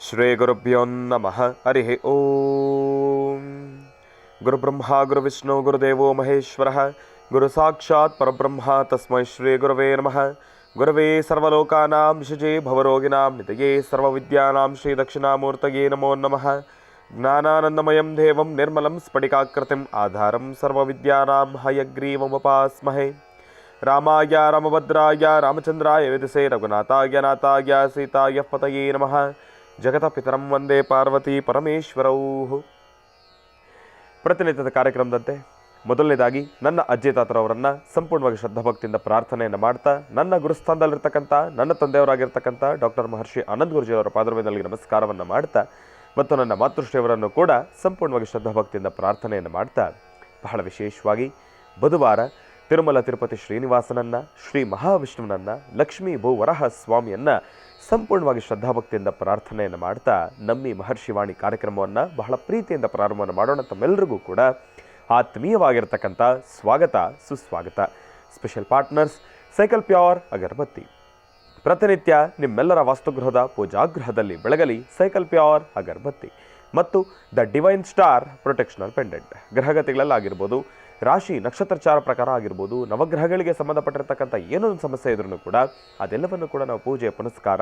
ಶ್ರೀ ಗುರುಭ್ಯೋ ನಮಃ. ಹರಿ ಓಂ. ಗುರುಬ್ರಹ್ಮ ಗುರುವಿಷ್ಣು ಗುರುದೇವೋ ಮಹೇಶ್ವರ ಗುರು ಸಾಕ್ಷಾತ್ ಪರಬ್ರಹ್ಮ ತಸ್ಮೈ ಶ್ರೀ ಗುರವೇ ನಮಃ. ಗುರವೇ ಸರ್ವಲೋಕಾನಾಂ ವಿಷಜೇ ಭವರೋಗಿಣಾಂ ನಿಧಯೇ ಸರ್ವವಿದ್ಯಾನಾಂ ಶ್ರೀ ದಕ್ಷಿಣಾಮೂರ್ತಯೇ ನಮೋ ನಮಃ. ಜ್ಞಾನಾನಂದಮಯಂ ದೇವಂ ನಿರ್ಮಲಂ ಸ್ಫಟಿಕಾಕೃತಿಂ ಆಧಾರಂ ಸರ್ವವಿದ್ಯಾನಾಂ ಹಯಗ್ರೀವಮುಪಾಸ್ಮಹೇ. ರಾಮಾಯ ರಾಮಭದ್ರಾಯ ರಾಮಚಂದ್ರಾಯ ವೇದಸೇ ರಘುನಾಥಾಯ ನಾಥಾಯ ಸೀತಾಯ ಪತಯೇ ನಮಃ. ಜಗತ ಪಿತರಂ ವಂದೇ ಪಾರ್ವತಿ ಪರಮೇಶ್ವರೌ. ಪ್ರತಿನಿತ್ಯದ ಕಾರ್ಯಕ್ರಮದಂತೆ ಮೊದಲನೇದಾಗಿ ನನ್ನ ಅಜ್ಜಿ ತಾತರವರನ್ನು ಸಂಪೂರ್ಣವಾಗಿ ಶ್ರದ್ಧಾಭಕ್ತಿಯಿಂದ ಪ್ರಾರ್ಥನೆಯನ್ನು ಮಾಡ್ತಾ, ನನ್ನ ಗುರುಸ್ಥಾನದಲ್ಲಿರ್ತಕ್ಕಂಥ ನನ್ನ ತಂದೆಯವರಾಗಿರ್ತಕ್ಕಂಥ ಡಾಕ್ಟರ್ ಮಹರ್ಷಿ ಆನಂದ್ ಗುರುಜಿಯವರ ಪಾದರವಿಂದಲಿಗೆ ನಮಸ್ಕಾರವನ್ನು ಮಾಡ್ತಾ, ಮತ್ತು ನನ್ನ ಮಾತೃಶ್ರೀಯವರನ್ನು ಕೂಡ ಸಂಪೂರ್ಣವಾಗಿ ಶ್ರದ್ಧಾಭಕ್ತಿಯಿಂದ ಪ್ರಾರ್ಥನೆಯನ್ನು ಮಾಡ್ತಾ, ಬಹಳ ವಿಶೇಷವಾಗಿ ಬುಧವಾರ ತಿರುಮಲ ತಿರುಪತಿ ಶ್ರೀನಿವಾಸನನ್ನು, ಶ್ರೀ ಮಹಾವಿಷ್ಣುವನನ್ನು, ಲಕ್ಷ್ಮೀ ಭೂವರಹ ಸ್ವಾಮಿಯನ್ನು ಸಂಪೂರ್ಣವಾಗಿ ಶ್ರದ್ಧಾಭಕ್ತಿಯಿಂದ ಪ್ರಾರ್ಥನೆಯನ್ನು ಮಾಡ್ತಾ ನಮ್ಮಿ ಮಹರ್ಷಿವಾಣಿ ಕಾರ್ಯಕ್ರಮವನ್ನು ಬಹಳ ಪ್ರೀತಿಯಿಂದ ಪ್ರಾರಂಭವನ್ನು ಮಾಡೋಣ. ತಮ್ಮೆಲ್ಲರಿಗೂ ಕೂಡ ಆತ್ಮೀಯವಾಗಿರ್ತಕ್ಕಂಥ ಸ್ವಾಗತ ಸುಸ್ವಾಗತ. ಸ್ಪೆಷಲ್ ಪಾರ್ಟ್ನರ್ಸ್ ಸೈಕಲ್ ಪ್ಯೂರ್ ಅಗರಬತ್ತಿ. ಪ್ರತಿನಿತ್ಯ ನಿಮ್ಮೆಲ್ಲರ ವಾಸ್ತುಗೃಹದ ಪೂಜಾಗೃಹದಲ್ಲಿ ಬೆಳಗಲಿ ಸೈಕಲ್ ಪ್ಯೂರ್ ಅಗರಬತ್ತಿ ಮತ್ತು ದ ಡಿವೈನ್ ಸ್ಟಾರ್ ಪ್ರೊಟೆಕ್ಷನಲ್ ಪೆಂಡೆಂಟ್. ಗ್ರಹಗತಿಗಳಲ್ಲಾಗಿರ್ಬೋದು, ರಾಶಿ ನಕ್ಷತ್ರಚಾರ ಪ್ರಕಾರ ಆಗಿರ್ಬೋದು, ನವಗ್ರಹಗಳಿಗೆ ಸಂಬಂಧಪಟ್ಟಿರ್ತಕ್ಕಂಥ ಏನೊಂದು ಸಮಸ್ಯೆ ಇದ್ರೂ ಕೂಡ ಅದೆಲ್ಲವನ್ನು ಕೂಡ ನಾವು ಪೂಜೆ ಪುನಸ್ಕಾರ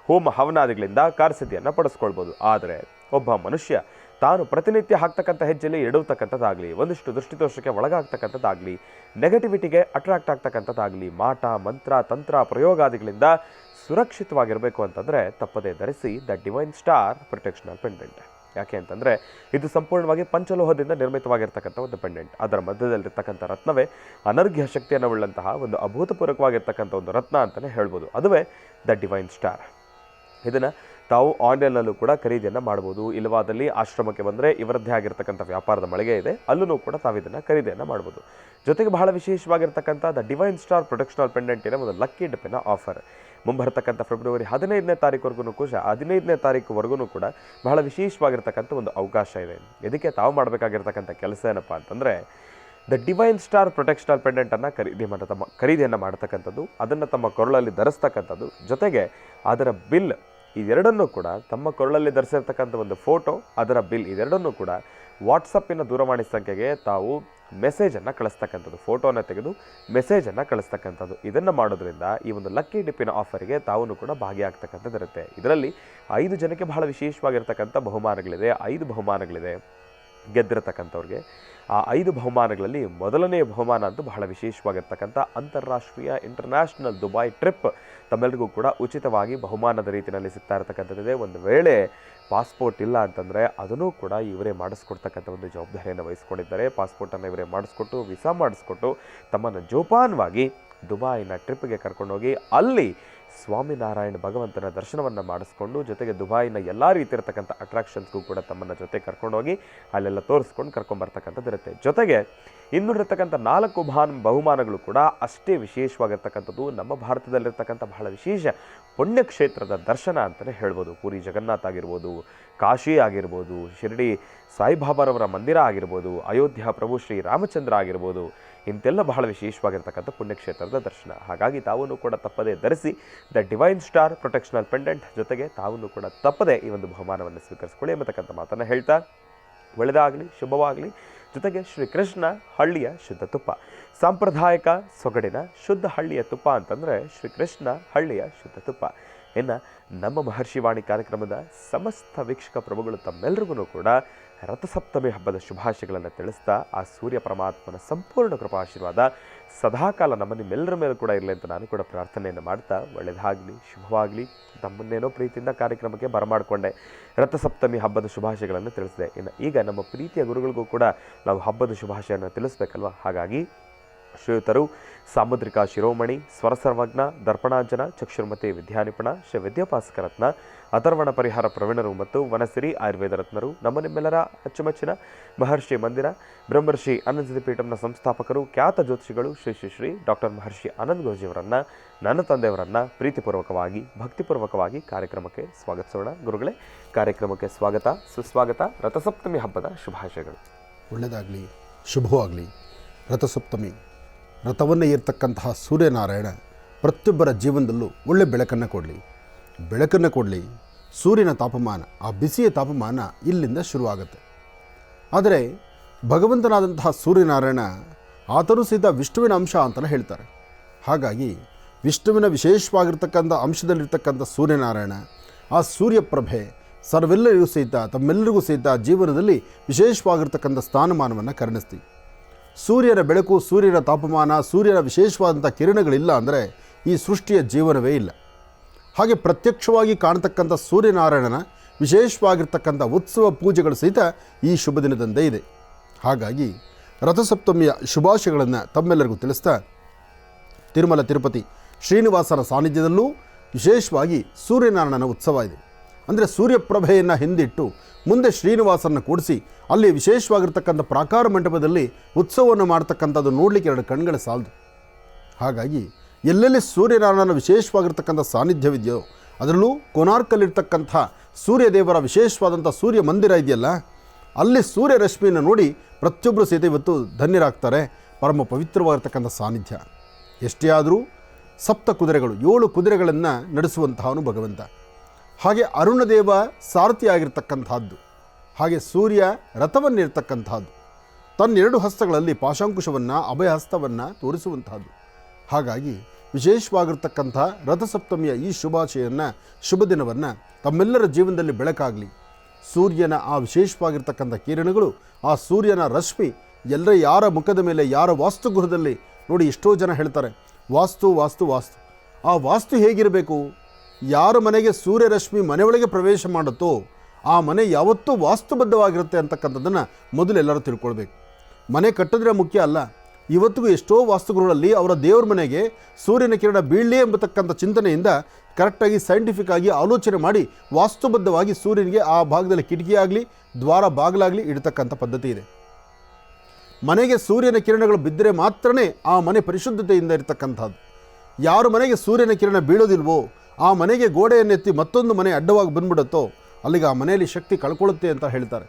ಹೋಮ ಹವನಾದಿಗಳಿಂದ ಕಾರ್ಯಸಿದ್ಧಿಯನ್ನು ಪಡಿಸ್ಕೊಳ್ಬೋದು. ಆದರೆ ಒಬ್ಬ ಮನುಷ್ಯ ತಾನು ಪ್ರತಿನಿತ್ಯ ಹಾಕ್ತಕ್ಕಂಥ ಹೆಜ್ಜೆಯಲ್ಲಿ ಎಡುವತಕ್ಕಂಥದ್ದಾಗಲಿ, ಒಂದಿಷ್ಟು ದೃಷ್ಟಿದೋಷಕ್ಕೆ ಒಳಗಾಗ್ತಕ್ಕಂಥದ್ದಾಗಲಿ, ನೆಗೆಟಿವಿಟಿಗೆ ಅಟ್ರಾಕ್ಟ್ ಆಗ್ತಕ್ಕಂಥದ್ದಾಗಲಿ, ಮಾಟ ಮಂತ್ರ ತಂತ್ರ ಪ್ರಯೋಗಾದಿಗಳಿಂದ ಸುರಕ್ಷಿತವಾಗಿರಬೇಕು ಅಂತಂದರೆ ತಪ್ಪದೇ ಧರಿಸಿ ದ ಡಿವೈನ್ ಸ್ಟಾರ್ ಪ್ರೊಟೆಕ್ಷನಲ್ ಪೆಂಡೆಂಟ್. ಯಾಕೆ ಅಂತಂದರೆ ಇದು ಸಂಪೂರ್ಣವಾಗಿ ಪಂಚಲೋಹದಿಂದ ನಿರ್ಮಿತವಾಗಿರ್ತಕ್ಕಂಥ ಒಂದು ಪೆಂಡೆಂಟ್. ಅದರ ಮಧ್ಯದಲ್ಲಿರ್ತಕ್ಕಂಥ ರತ್ನವೇ ಅನರ್ಘ್ಯ ಶಕ್ತಿಯನ್ನು ಉಳ್ಳಂತಹ ಒಂದು ಅಭೂತಪೂರ್ವಕವಾಗಿರ್ತಕ್ಕಂಥ ಒಂದು ರತ್ನ ಅಂತಲೇ ಹೇಳ್ಬೋದು. ಅದುವೇ ದ ಡಿವೈನ್ ಸ್ಟಾರ್. ಇದನ್ನು ತಾವು ಆನ್ಲೈನಲ್ಲೂ ಕೂಡ ಖರೀದಿಯನ್ನು ಮಾಡ್ಬೋದು. ಇಲ್ಲವಾದಲ್ಲಿ ಆಶ್ರಮಕ್ಕೆ ಬಂದರೆ ಇವರದ್ದೇ ಆಗಿರ್ತಕ್ಕಂಥ ವ್ಯಾಪಾರದ ಮಳಿಗೆ ಇದೆ, ಅಲ್ಲೂ ಕೂಡ ತಾವು ಇದನ್ನು ಖರೀದಿಯನ್ನು ಮಾಡ್ಬೋದು. ಜೊತೆಗೆ ಬಹಳ ವಿಶೇಷವಾಗಿರ್ತಕ್ಕಂಥ ದ ಡಿವೈನ್ ಸ್ಟಾರ್ ಪ್ರೊಟೆಕ್ಷನಲ್ ಪೆಂಡೆಂಟಿನ ಒಂದು ಲಕ್ಕಿ ಡಿಪ್ಪಿನ ಆಫರ್ ಮುಂಬರ್ತಕ್ಕಂಥ ಫೆಬ್ರವರಿ 15ನೇ ತಾರೀಕುವರೆಗೂ ಕೂಡ ಬಹಳ ವಿಶೇಷವಾಗಿರ್ತಕ್ಕಂಥ ಒಂದು ಅವಕಾಶ ಇದೆ. ಇದಕ್ಕೆ ತಾವು ಮಾಡಬೇಕಾಗಿರ್ತಕ್ಕಂಥ ಕೆಲಸ ಏನಪ್ಪ ಅಂತಂದರೆ ದ ಡಿವೈನ್ ಸ್ಟಾರ್ ಪ್ರೊಟೆಕ್ಷನಲ್ ಪೆಂಡೆಂಟನ್ನು ಖರೀದಿಯನ್ನು ಮಾಡ್ತಕ್ಕಂಥದ್ದು, ಅದನ್ನು ತಮ್ಮ ಕೊರಳಲ್ಲಿ ಧರಿಸ್ತಕ್ಕಂಥದ್ದು, ಜೊತೆಗೆ ಅದರ ಬಿಲ್ ಇದೆರಡನ್ನೂ ಕೂಡ ತಮ್ಮ ಕೊರಳಲ್ಲಿ ಧರಿಸಿರ್ತಕ್ಕಂಥ ಒಂದು ಫೋಟೋ, ಅದರ ಬಿಲ್ ಇದೆರಡನ್ನೂ ಕೂಡ ವಾಟ್ಸಪ್ಪಿನ ದೂರವಾಣಿ ಸಂಖ್ಯೆಗೆ ತಾವು ಮೆಸೇಜನ್ನು ಕಳಿಸ್ತಕ್ಕಂಥದ್ದು, ಫೋಟೋನ ತೆಗೆದು ಮೆಸೇಜನ್ನು ಕಳಿಸ್ತಕ್ಕಂಥದ್ದು. ಇದನ್ನು ಮಾಡೋದ್ರಿಂದ ಈ ಒಂದು ಲಕ್ಕಿ ಡಿಪ್ಪಿನ ಆಫರಿಗೆ ತಾವು ಕೂಡ ಭಾಗಿಯಾಗ್ತಕ್ಕಂಥದ್ದು ಇರುತ್ತೆ. ಇದರಲ್ಲಿ 5 ಜನಕ್ಕೆ ಬಹಳ ವಿಶೇಷವಾಗಿರ್ತಕ್ಕಂಥ ಬಹುಮಾನಗಳಿದೆ. 5 ಬಹುಮಾನಗಳಿದೆ ಗೆದ್ದಿರತಕ್ಕಂಥವ್ರಿಗೆ. ಆ 5 ಬಹುಮಾನಗಳಲ್ಲಿ ಮೊದಲನೆಯ ಬಹುಮಾನ ಅಂತೂ ಬಹಳ ವಿಶೇಷವಾಗಿರ್ತಕ್ಕಂಥ ಅಂತಾರಾಷ್ಟ್ರೀಯ ಇಂಟರ್ನ್ಯಾಷನಲ್ ದುಬೈ ಟ್ರಿಪ್ ತಮ್ಮೆಲ್ಲರಿಗೂ ಕೂಡ ಉಚಿತವಾಗಿ ಬಹುಮಾನದ ರೀತಿಯಲ್ಲಿ ಸಿಗ್ತಾ ಇರತಕ್ಕಂಥದ್ದಿದೆ. ಒಂದು ವೇಳೆ ಪಾಸ್ಪೋರ್ಟ್ ಇಲ್ಲ ಅಂತಂದರೆ ಅದನ್ನು ಕೂಡ ಇವರೇ ಮಾಡಿಸ್ಕೊಡ್ತಕ್ಕಂಥ ಒಂದು ಜವಾಬ್ದಾರಿಯನ್ನು ವಹಿಸ್ಕೊಂಡಿದ್ದಾರೆ. ಪಾಸ್ಪೋರ್ಟನ್ನು ಇವರೇ ಮಾಡಿಸ್ಕೊಟ್ಟು, ವೀಸಾ ಮಾಡಿಸ್ಕೊಟ್ಟು ತಮ್ಮನ್ನು ಜೋಪಾನವಾಗಿ ದುಬೈನ ಟ್ರಿಪ್ಗೆ ಕರ್ಕೊಂಡೋಗಿ ಅಲ್ಲಿ ಸ್ವಾಮಿನಾರಾಯಣ ಭಗವಂತನ ದರ್ಶನವನ್ನು ಮಾಡಿಸ್ಕೊಂಡು, ಜೊತೆಗೆ ದುಬೈನ ಎಲ್ಲ ರೀತಿ ಇರತಕ್ಕಂಥ ಅಟ್ರಾಕ್ಷನ್ಸ್ಗೂ ಕೂಡ ತಮ್ಮನ್ನು ಜೊತೆ ಕರ್ಕೊಂಡೋಗಿ ಅಲ್ಲೆಲ್ಲ ತೋರಿಸ್ಕೊಂಡು ಕರ್ಕೊಂಬರ್ತಕ್ಕಂಥದ್ದು ಇರುತ್ತೆ. ಜೊತೆಗೆ ಇನ್ನುಳಿರ್ತಕ್ಕಂಥ 4 ಬಹುಮಾನಗಳು ಕೂಡ ಅಷ್ಟೇ ವಿಶೇಷವಾಗಿರ್ತಕ್ಕಂಥದ್ದು. ನಮ್ಮ ಭಾರತದಲ್ಲಿರ್ತಕ್ಕಂಥ ಬಹಳ ವಿಶೇಷ ಪುಣ್ಯಕ್ಷೇತ್ರದ ದರ್ಶನ ಅಂತಲೇ ಹೇಳ್ಬೋದು. ಪುರಿ ಜಗನ್ನಾಥ್ ಆಗಿರ್ಬೋದು, ಕಾಶಿ ಆಗಿರ್ಬೋದು, ಶಿರ್ಡಿ ಸಾಯಿಬಾಬಾರವರ ಮಂದಿರ ಆಗಿರ್ಬೋದು, ಅಯೋಧ್ಯ ಪ್ರಭು ಶ್ರೀ ರಾಮಚಂದ್ರ ಆಗಿರ್ಬೋದು, ಇಂತೆಲ್ಲ ಬಹಳ ವಿಶೇಷವಾಗಿರ್ತಕ್ಕಂಥ ಪುಣ್ಯಕ್ಷೇತ್ರದ ದರ್ಶನ. ಹಾಗಾಗಿ ತಾವೂ ಕೂಡ ತಪ್ಪದೇ ಧರಿಸಿ ದ ಡಿವೈನ್ ಸ್ಟಾರ್ ಪ್ರೊಟೆಕ್ಷನಲ್ ಪೆಂಡೆಂಟ್, ಜೊತೆಗೆ ತಾವೂ ಕೂಡ ತಪ್ಪದೇ ಈ ಒಂದು ಬಹುಮಾನವನ್ನು ಸ್ವೀಕರಿಸಿಕೊಳ್ಳಿ ಎಂಬತಕ್ಕಂಥ ಮಾತನ್ನು ಹೇಳ್ತಾ, ಒಳ್ಳೆಯದಾಗಲಿ, ಶುಭವಾಗಲಿ. ಜೊತೆಗೆ ಶ್ರೀಕೃಷ್ಣ ಹಳ್ಳಿಯ ಶುದ್ಧ ತುಪ್ಪ, ಸಾಂಪ್ರದಾಯಿಕ ಸೊಗಡಿನ ಶುದ್ಧ ಹಳ್ಳಿಯ ತುಪ್ಪ ಅಂತಂದರೆ ಶ್ರೀಕೃಷ್ಣ ಹಳ್ಳಿಯ ಶುದ್ಧ ತುಪ್ಪ. ಇನ್ನು ನಮ್ಮ ಮಹರ್ಷಿವಾಣಿ ಕಾರ್ಯಕ್ರಮದ ಸಮಸ್ತ ವೀಕ್ಷಕ ಪ್ರಭುಗಳು ತಮ್ಮೆಲ್ಲರಿಗೂ ಕೂಡ ರಥಸಪ್ತಮಿ ಹಬ್ಬದ ಶುಭಾಶಯಗಳನ್ನು ತಿಳಿಸ್ತಾ, ಆ ಸೂರ್ಯ ಪರಮಾತ್ಮನ ಸಂಪೂರ್ಣ ಕೃಪಾಶೀರ್ವಾದ ಸದಾಕಾಲ ನಮ್ಮ ನಿಮ್ಮೆಲ್ಲರ ಮೇಲೆ ಕೂಡ ಇರಲಿ ಅಂತ ನಾನು ಕೂಡ ಪ್ರಾರ್ಥನೆಯನ್ನು ಮಾಡ್ತಾ, ಒಳ್ಳೆಯದಾಗಲಿ, ಶುಭವಾಗಲಿ. ತಮ್ಮನ್ನೇನೋ ಪ್ರೀತಿಯಿಂದ ಕಾರ್ಯಕ್ರಮಕ್ಕೆ ಬರಮಾಡಿಕೊಂಡೆ ರಥಸಪ್ತಮಿ ಹಬ್ಬದ ಶುಭಾಶಯಗಳನ್ನು ತಿಳಿಸಿದೆ. ಇನ್ನು ಈಗ ನಮ್ಮ ಪ್ರೀತಿಯ ಗುರುಗಳಿಗೂ ಕೂಡ ನಾವು ಹಬ್ಬದ ಶುಭಾಶಯವನ್ನು ತಿಳಿಸ್ಬೇಕಲ್ವ. ಹಾಗಾಗಿ ಶ್ರೀಯುತರು ಸಾಮುದ್ರಿಕ ಶಿರೋಮಣಿ, ಸ್ವರಸರ್ವಜ್ಞ, ದರ್ಪಣಾಂಜನ, ಚಕ್ಷುರ್ಮತಿ ವಿದ್ಯಾನಿಪುಣ, ಶ್ರೀ ವಿದ್ಯೋಪಾಸಕರತ್ನ, ಅಥರ್ವಣ ಪರಿಹಾರ ಪ್ರವೀಣರು ಮತ್ತು ವನಸಿರಿ ಆಯುರ್ವೇದ ರತ್ನರು, ನಮ್ಮ ನಿಮ್ಮೆಲ್ಲರ ಅಚ್ಚುಮೆಚ್ಚಿನ ಮಹರ್ಷಿ ಮಂದಿರ ಬ್ರಹ್ಮರ್ಷಿ ಆನಂದ ಪೀಠಂನ ಸಂಸ್ಥಾಪಕರು, ಖ್ಯಾತ ಜ್ಯೋತಿಷಿಗಳು ಶ್ರೀ ಶ್ರೀ ಶ್ರೀ ಡಾಕ್ಟರ್ ಮಹರ್ಷಿ ಆನಂದ್ ಗುರುಜಿಯವರನ್ನು, ನನ್ನ ತಂದೆಯವರನ್ನು ಪ್ರೀತಿಪೂರ್ವಕವಾಗಿ ಭಕ್ತಿಪೂರ್ವಕವಾಗಿ ಕಾರ್ಯಕ್ರಮಕ್ಕೆ ಸ್ವಾಗತಿಸೋಣ. ಗುರುಗಳೇ, ಕಾರ್ಯಕ್ರಮಕ್ಕೆ ಸ್ವಾಗತ ಸುಸ್ವಾಗತ. ರಥಸಪ್ತಮಿ ಹಬ್ಬದ ಶುಭಾಶಯಗಳು. ಒಳ್ಳೆಯದಾಗಲಿ, ಶುಭವಾಗಲಿ. ರಥಸಪ್ತಮಿ ರಥವನ್ನೇ ಇರ್ತಕ್ಕಂತಹ ಸೂರ್ಯನಾರಾಯಣ ಪ್ರತಿಯೊಬ್ಬರ ಜೀವನದಲ್ಲೂ ಒಳ್ಳೆ ಬೆಳಕನ್ನು ಕೊಡಲಿ. ಸೂರ್ಯನ ತಾಪಮಾನ, ಆ ಬಿಸಿಯ ತಾಪಮಾನ ಇಲ್ಲಿಂದ ಶುರುವಾಗುತ್ತೆ. ಆದರೆ ಭಗವಂತನಾದಂತಹ ಸೂರ್ಯನಾರಾಯಣ ಆತನು ಸಹಿತ ವಿಷ್ಣುವಿನ ಅಂಶ ಅಂತಲೇ ಹೇಳ್ತಾರೆ. ಹಾಗಾಗಿ ವಿಷ್ಣುವಿನ ವಿಶೇಷವಾಗಿರ್ತಕ್ಕಂಥ ಅಂಶದಲ್ಲಿರ್ತಕ್ಕಂಥ ಸೂರ್ಯನಾರಾಯಣ, ಆ ಸೂರ್ಯಪ್ರಭೆ ಸರ್ವೆಲ್ಲರಿಗೂ ಸಹಿತ ತಮ್ಮೆಲ್ಲರಿಗೂ ಸಹಿತ ಜೀವನದಲ್ಲಿ ವಿಶೇಷವಾಗಿರ್ತಕ್ಕಂಥ ಸ್ಥಾನಮಾನವನ್ನು ಕರುಣಿಸ್ತೀವಿ. ಸೂರ್ಯನ ಬೆಳಕು, ಸೂರ್ಯನ ತಾಪಮಾನ, ಸೂರ್ಯನ ವಿಶೇಷವಾದಂಥ ಕಿರಣಗಳಿಲ್ಲ ಅಂದರೆ ಈ ಸೃಷ್ಟಿಯ ಜೀವನವೇ ಇಲ್ಲ. ಹಾಗೆ ಪ್ರತ್ಯಕ್ಷವಾಗಿ ಕಾಣತಕ್ಕಂಥ ಸೂರ್ಯನಾರಾಯಣನ ವಿಶೇಷವಾಗಿರ್ತಕ್ಕಂಥ ಉತ್ಸವ ಪೂಜೆಗಳು ಸಹಿತ ಈ ಶುಭ ದಿನದಂದೇ ಇದೆ. ಹಾಗಾಗಿ ರಥಸಪ್ತಮಿಯ ಶುಭಾಶಯಗಳನ್ನು ತಮ್ಮೆಲ್ಲರಿಗೂ ತಿಳಿಸ್ತಾ, ತಿರುಮಲ ತಿರುಪತಿ ಶ್ರೀನಿವಾಸನ ಸಾನ್ನಿಧ್ಯದಲ್ಲೂ ವಿಶೇಷವಾಗಿ ಸೂರ್ಯನಾರಾಯಣನ ಉತ್ಸವ ಇದೆ. ಅಂದರೆ ಸೂರ್ಯಪ್ರಭೆಯನ್ನು ಹಿಂದಿಟ್ಟು ಮುಂದೆ ಶ್ರೀನಿವಾಸನ ಕೂಡಿಸಿ ಅಲ್ಲಿ ವಿಶೇಷವಾಗಿರ್ತಕ್ಕಂಥ ಪ್ರಾಕಾರ ಮಂಟಪದಲ್ಲಿ ಉತ್ಸವವನ್ನು ಮಾಡ್ತಕ್ಕಂಥದ್ದು ನೋಡಲಿಕ್ಕೆ ಎರಡು ಕಣ್ಗಳ ಸಾಲದು. ಹಾಗಾಗಿ ಎಲ್ಲೆಲ್ಲಿ ಸೂರ್ಯನಾರಾಯಣನ ವಿಶೇಷವಾಗಿರ್ತಕ್ಕಂಥ ಸಾನ್ನಿಧ್ಯವಿದೆಯೋ, ಅದರಲ್ಲೂ ಕೋನಾರ್ಕಲ್ಲಿರ್ತಕ್ಕಂಥ ಸೂರ್ಯದೇವರ ವಿಶೇಷವಾದಂಥ ಸೂರ್ಯ ಮಂದಿರ ಇದೆಯಲ್ಲ, ಅಲ್ಲಿ ಸೂರ್ಯ ರಶ್ಮಿಯನ್ನು ನೋಡಿ ಪ್ರತಿಯೊಬ್ಬರು ಸಹಿತ ಇವತ್ತು ಧನ್ಯರಾಗ್ತಾರೆ. ಪರಮ ಪವಿತ್ರವಾಗಿರ್ತಕ್ಕಂಥ ಸಾನ್ನಿಧ್ಯ. ಎಷ್ಟೇ ಆದರೂ ಸಪ್ತ ಕುದುರೆಗಳು, 7 ಕುದುರೆಗಳನ್ನು ನಡೆಸುವಂತಹವನು ಭಗವಂತ. ಹಾಗೆ ಅರುಣದೇವ ಸಾರಥಿಯಾಗಿರ್ತಕ್ಕಂಥದ್ದು, ಹಾಗೆ ಸೂರ್ಯ ರಥವನ್ನಿರ್ತಕ್ಕಂಥದ್ದು, ತನ್ನೆರಡು ಹಸ್ತಗಳಲ್ಲಿ ಪಾಶಾಂಕುಶವನ್ನು, ಅಭಯಹಸ್ತವನ್ನು ತೋರಿಸುವಂತಹದ್ದು. ಹಾಗಾಗಿ ವಿಶೇಷವಾಗಿರ್ತಕ್ಕಂಥ ರಥಸಪ್ತಮಿಯ ಈ ಶುಭಾಶಯನ್ನು, ಶುಭ ದಿನವನ್ನು ತಮ್ಮೆಲ್ಲರ ಜೀವನದಲ್ಲಿ ಬೆಳಕಾಗಲಿ. ಸೂರ್ಯನ ಆ ವಿಶೇಷವಾಗಿರ್ತಕ್ಕಂಥ ಕಿರಣಗಳು, ಆ ಸೂರ್ಯನ ರಶ್ಮಿ ಯಾರ ಮುಖದ ಮೇಲೆ, ಯಾರ ವಾಸ್ತುಗೃಹದಲ್ಲಿ ನೋಡಿ, ಎಷ್ಟೋ ಜನ ಹೇಳ್ತಾರೆ ವಾಸ್ತು ವಾಸ್ತು ವಾಸ್ತು. ಆ ವಾಸ್ತು ಹೇಗಿರಬೇಕು? ಯಾರ ಮನೆಗೆ ಸೂರ್ಯರಶ್ಮಿ ಮನೆಯೊಳಗೆ ಪ್ರವೇಶ ಮಾಡುತ್ತೋ ಆ ಮನೆ ಯಾವತ್ತೂ ವಾಸ್ತುಬದ್ಧವಾಗಿರುತ್ತೆ ಅಂತಕ್ಕಂಥದ್ದನ್ನು ಮೊದಲು ಎಲ್ಲರೂ ತಿಳ್ಕೊಳ್ಬೇಕು. ಮನೆ ಕಟ್ಟಿದ್ರೆ ಮುಖ್ಯ ಅಲ್ಲ. ಇವತ್ತಿಗೂ ಎಷ್ಟೋ ವಾಸ್ತುಗೃಹಗಳಲ್ಲಿ ಅವರ ದೇವ್ರ ಮನೆಗೆ ಸೂರ್ಯನ ಕಿರಣ ಬೀಳಲಿ ಎಂಬತಕ್ಕಂಥ ಚಿಂತನೆಯಿಂದ ಕರೆಕ್ಟಾಗಿ ಸೈಂಟಿಫಿಕ್ ಆಗಿ ಆಲೋಚನೆ ಮಾಡಿ ವಾಸ್ತುಬದ್ಧವಾಗಿ ಸೂರ್ಯನಿಗೆ ಆ ಭಾಗದಲ್ಲಿ ಕಿಟಕಿ ಆಗಲಿ, ದ್ವಾರ ಬಾಗಿಲಾಗಲಿ ಇಡ್ತಕ್ಕಂಥ ಪದ್ಧತಿ ಇದೆ. ಮನೆಗೆ ಸೂರ್ಯನ ಕಿರಣಗಳು ಬಿದ್ದರೆ ಮಾತ್ರನೇ ಆ ಮನೆ ಪರಿಶುದ್ಧತೆಯಿಂದ ಇರತಕ್ಕಂಥದ್ದು. ಯಾರ ಮನೆಗೆ ಸೂರ್ಯನ ಕಿರಣ ಬೀಳೋದಿಲ್ವೋ, ಆ ಮನೆಗೆ ಗೋಡೆಯನ್ನೆತ್ತಿ ಮತ್ತೊಂದು ಮನೆ ಅಡ್ಡವಾಗಿ ಬಂದ್ಬಿಡುತ್ತೋ ಅಲ್ಲಿಗೆ ಆ ಮನೆಯಲ್ಲಿ ಶಕ್ತಿ ಕಳ್ಕೊಳ್ಳುತ್ತೆ ಅಂತ ಹೇಳ್ತಾರೆ.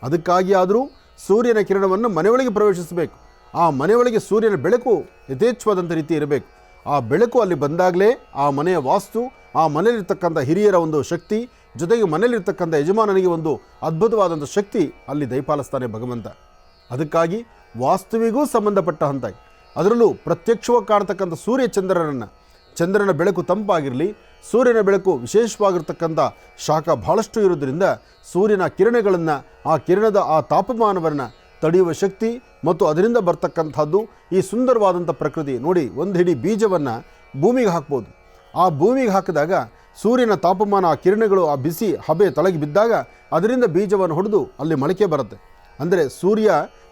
ಅದಕ್ಕಾಗಿ ಆದರೂ ಸೂರ್ಯನ ಕಿರಣವನ್ನು ಮನೆಯೊಳಗೆ ಪ್ರವೇಶಿಸಬೇಕು. ಆ ಮನೆಯೊಳಗೆ ಸೂರ್ಯನ ಬೆಳಕು ಯಥೇಚ್ಛವಾದಂಥ ರೀತಿ ಇರಬೇಕು. ಆ ಬೆಳಕು ಅಲ್ಲಿ ಬಂದಾಗಲೇ ಆ ಮನೆಯ ವಾಸ್ತು, ಆ ಮನೆಯಲ್ಲಿರ್ತಕ್ಕಂಥ ಹಿರಿಯರ ಒಂದು ಶಕ್ತಿ, ಜೊತೆಗೆ ಮನೆಯಲ್ಲಿರ್ತಕ್ಕಂಥ ಯಜಮಾನನಿಗೆ ಒಂದು ಅದ್ಭುತವಾದಂಥ ಶಕ್ತಿ ಅಲ್ಲಿ ದಯಪಾಲಿಸ್ತಾನೆ ಭಗವಂತ. ಅದಕ್ಕಾಗಿ ವಾಸ್ತುವಿಗೂ ಸಂಬಂಧಪಟ್ಟ ಹಂತ, ಅದರಲ್ಲೂ ಪ್ರತ್ಯಕ್ಷವಾಗಿ ಕಾಣತಕ್ಕಂಥ ಚಂದ್ರನ ಬೆಳಕು ತಂಪಾಗಿರಲಿ, ಸೂರ್ಯನ ಬೆಳಕು ವಿಶೇಷವಾಗಿರ್ತಕ್ಕಂಥ ಶಾಖ ಬಹಳಷ್ಟು ಇರೋದ್ರಿಂದ ಸೂರ್ಯನ ಕಿರಣಗಳನ್ನು, ಆ ಕಿರಣದ ಆ ತಾಪಮಾನವನ್ನು ತಡೆಯುವ ಶಕ್ತಿ ಮತ್ತು ಅದರಿಂದ ಬರ್ತಕ್ಕಂಥದ್ದು ಈ ಸುಂದರವಾದಂಥ ಪ್ರಕೃತಿ. ನೋಡಿ, ಒಂದು ಹಿಡಿ ಬೀಜವನ್ನು ಭೂಮಿಗೆ ಹಾಕ್ಬೋದು. ಆ ಭೂಮಿಗೆ ಹಾಕಿದಾಗ ಸೂರ್ಯನ ತಾಪಮಾನ, ಆ ಕಿರಣಗಳು, ಆ ಬಿಸಿ ಹಬೆ ತಳಗೆ ಬಿದ್ದಾಗ ಅದರಿಂದ ಬೀಜವನ್ನು ಹೊಡೆದು ಅಲ್ಲಿ ಮೊಳಕೆ ಬರುತ್ತೆ. ಅಂದರೆ ಸೂರ್ಯ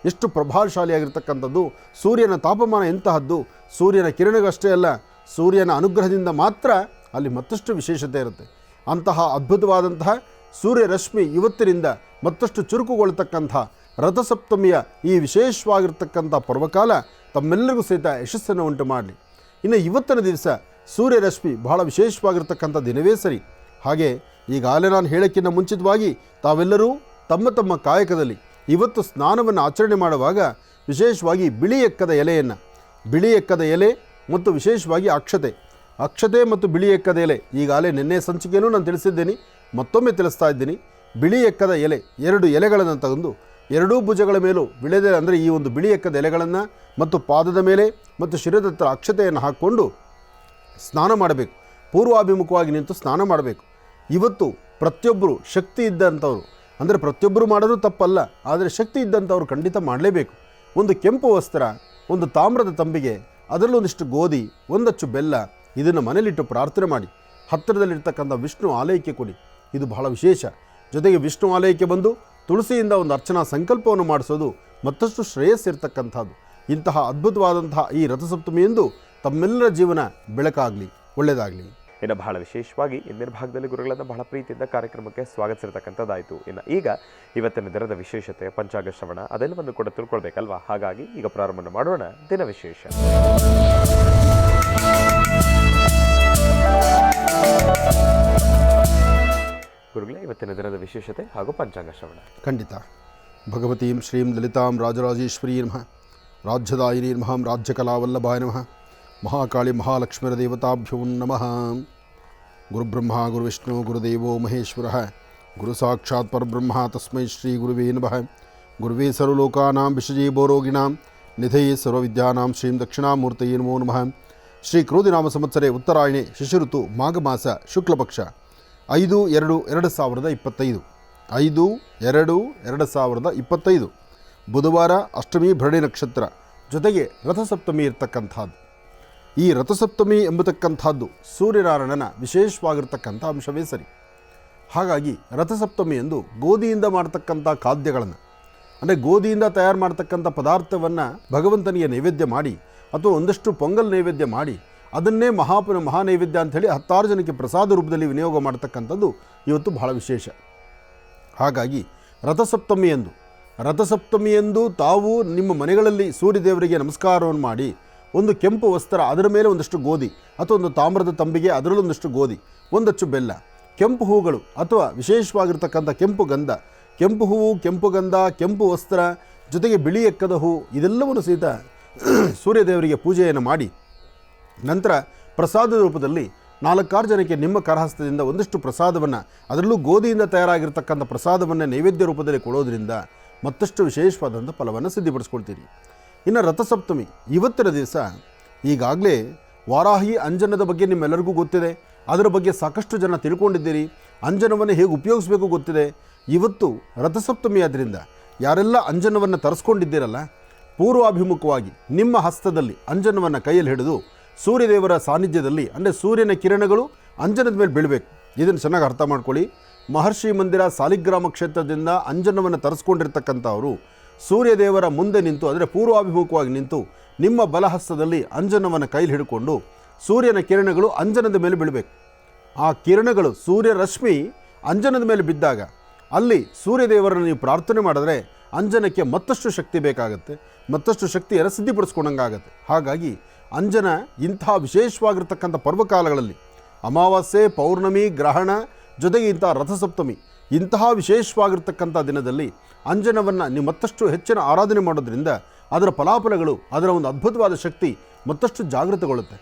ಎಷ್ಟು ಪ್ರಭಾವಶಾಲಿಯಾಗಿರ್ತಕ್ಕಂಥದ್ದು, ಸೂರ್ಯನ ತಾಪಮಾನ ಎಂತಹದ್ದು, ಸೂರ್ಯನ ಕಿರಣಗಷ್ಟೇ ಅಲ್ಲ, ಸೂರ್ಯನ ಅನುಗ್ರಹದಿಂದ ಮಾತ್ರ ಅಲ್ಲಿ ಮತ್ತಷ್ಟು ವಿಶೇಷತೆ ಇರುತ್ತೆ. ಅಂತಹ ಅದ್ಭುತವಾದಂತಹ ಸೂರ್ಯ ರಶ್ಮಿ ಇವತ್ತಿನಿಂದ ಮತ್ತಷ್ಟು ಚುರುಕುಗೊಳ್ತಕ್ಕಂಥ ರಥಸಪ್ತಮಿಯ ಈ ವಿಶೇಷವಾಗಿರ್ತಕ್ಕಂಥ ಪರ್ವಕಾಲ ತಮ್ಮೆಲ್ಲರಿಗೂ ಸಹಿತ ಯಶಸ್ಸನ್ನು ಉಂಟು ಮಾಡಲಿ. ಇನ್ನು ಇವತ್ತಿನ ದಿವಸ ಸೂರ್ಯ ರಶ್ಮಿ ಬಹಳ ವಿಶೇಷವಾಗಿರ್ತಕ್ಕಂಥ ದಿನವೇ ಸರಿ. ಹಾಗೆ ಈಗಾಗಲೇ ನಾನು ಹೇಳೋಕ್ಕಿಂತ ಮುಂಚಿತವಾಗಿ ತಾವೆಲ್ಲರೂ ತಮ್ಮ ತಮ್ಮ ಕಾಯಕದಲ್ಲಿ ಇವತ್ತು ಸ್ನಾನವನ್ನು ಆಚರಣೆ ಮಾಡುವಾಗ ವಿಶೇಷವಾಗಿ ಬಿಳಿ ಎಕ್ಕದ ಎಲೆ ಮತ್ತು ವಿಶೇಷವಾಗಿ ಅಕ್ಷತೆ ಮತ್ತು ಬಿಳಿ ಎಕ್ಕದ ಎಲೆ, ಈಗಾಗಲೇ ನಿನ್ನೆ ಸಂಚಿಕೆಯೂ ನಾನು ತಿಳಿಸಿದ್ದೇನೆ, ಮತ್ತೊಮ್ಮೆ ತಿಳಿಸ್ತಾ ಇದ್ದೀನಿ. ಬಿಳಿ ಎಕ್ಕದ ಎಲೆ 2 ಎಲೆಗಳನ್ನು ತಗೊಂಡು ಎರಡೂ ಭುಜಗಳ ಮೇಲೂ ವಿಳೆದೆ, ಅಂದರೆ ಈ ಒಂದು ಬಿಳಿ ಎಕ್ಕದ ಎಲೆಗಳನ್ನು ಮತ್ತು ಪಾದದ ಮೇಲೆ ಮತ್ತು ಶಿರದ ಹತ್ರ ಅಕ್ಷತೆಯನ್ನು ಹಾಕ್ಕೊಂಡು ಸ್ನಾನ ಮಾಡಬೇಕು. ಪೂರ್ವಾಭಿಮುಖವಾಗಿ ನಿಂತು ಸ್ನಾನ ಮಾಡಬೇಕು. ಇವತ್ತು ಪ್ರತಿಯೊಬ್ಬರು ಶಕ್ತಿ ಇದ್ದಂಥವ್ರು, ಅಂದರೆ ಪ್ರತಿಯೊಬ್ಬರು ಮಾಡೋದು ತಪ್ಪಲ್ಲ, ಆದರೆ ಶಕ್ತಿ ಇದ್ದಂಥವ್ರು ಖಂಡಿತ ಮಾಡಲೇಬೇಕು. ಒಂದು ಕೆಂಪು ವಸ್ತ್ರ, ಒಂದು ತಾಮ್ರದ ತಂಬಿಗೆ, ಅದರಲ್ಲೂ ಒಂದಿಷ್ಟು ಗೋಧಿ, ಒಂದಚ್ಚು ಬೆಲ್ಲ, ಇದನ್ನು ಮನೇಲಿಟ್ಟು ಪ್ರಾರ್ಥನೆ ಮಾಡಿ ಹತ್ತಿರದಲ್ಲಿರ್ತಕ್ಕಂಥ ವಿಷ್ಣು ಆಲಯಕ್ಕೆ ಕೊಡಿ. ಇದು ಬಹಳ ವಿಶೇಷ. ಜೊತೆಗೆ ವಿಷ್ಣು ಆಲಯಕ್ಕೆ ಬಂದು ತುಳಸಿಯಿಂದ ಒಂದು ಅರ್ಚನಾ ಸಂಕಲ್ಪವನ್ನು ಮಾಡಿಸೋದು ಮತ್ತಷ್ಟು ಶ್ರೇಯಸ್ಸಿರ್ತಕ್ಕಂಥದ್ದು. ಇಂತಹ ಅದ್ಭುತವಾದಂತಹ ಈ ರಥಸಪ್ತಮಿಯಂದು ತಮ್ಮೆಲ್ಲರ ಜೀವನ ಬೆಳಕಾಗಲಿ, ಒಳ್ಳೆಯದಾಗಲಿ. ಇನ್ನು ಬಹಳ ವಿಶೇಷವಾಗಿ ಇಂದಿನ ಭಾಗದಲ್ಲಿ ಗುರುಗಳನ್ನು ಬಹಳ ಪ್ರೀತಿಯಿಂದ ಕಾರ್ಯಕ್ರಮಕ್ಕೆ ಸ್ವಾಗತಿಸಿರ್ತಕ್ಕಂಥದ್ದಾಯಿತು. ಇನ್ನು ಈಗ ಇವತ್ತಿನ ದಿನದ ವಿಶೇಷತೆ, ಪಂಚಾಂಗ ಶ್ರವಣ, ಅದೆಲ್ಲವನ್ನು ಕೂಡ ತಿಳ್ಕೊಳ್ಬೇಕಲ್ವಾ? ಹಾಗಾಗಿ ಈಗ ಪ್ರಾರಂಭ ಮಾಡೋಣ ದಿನ ವಿಶೇಷ. ಗುರುಗಳೇ, ಇವತ್ತಿನ ದಿನದ ವಿಶೇಷತೆ ಹಾಗೂ ಪಂಚಾಂಗ ಶ್ರವಣ. ಖಂಡಿತ. ಭಗವತೀಂ ಶ್ರೀಂ ಲಲಿತಾಂ ರಾಜರಾಜೇಶ್ವರೀ ನಮಃ, ರಾಜ್ಯದಾಯಿನಿ ನಮಃ, ರಾಜ್ಯಕಲಾವಲ್ಲಭಾಯ ನಮಃ, ಮಹಾಕಾಳಿ ಮಹಾಲಕ್ಷ್ಮೀರ ದೇವತಾಭ್ಯೋ ನಮಃ. ಗುರುಬ್ರಹ್ಮ ಗುರುವಿಷ್ಣು ಗುರುದೇವೋ ಮಹೇಶ್ವರ ಗುರು ಸಾಕ್ಷಾತ್ ಪರಬ್ರಹ್ಮ ತಸ್ಮೈ ಶ್ರೀ ಗುರುವೇ ನಮಃ. ಗುರುವೇ ಸರ್ವಲೋಕಾನಾಂ ವಿಷಜೀಭೋರೋಗಿಣಾಂ ನಿಧಯೇ ಸರ್ವವಿದ್ಯಾನಾಂ ಶ್ರೀಂ ದಕ್ಷಿಣಾಮೂರ್ತಯೇ ನಮೋ ನಮಃ. ಶ್ರೀ ಕ್ರೋಧಿನಾಮ ಸಂವತ್ಸರೆ ಉತ್ತರಾಯಣೆ ಶಿಶಿಋತು ಮಾಘಮಾಸ ಶುಕ್ಲಪಕ್ಷ 5/2/2025 5/2/2025 ಬುಧವಾರ ಅಷ್ಟಮಿ ಭರಣಿ ನಕ್ಷತ್ರ ಜೊತೆಗೆ ರಥಸಪ್ತಮಿ ಇರ್ತಕ್ಕಂಥದ್ದು. ಈ ರಥಸಪ್ತಮಿ ಎಂಬತಕ್ಕಂಥದ್ದು ಸೂರ್ಯನಾರಾಯಣನ ವಿಶೇಷವಾಗಿರ್ತಕ್ಕಂಥ ಅಂಶವೇ ಸರಿ. ಹಾಗಾಗಿ ರಥಸಪ್ತಮಿ ಎಂದು ಗೋಧಿಯಿಂದ ಮಾಡ್ತಕ್ಕಂಥ ಖಾದ್ಯಗಳನ್ನು ಅಂದರೆ ಗೋಧಿಯಿಂದ ತಯಾರು ಮಾಡ್ತಕ್ಕಂಥ ಪದಾರ್ಥವನ್ನು ಭಗವಂತನಿಗೆ ನೈವೇದ್ಯ ಮಾಡಿ ಅಥವಾ ಒಂದಷ್ಟು ಪೊಂಗಲ್ ನೈವೇದ್ಯ ಮಾಡಿ ಅದನ್ನೇ ಮಹಾ ನೈವೇದ್ಯ ಅಂಥೇಳಿ 10 ಜನಕ್ಕೆ ಪ್ರಸಾದ ರೂಪದಲ್ಲಿ ವಿನಿಯೋಗ ಮಾಡ್ತಕ್ಕಂಥದ್ದು ಇವತ್ತು ಬಹಳ ವಿಶೇಷ. ಹಾಗಾಗಿ ರಥಸಪ್ತಮಿಯಂದು ತಾವು ನಿಮ್ಮ ಮನೆಗಳಲ್ಲಿ ಸೂರ್ಯದೇವರಿಗೆ ನಮಸ್ಕಾರವನ್ನು ಮಾಡಿ ಒಂದು ಕೆಂಪು ವಸ್ತ್ರ, ಅದರ ಮೇಲೆ ಒಂದಷ್ಟು ಗೋಧಿ ಅಥವಾ ಒಂದು ತಾಮ್ರದ ತಂಬಿಗೆ, ಅದರಲ್ಲೊಂದಷ್ಟು ಗೋಧಿ, ಒಂದಚ್ಚು ಬೆಲ್ಲ, ಕೆಂಪು ಹೂಗಳು ಅಥವಾ ವಿಶೇಷವಾಗಿರ್ತಕ್ಕಂಥ ಕೆಂಪು ಗಂಧ, ಕೆಂಪು ಹೂವು, ಕೆಂಪು ಗಂಧ, ಕೆಂಪು ವಸ್ತ್ರ ಜೊತೆಗೆ ಬಿಳಿ ಎಕ್ಕದ ಹೂ ಇದೆಲ್ಲವನ್ನು ಸಹಿತ ಸೂರ್ಯದೇವರಿಗೆ ಪೂಜೆಯನ್ನು ಮಾಡಿ ನಂತರ ಪ್ರಸಾದದ ರೂಪದಲ್ಲಿ 4-6 ಜನಕ್ಕೆ ನಿಮ್ಮ ಕರಹಸ್ತದಿಂದ ಒಂದಷ್ಟು ಪ್ರಸಾದವನ್ನು, ಅದರಲ್ಲೂ ಗೋಧಿಯಿಂದ ತಯಾರಾಗಿರ್ತಕ್ಕಂಥ ಪ್ರಸಾದವನ್ನು ನೈವೇದ್ಯ ರೂಪದಲ್ಲಿ ಕೊಡೋದ್ರಿಂದ ಮತ್ತಷ್ಟು ವಿಶೇಷವಾದಂಥ ಫಲವನ್ನು ಸಿದ್ಧಿಪಡಿಸ್ಕೊಳ್ತೀರಿ. ಇನ್ನು ರಥಸಪ್ತಮಿ ಇವತ್ತಿನ ದಿವಸ ಈಗಾಗಲೇ ವಾರಾಹಿ ಅಂಜನದ ಬಗ್ಗೆ ನಿಮ್ಮೆಲ್ಲರಿಗೂ ಗೊತ್ತಿದೆ. ಅದರ ಬಗ್ಗೆ ಸಾಕಷ್ಟು ಜನ ತಿಳ್ಕೊಂಡಿದ್ದೀರಿ. ಅಂಜನವನ್ನು ಹೇಗೆ ಉಪಯೋಗಿಸಬೇಕು ಗೊತ್ತಿದೆ. ಇವತ್ತು ರಥಸಪ್ತಮಿ ಆದ್ದರಿಂದ ಯಾರೆಲ್ಲ ಅಂಜನವನ್ನು ತರಿಸ್ಕೊಂಡಿದ್ದೀರಲ್ಲ, ಪೂರ್ವಾಭಿಮುಖವಾಗಿ ನಿಮ್ಮ ಹಸ್ತದಲ್ಲಿ ಅಂಜನವನ್ನು ಕೈಯಲ್ಲಿ ಹಿಡಿದು ಸೂರ್ಯದೇವರ ಸಾನ್ನಿಧ್ಯದಲ್ಲಿ ಅಂದರೆ ಸೂರ್ಯನ ಕಿರಣಗಳು ಅಂಜನದ ಮೇಲೆ ಬೀಳಬೇಕು. ಇದನ್ನು ಚೆನ್ನಾಗಿ ಅರ್ಥ ಮಾಡ್ಕೊಳ್ಳಿ. ಮಹರ್ಷಿ ಮಂದಿರ ಸಾಲಿಗ್ರಾಮ ಕ್ಷೇತ್ರದಿಂದ ಅಂಜನವನ್ನು ತರಿಸ್ಕೊಂಡಿರ್ತಕ್ಕಂಥವರು ಸೂರ್ಯದೇವರ ಮುಂದೆ ನಿಂತು ಅಂದರೆ ಪೂರ್ವಾಭಿಮುಖವಾಗಿ ನಿಂತು ನಿಮ್ಮ ಬಲಹಸ್ತದಲ್ಲಿ ಅಂಜನವನ್ನು ಕೈಲಿ ಹಿಡ್ಕೊಂಡು ಸೂರ್ಯನ ಕಿರಣಗಳು ಅಂಜನದ ಮೇಲೆ ಬೀಳಬೇಕು. ಆ ಕಿರಣಗಳು ಸೂರ್ಯ ರಶ್ಮಿ ಅಂಜನದ ಮೇಲೆ ಬಿದ್ದಾಗ ಅಲ್ಲಿ ಸೂರ್ಯದೇವರನ್ನು ನೀವು ಪ್ರಾರ್ಥನೆ ಮಾಡಿದ್ರೆ ಅಂಜನಕ್ಕೆ ಮತ್ತಷ್ಟು ಶಕ್ತಿ ಬೇಕಾಗುತ್ತೆ, ಮತ್ತಷ್ಟು ಶಕ್ತಿಯನ್ನು ಸಿದ್ಧಿಪಡಿಸ್ಕೊಂಡಂಗಾಗತ್ತೆ. ಹಾಗಾಗಿ ಅಂಜನ ಇಂಥ ವಿಶೇಷವಾಗಿರ್ತಕ್ಕಂಥ ಪರ್ವಕಾಲಗಳಲ್ಲಿ ಅಮಾವಾಸ್ಯೆ, ಪೌರ್ಣಮಿ, ಗ್ರಹಣ ಜೊತೆಗೆ ಇಂಥ ರಥಸಪ್ತಮಿ ಇಂತಹ ವಿಶೇಷವಾಗಿರ್ತಕ್ಕಂಥ ದಿನದಲ್ಲಿ ಅಂಜನವನ್ನು ನೀವು ಮತ್ತಷ್ಟು ಹೆಚ್ಚಿನ ಆರಾಧನೆ ಮಾಡೋದ್ರಿಂದ ಅದರ ಫಲಾಫಲಗಳು, ಅದರ ಒಂದು ಅದ್ಭುತವಾದ ಶಕ್ತಿ ಮತ್ತಷ್ಟು ಜಾಗೃತಗೊಳ್ಳುತ್ತೆ.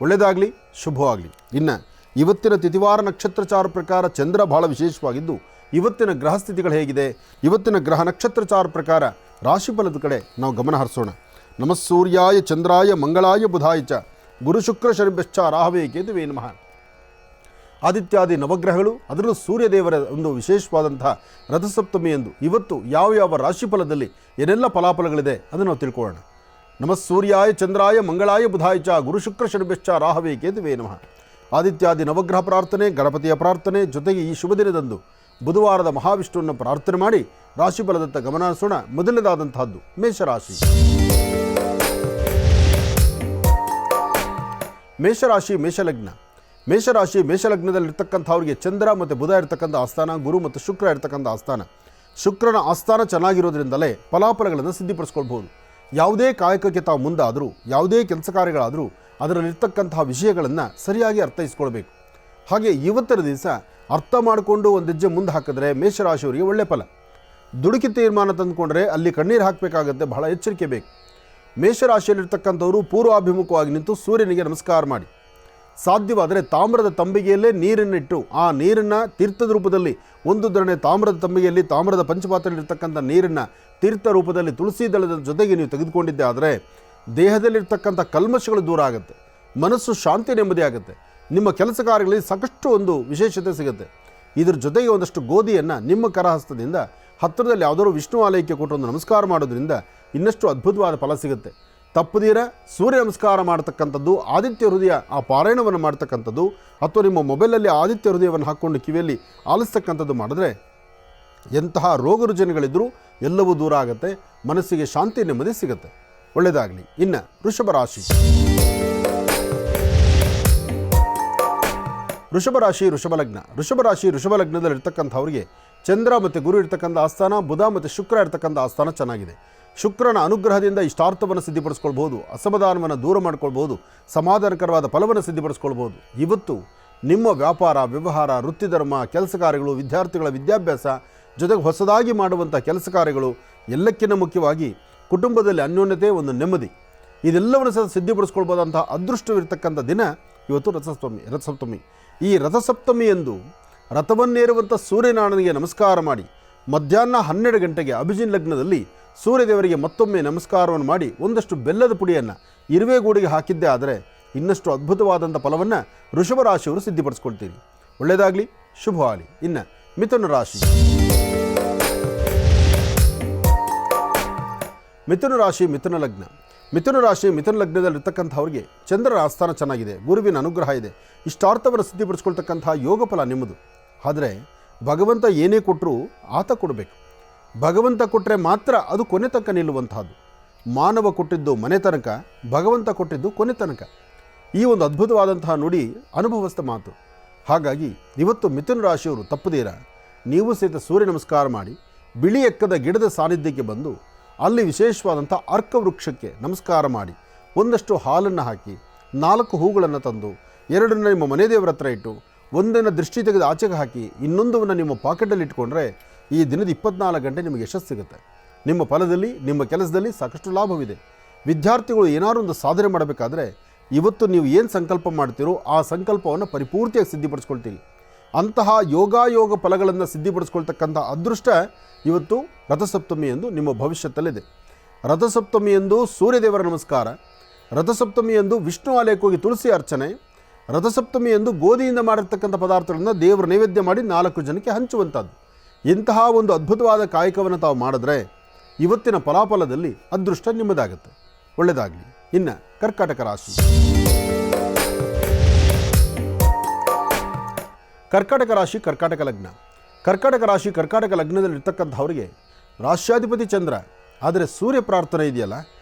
ಒಳ್ಳೆಯದಾಗಲಿ, ಶುಭವಾಗಲಿ. ಇನ್ನು ಇವತ್ತಿನ ತಿಥಿವಾರ ನಕ್ಷತ್ರಚಾರ ಪ್ರಕಾರ ಚಂದ್ರ ಬಹಳ ವಿಶೇಷವಾಗಿದ್ದು ಇವತ್ತಿನ ಗ್ರಹ ಸ್ಥಿತಿಗಳು ಹೇಗಿದೆ, ಇವತ್ತಿನ ಗ್ರಹ ನಕ್ಷತ್ರಚಾರ ಪ್ರಕಾರ ರಾಶಿಫಲದ ಕಡೆ ನಾವು ಗಮನ ಹರಿಸೋಣ. ನಮಃ ಸೂರ್ಯಾಯ ಚಂದ್ರಾಯ ಮಂಗಳಾಯ ಬುಧಾಯ ಚ ಗುರು ಶುಕ್ರ ಶನಿಭ್ಯಶ್ಚ ರಾಹವೇ ಕೇತುವೇ ನಮಃ. ಆದಿತ್ಯಾದಿ ನವಗ್ರಹಗಳು ಅದರಲ್ಲೂ ಸೂರ್ಯದೇವರ ಒಂದು ವಿಶೇಷವಾದಂತಹ ರಥಸಪ್ತಮಿಯಂದು ಇವತ್ತು ಯಾವ ರಾಶಿಫಲದಲ್ಲಿ ಏನೆಲ್ಲ ಫಲಾಫಲಗಳಿದೆ ಅದನ್ನು ನಾವು ತಿಳ್ಕೊಳ್ಳೋಣ. ನಮಃ ಸೂರ್ಯಾಯ ಚಂದ್ರಾಯ ಮಂಗಳಾಯ ಬುಧಾಯ ಚ ಗುರು ಶುಕ್ರ ಶನಿಭ್ಯಶ್ಚ ರಾಹವೇ ಕೇತುವೇ ನಮಃ. ಆದಿತ್ಯಾದಿ ನವಗ್ರಹ ಪ್ರಾರ್ಥನೆ, ಗಣಪತಿಯ ಪ್ರಾರ್ಥನೆ ಜೊತೆಗೆ ಈ ಶುಭ ದಿನದಂದು ಬುಧವಾರದ ಮಹಾವಿಷ್ಣುವನ್ನು ಪ್ರಾರ್ಥನೆ ಮಾಡಿ ರಾಶಿಫಲದತ್ತ ಗಮನ ಹರಿಸೋಣ. ಮೊದಲನೇದಾದಂತಹದ್ದು ಮೇಷರಾಶಿ. ಮೇಷಲಗ್ನದಲ್ಲಿರ್ತಕ್ಕಂಥವ್ರಿಗೆ ಚಂದ್ರ ಮತ್ತು ಬುಧ ಇರ್ತಕ್ಕಂಥ ಆಸ್ಥಾನ, ಗುರು ಮತ್ತು ಶುಕ್ರ ಇರ್ತಕ್ಕಂಥ ಆಸ್ಥಾನ. ಶುಕ್ರನ ಆಸ್ಥಾನ ಚೆನ್ನಾಗಿರೋದ್ರಿಂದಲೇ ಫಲಾಫಲಗಳನ್ನು ಸಿದ್ಧಿಪಡಿಸ್ಕೊಳ್ಬೋದು. ಯಾವುದೇ ಕಾಯಕಕ್ಕೆ ತಾವು ಮುಂದಾದರೂ, ಯಾವುದೇ ಕೆಲಸ ಕಾರ್ಯಗಳಾದರೂ ಅದರಲ್ಲಿರ್ತಕ್ಕಂತಹ ವಿಷಯಗಳನ್ನು ಸರಿಯಾಗಿ ಅರ್ಥೈಸ್ಕೊಳ್ಬೇಕು. ಹಾಗೆ ಇವತ್ತಿನ ದಿವಸ ಅರ್ಥ ಮಾಡಿಕೊಂಡು ಒಂದು ಹೆಜ್ಜೆ ಮುಂದೆ ಹಾಕಿದ್ರೆ ಮೇಷರಾಶಿಯವರಿಗೆ ಒಳ್ಳೆ ಫಲ. ದುಡುಕಿ ತೀರ್ಮಾನ ತಂದುಕೊಂಡ್ರೆ ಅಲ್ಲಿ ಕಣ್ಣೀರು ಹಾಕಬೇಕಾಗತ್ತೆ, ಬಹಳ ಎಚ್ಚರಿಕೆ ಬೇಕು. ಮೇಷರಾಶಿಯಲ್ಲಿರ್ತಕ್ಕಂಥವರು ಪೂರ್ವಾಭಿಮುಖವಾಗಿ ನಿಂತು ಸೂರ್ಯನಿಗೆ ನಮಸ್ಕಾರ ಮಾಡಿ, ಸಾಧ್ಯವಾದರೆ ತಾಮ್ರದ ತಂಬಿಗೆಯಲ್ಲೇ ನೀರನ್ನಿಟ್ಟು ಆ ನೀರನ್ನು ತೀರ್ಥದ ರೂಪದಲ್ಲಿ ಒಂದು ದೊಣ್ಣೆ ತಾಮ್ರದ ತಂಬಿಗೆಯಲ್ಲಿ ತಾಮ್ರದ ಪಂಚಪಾತ್ರೆಯಲ್ಲಿರ್ತಕ್ಕಂಥ ನೀರನ್ನು ತೀರ್ಥ ರೂಪದಲ್ಲಿ ತುಳಸಿ ದಳದ ಜೊತೆಗೆ ನೀವು ತೆಗೆದುಕೊಂಡಿದ್ದೆ ಆದರೆ ದೇಹದಲ್ಲಿರ್ತಕ್ಕಂಥ ಕಲ್ಮಶಗಳು ದೂರ ಆಗುತ್ತೆ, ಮನಸ್ಸು ಶಾಂತಿ ನೆಮ್ಮದಿ ಆಗುತ್ತೆ, ನಿಮ್ಮ ಕೆಲಸ ಕಾರ್ಯಗಳಲ್ಲಿ ಸಾಕಷ್ಟು ಒಂದು ವಿಶೇಷತೆ ಸಿಗುತ್ತೆ. ಇದ್ರ ಜೊತೆಗೆ ಒಂದಷ್ಟು ಗೋಧಿಯನ್ನು ನಿಮ್ಮ ಕರಹಸ್ತದಿಂದ ಹತ್ತಿರದಲ್ಲಿ ಯಾವುದಾದ್ರು ವಿಷ್ಣು ಆಲಯಕ್ಕೆ ಕೊಟ್ಟು ಒಂದು ನಮಸ್ಕಾರ ಮಾಡೋದ್ರಿಂದ ಇನ್ನಷ್ಟು ಅದ್ಭುತವಾದ ಫಲ ಸಿಗುತ್ತೆ. ತಪ್ಪದೀರ ಸೂರ್ಯ ನಮಸ್ಕಾರ ಮಾಡ್ತಕ್ಕಂಥದ್ದು, ಆದಿತ್ಯ ಹೃದಯ ಆ ಪಾರಾಯಣವನ್ನು ಮಾಡ್ತಕ್ಕಂಥದ್ದು ಅಥವಾ ನಿಮ್ಮ ಮೊಬೈಲಲ್ಲಿ ಆದಿತ್ಯ ಹೃದಯವನ್ನು ಹಾಕ್ಕೊಂಡು ಕಿವಿಯಲ್ಲಿ ಆಲಿಸ್ತಕ್ಕಂಥದ್ದು ಮಾಡಿದ್ರೆ ಎಂತಹ ರೋಗ ರುಜಿನಗಳಿದ್ರೂ ಎಲ್ಲವೂ ದೂರ ಆಗುತ್ತೆ, ಮನಸ್ಸಿಗೆ ಶಾಂತಿ ನೆಮ್ಮದಿ ಸಿಗುತ್ತೆ. ಒಳ್ಳೆಯದಾಗಲಿ. ಇನ್ನು ವೃಷಭರಾಶಿ. ವೃಷಭಲಗ್ನದಲ್ಲಿರ್ತಕ್ಕಂಥವ್ರಿಗೆ ಚಂದ್ರ ಮತ್ತು ಗುರು ಇರ್ತಕ್ಕಂಥ ಆಸ್ಥಾನ, ಬುಧ ಮತ್ತು ಶುಕ್ರ ಇರ್ತಕ್ಕಂಥ ಆಸ್ಥಾನ ಚೆನ್ನಾಗಿದೆ. ಶುಕ್ರನ ಅನುಗ್ರಹದಿಂದ ಇಷ್ಟಾರ್ಥವನ್ನು ಸಿದ್ಧಿಪಡಿಸ್ಕೊಳ್ಬೋದು, ಅಸಮಾಧಾನವನ್ನು ದೂರ ಮಾಡ್ಕೊಳ್ಬೋದು, ಸಮಾಧಾನಕರವಾದ ಫಲವನ್ನು ಸಿದ್ಧಿಪಡಿಸ್ಕೊಳ್ಬೋದು. ಇವತ್ತು ನಿಮ್ಮ ವ್ಯಾಪಾರ, ವ್ಯವಹಾರ, ವೃತ್ತಿಧರ್ಮ, ಕೆಲಸ ಕಾರ್ಯಗಳು, ವಿದ್ಯಾರ್ಥಿಗಳ ವಿದ್ಯಾಭ್ಯಾಸ ಜೊತೆಗೆ ಹೊಸದಾಗಿ ಮಾಡುವಂಥ ಕೆಲಸ ಕಾರ್ಯಗಳು, ಎಲ್ಲಕ್ಕಿಂತ ಮುಖ್ಯವಾಗಿ ಕುಟುಂಬದಲ್ಲಿ ಅನ್ಯೋನ್ಯತೆ, ಒಂದು ನೆಮ್ಮದಿ, ಇದೆಲ್ಲವನ್ನು ಸಹ ಸಿದ್ಧಿಪಡಿಸ್ಕೊಳ್ಬೋದಂತಹ ಅದೃಷ್ಟವಿರ್ತಕ್ಕಂಥ ದಿನ ಇವತ್ತು ರಥಸಪ್ತಮಿ. ಈ ರಥಸಪ್ತಮಿ ಎಂದು ರಥವನ್ನೇರುವಂಥ ಸೂರ್ಯನಾರಾಯಣನಿಗೆ ನಮಸ್ಕಾರ ಮಾಡಿ ಮಧ್ಯಾಹ್ನ 12 ಗಂಟೆಗೆ ಅಭಿಜಿನ್ ಲಗ್ನದಲ್ಲಿ ಸೂರ್ಯದೇವರಿಗೆ ಮತ್ತೊಮ್ಮೆ ನಮಸ್ಕಾರವನ್ನು ಮಾಡಿ ಒಂದಷ್ಟು ಬೆಲ್ಲದ ಪುಡಿಯನ್ನು ಇರುವೆಗೂಡಿಗೆ ಹಾಕಿದ್ದೇ ಆದರೆ ಇನ್ನಷ್ಟು ಅದ್ಭುತವಾದಂಥ ಫಲವನ್ನು ವೃಷಭ ರಾಶಿಯವರು ಸಿದ್ಧಿಪಡಿಸ್ಕೊಳ್ತೀರಿ. ಒಳ್ಳೆಯದಾಗಲಿ, ಶುಭವಾಗಲಿ. ಇನ್ನು ಮಿಥುನ ರಾಶಿ. ಮಿಥುನ ರಾಶಿ ಮಿಥುನ ಲಗ್ನ. ಮಿಥುನ ರಾಶಿ ಮಿಥುನ ಲಗ್ನದಲ್ಲಿರ್ತಕ್ಕಂಥವ್ರಿಗೆ ಚಂದ್ರರ ಆಸ್ಥಾನ ಚೆನ್ನಾಗಿದೆ, ಗುರುವಿನ ಅನುಗ್ರಹ ಇದೆ, ಇಷ್ಟಾರ್ಥವನ್ನು ಸಿದ್ಧಿಪಡಿಸ್ಕೊಳ್ತಕ್ಕಂಥ ಯೋಗ ಫಲ ನಿಮ್ಮದು. ಆದರೆ ಭಗವಂತ ಏನೇ ಕೊಟ್ಟರೂ ಆತ ಕೊಡಬೇಕು. ಭಗವಂತ ಕೊಟ್ಟರೆ ಮಾತ್ರ ಅದು ಕೊನೆ ತನಕ ನಿಲ್ಲುವಂತಹದ್ದು. ಮಾನವ ಕೊಟ್ಟಿದ್ದು ಮನೆ ತನಕ, ಭಗವಂತ ಕೊಟ್ಟಿದ್ದು ಕೊನೆ ತನಕ. ಈ ಒಂದು ಅದ್ಭುತವಾದಂತಹ ನುಡಿ ಅನುಭವಸ್ಥ ಮಾತು. ಹಾಗಾಗಿ ಇವತ್ತು ಮಿಥುನ ರಾಶಿಯವರು ತಪ್ಪದೇರ ನೀವು ಸಹಿತ ಸೂರ್ಯ ನಮಸ್ಕಾರ ಮಾಡಿ ಬಿಳಿ ಎಕ್ಕದ ಗಿಡದ ಸಾನ್ನಿಧ್ಯಕ್ಕೆ ಬಂದು ಅಲ್ಲಿ ವಿಶೇಷವಾದಂಥ ಅರ್ಕ ವೃಕ್ಷಕ್ಕೆ ನಮಸ್ಕಾರ ಮಾಡಿ ಒಂದಷ್ಟು ಹಾಲನ್ನು ಹಾಕಿ 4 ಹೂಗಳನ್ನು ತಂದು 2 ನಿಮ್ಮ ಮನೆ ದೇವರ ಹತ್ರ ಇಟ್ಟು ಒಂದನ್ನು ದೃಷ್ಟಿ ತೆಗೆದು ಆಚೆಗೆ ಹಾಕಿ ಇನ್ನೊಂದನ್ನು ನಿಮ್ಮ ಪಾಕೆಟಲ್ಲಿ ಇಟ್ಕೊಂಡ್ರೆ ಈ ದಿನದ 24 ಗಂಟೆ ನಿಮಗೆ ಯಶಸ್ಸು ಸಿಗುತ್ತೆ. ನಿಮ್ಮ ಫಲದಲ್ಲಿ, ನಿಮ್ಮ ಕೆಲಸದಲ್ಲಿ ಸಾಕಷ್ಟು ಲಾಭವಿದೆ. ವಿದ್ಯಾರ್ಥಿಗಳು ಏನಾದರೂ ಒಂದು ಸಾಧನೆ ಮಾಡಬೇಕಾದ್ರೆ ಇವತ್ತು ನೀವು ಏನು ಸಂಕಲ್ಪ ಮಾಡ್ತೀರೋ ಆ ಸಂಕಲ್ಪವನ್ನು ಪರಿಪೂರ್ತಿಯಾಗಿ ಸಿದ್ಧಿಪಡಿಸ್ಕೊಳ್ತೀರಿ. ಅಂತಹ ಯೋಗಾಯೋಗ ಫಲಗಳನ್ನು ಸಿದ್ಧಿಪಡಿಸ್ಕೊಳ್ತಕ್ಕಂಥ ಅದೃಷ್ಟ ಇವತ್ತು ರಥಸಪ್ತಮಿ ಎಂದು ನಿಮ್ಮ ಭವಿಷ್ಯದಲ್ಲಿದೆ. ರಥಸಪ್ತಮಿ ಎಂದು ಸೂರ್ಯದೇವರ ನಮಸ್ಕಾರ, ರಥಸಪ್ತಮಿ ಎಂದು ವಿಷ್ಣು ಆಲಯಕ್ಕೆ ಹೋಗಿ ತುಳಸಿ ಅರ್ಚನೆ, ರಥಸಪ್ತಮಿ ಎಂದು ಗೋಧಿಯಿಂದ ಮಾಡಿರ್ತಕ್ಕಂಥ ಪದಾರ್ಥಗಳನ್ನು ದೇವರ ನೈವೇದ್ಯ ಮಾಡಿ 4 ಜನಕ್ಕೆ ಹಂಚುವಂಥದ್ದು. ಇಂತಹ ಒಂದು ಅದ್ಭುತವಾದ ಕಾಯಕವನ್ನು ತಾವು ಮಾಡಿದ್ರೆ ಇವತ್ತಿನ ಫಲಾಫಲದಲ್ಲಿ ಅದೃಷ್ಟ ನಿಮ್ಮದಾಗುತ್ತೆ. ಒಳ್ಳೆಯದಾಗಲಿ. ಇನ್ನು ಕರ್ಕಾಟಕ ರಾಶಿ. ಕರ್ಕಾಟಕ ರಾಶಿ ಕರ್ಕಾಟಕ ಲಗ್ನ. ಕರ್ಕಾಟಕ ರಾಶಿ ಕರ್ಕಾಟಕ ಲಗ್ನದಲ್ಲಿರ್ತಕ್ಕಂಥವರಿಗೆ ರಾಶ್ಯಾಧಿಪತಿ ಚಂದ್ರ, ಆದರೆ ಸೂರ್ಯ ಪ್ರಾರ್ಥನೆ ಇದೆಯಲ್ಲ,